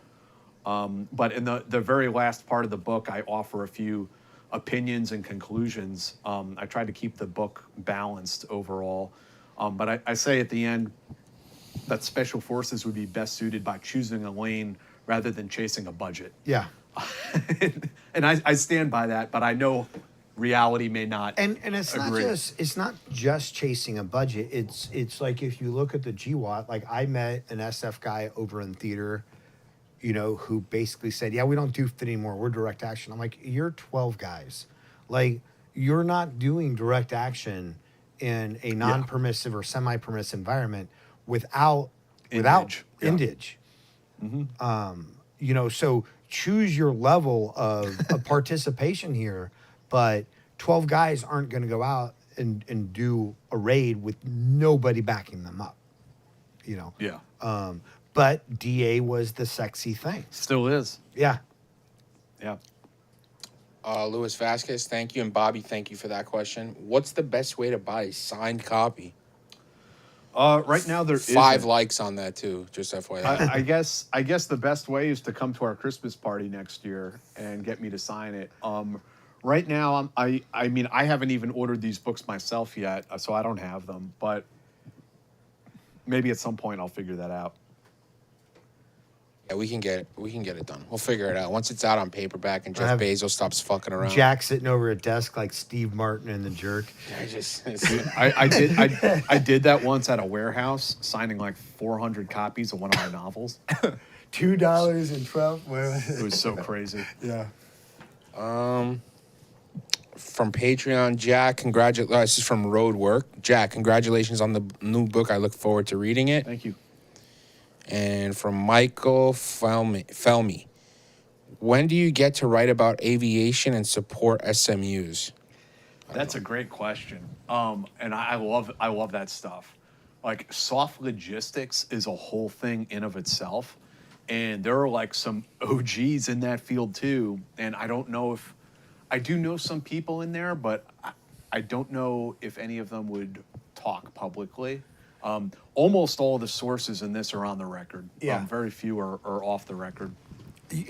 But in the very last part of the book, I offer a few opinions and conclusions. I tried to keep the book balanced overall. But I say at the end that special forces would be best suited by choosing a lane rather than chasing a budget. Yeah. And I stand by that, but I know reality may not And it's agree. not just chasing a budget. It's like if you look at the GWAT, like I met an SF guy over in theater, who basically said, yeah, we don't do fit anymore. We're direct action. I'm like, you're 12 guys. Like, you're not doing direct action in a non-permissive or semi-permissive environment without Indige. Yeah. indige. So choose your level of participation here, but 12 guys aren't going to go out and do a raid with nobody backing them up, Yeah. But DA was the sexy thing. Still is. Yeah. Yeah. Luis Vasquez, thank you. And Bobby, thank you for that question. What's the best way to buy a signed copy? Right now there is 5 likes on that too, just FYI. I guess the best way is to come to our Christmas party next year and get me to sign it. Right now, I haven't even ordered these books myself yet, so I don't have them. But maybe at some point I'll figure that out. Yeah, we can get it done. We'll figure it out. Once it's out on paperback and Jeff have Bezos stops fucking around. Jack sitting over a desk like Steve Martin in The Jerk. I did that once at a warehouse, signing like 400 copies of one of my novels. $2.12. It was so crazy. Yeah. From Patreon, Jack, this is from Roadwork. Jack, congratulations on the new book. I look forward to reading it. Thank you. And from Michael Felmy, when do you get to write about aviation and support SMUs? That's a great question. And I love that stuff. Like soft logistics is a whole thing in of itself. And there are like some OGs in that field too. And I don't know if I do know some people in there, but I don't know if any of them would talk publicly. Almost all the sources in this are on the record. Yeah. Very few are off the record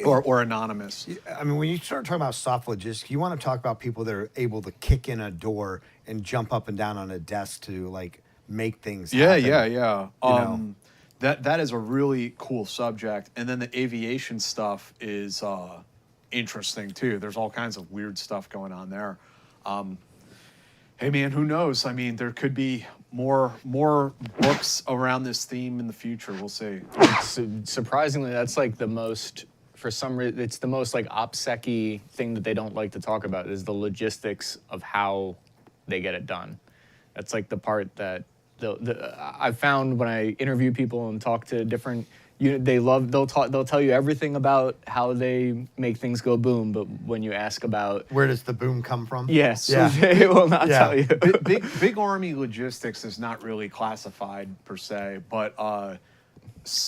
or anonymous. I mean, when you start talking about soft logistics, you want to talk about people that are able to kick in a door and jump up and down on a desk to like make things happen. Yeah. That is a really cool subject. And then the aviation stuff is interesting too. There's all kinds of weird stuff going on there. Hey man, who knows? I mean, there could be more books around this theme in the future. We'll see. Surprisingly, that's like the most, for some reason, it's the most like OPSEC-y thing that they don't like to talk about is the logistics of how they get it done. That's like the part that I found when I interview people and talk to different unit, they'll tell you everything about how they make things go boom, but when you ask about Where does the boom come from? yes, Yeah. they will not Yeah. tell you. Big Army logistics is not really classified per se, but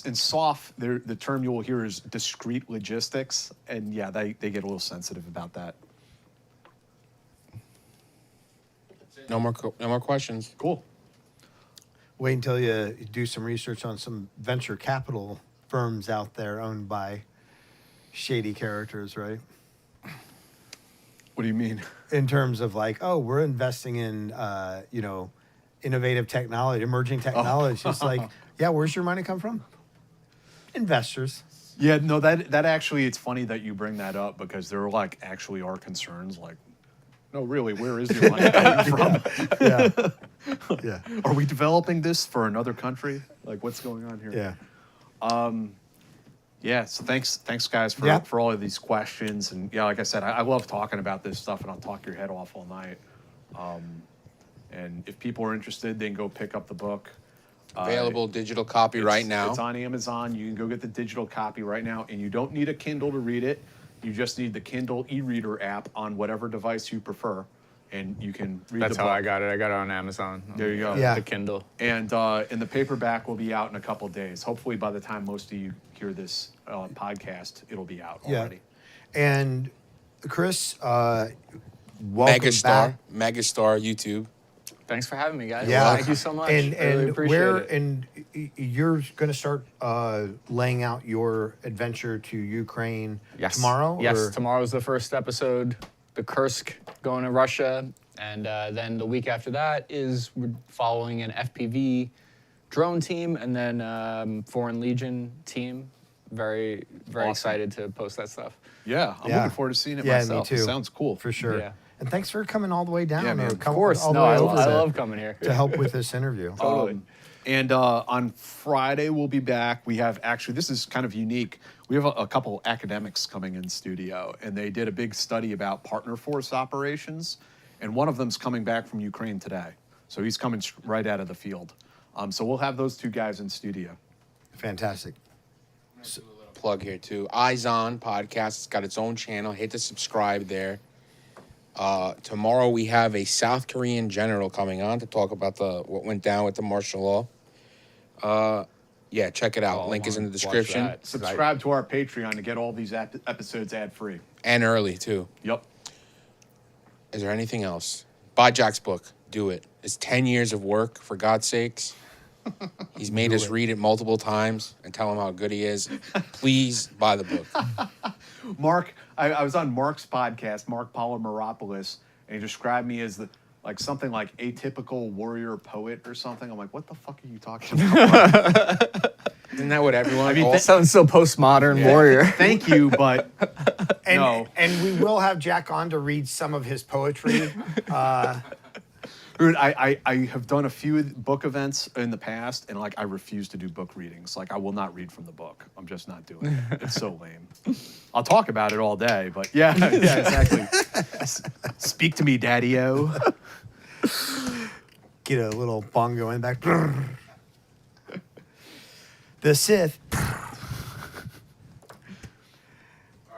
in SOF, the term you will hear is discrete logistics, and yeah, they get a little sensitive about that. No more questions. Cool. Wait until you do some research on some venture capital firms out there owned by shady characters, right? What do you mean? In terms of like, oh, we're investing in, innovative technology, emerging technology. It's like, yeah, where's your money come from? Investors. Yeah, no, that actually, it's funny that you bring that up because there like actually are concerns like, no, really, where is your money coming from? Yeah. Yeah. Are we developing this for another country? Like, what's going on here? Yeah. Yeah, so thanks guys for all of these questions. And yeah, like I said, I love talking about this stuff and I'll talk your head off all night. And if people are interested, they can go pick up the book. Available digital copy right now. It's on Amazon. You can go get the digital copy right now. And you don't need a Kindle to read it. You just need the Kindle e-reader app on whatever device you prefer. And you can read That's the how book. I got it. I got it on Amazon. There you go. Yeah. The Kindle. And the paperback will be out in a couple days. Hopefully by the time most of you hear this podcast, it'll be out already. And Chris, welcome Megastar, back. Megastar YouTube. Thanks for having me, guys. Yeah. Thank you so much. And really appreciate where it. and you're going to start laying out your adventure to Ukraine tomorrow? Yes, or? tomorrow's the first episode. The Kursk going to Russia, and then the week after that is we're following an FPV drone team, and then Foreign Legion team. Very Awesome. excited to post that stuff. Yeah, I'm Yeah. looking forward to seeing it Yeah, myself. me too. It sounds cool. For sure. Yeah. And thanks for coming all the way down. Yeah, man. or Of come Of course, all the no, way I over love coming here. to help with this interview. Totally. And on Friday, we'll be back. We have actually, this is kind of unique. We have a couple academics coming in studio, and they did a big study about partner force operations. And one of them's coming back from Ukraine today. So he's coming right out of the field. So we'll have those two guys in studio. Fantastic. Plug here too. Eyes On podcast. It's got its own channel. Hit the subscribe there. Tomorrow we have a South Korean general coming on to talk about what went down with the martial law. Yeah, check it out. Oh, Link is in the watch description. that. Subscribe to our Patreon to get all these episodes ad-free. And early too. Yep. Is there anything else? Buy Jack's book. Do it. It's 10 years of work, for God's sakes. He's made us read it multiple times and tell him how good he is. Please buy the book. Mark, I was on Mark's podcast, Mark Polymeropoulos, and he described me as something like atypical warrior poet or something. I'm like, what the fuck are you talking about? Isn't that what everyone? That sounds so postmodern warrior. Thank you, but And, no. and we will have Jack on to read some of his poetry. Dude, I have done a few book events in the past, and I refuse to do book readings. I will not read from the book. I'm just not doing it. It's so lame. I'll talk about it all day, but yeah, exactly. Speak to me, Daddy-O. Get a little bongo in the back. The Sith. All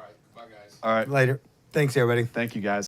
right. Bye, guys. All right. Later. Thanks, everybody. Thank you, guys.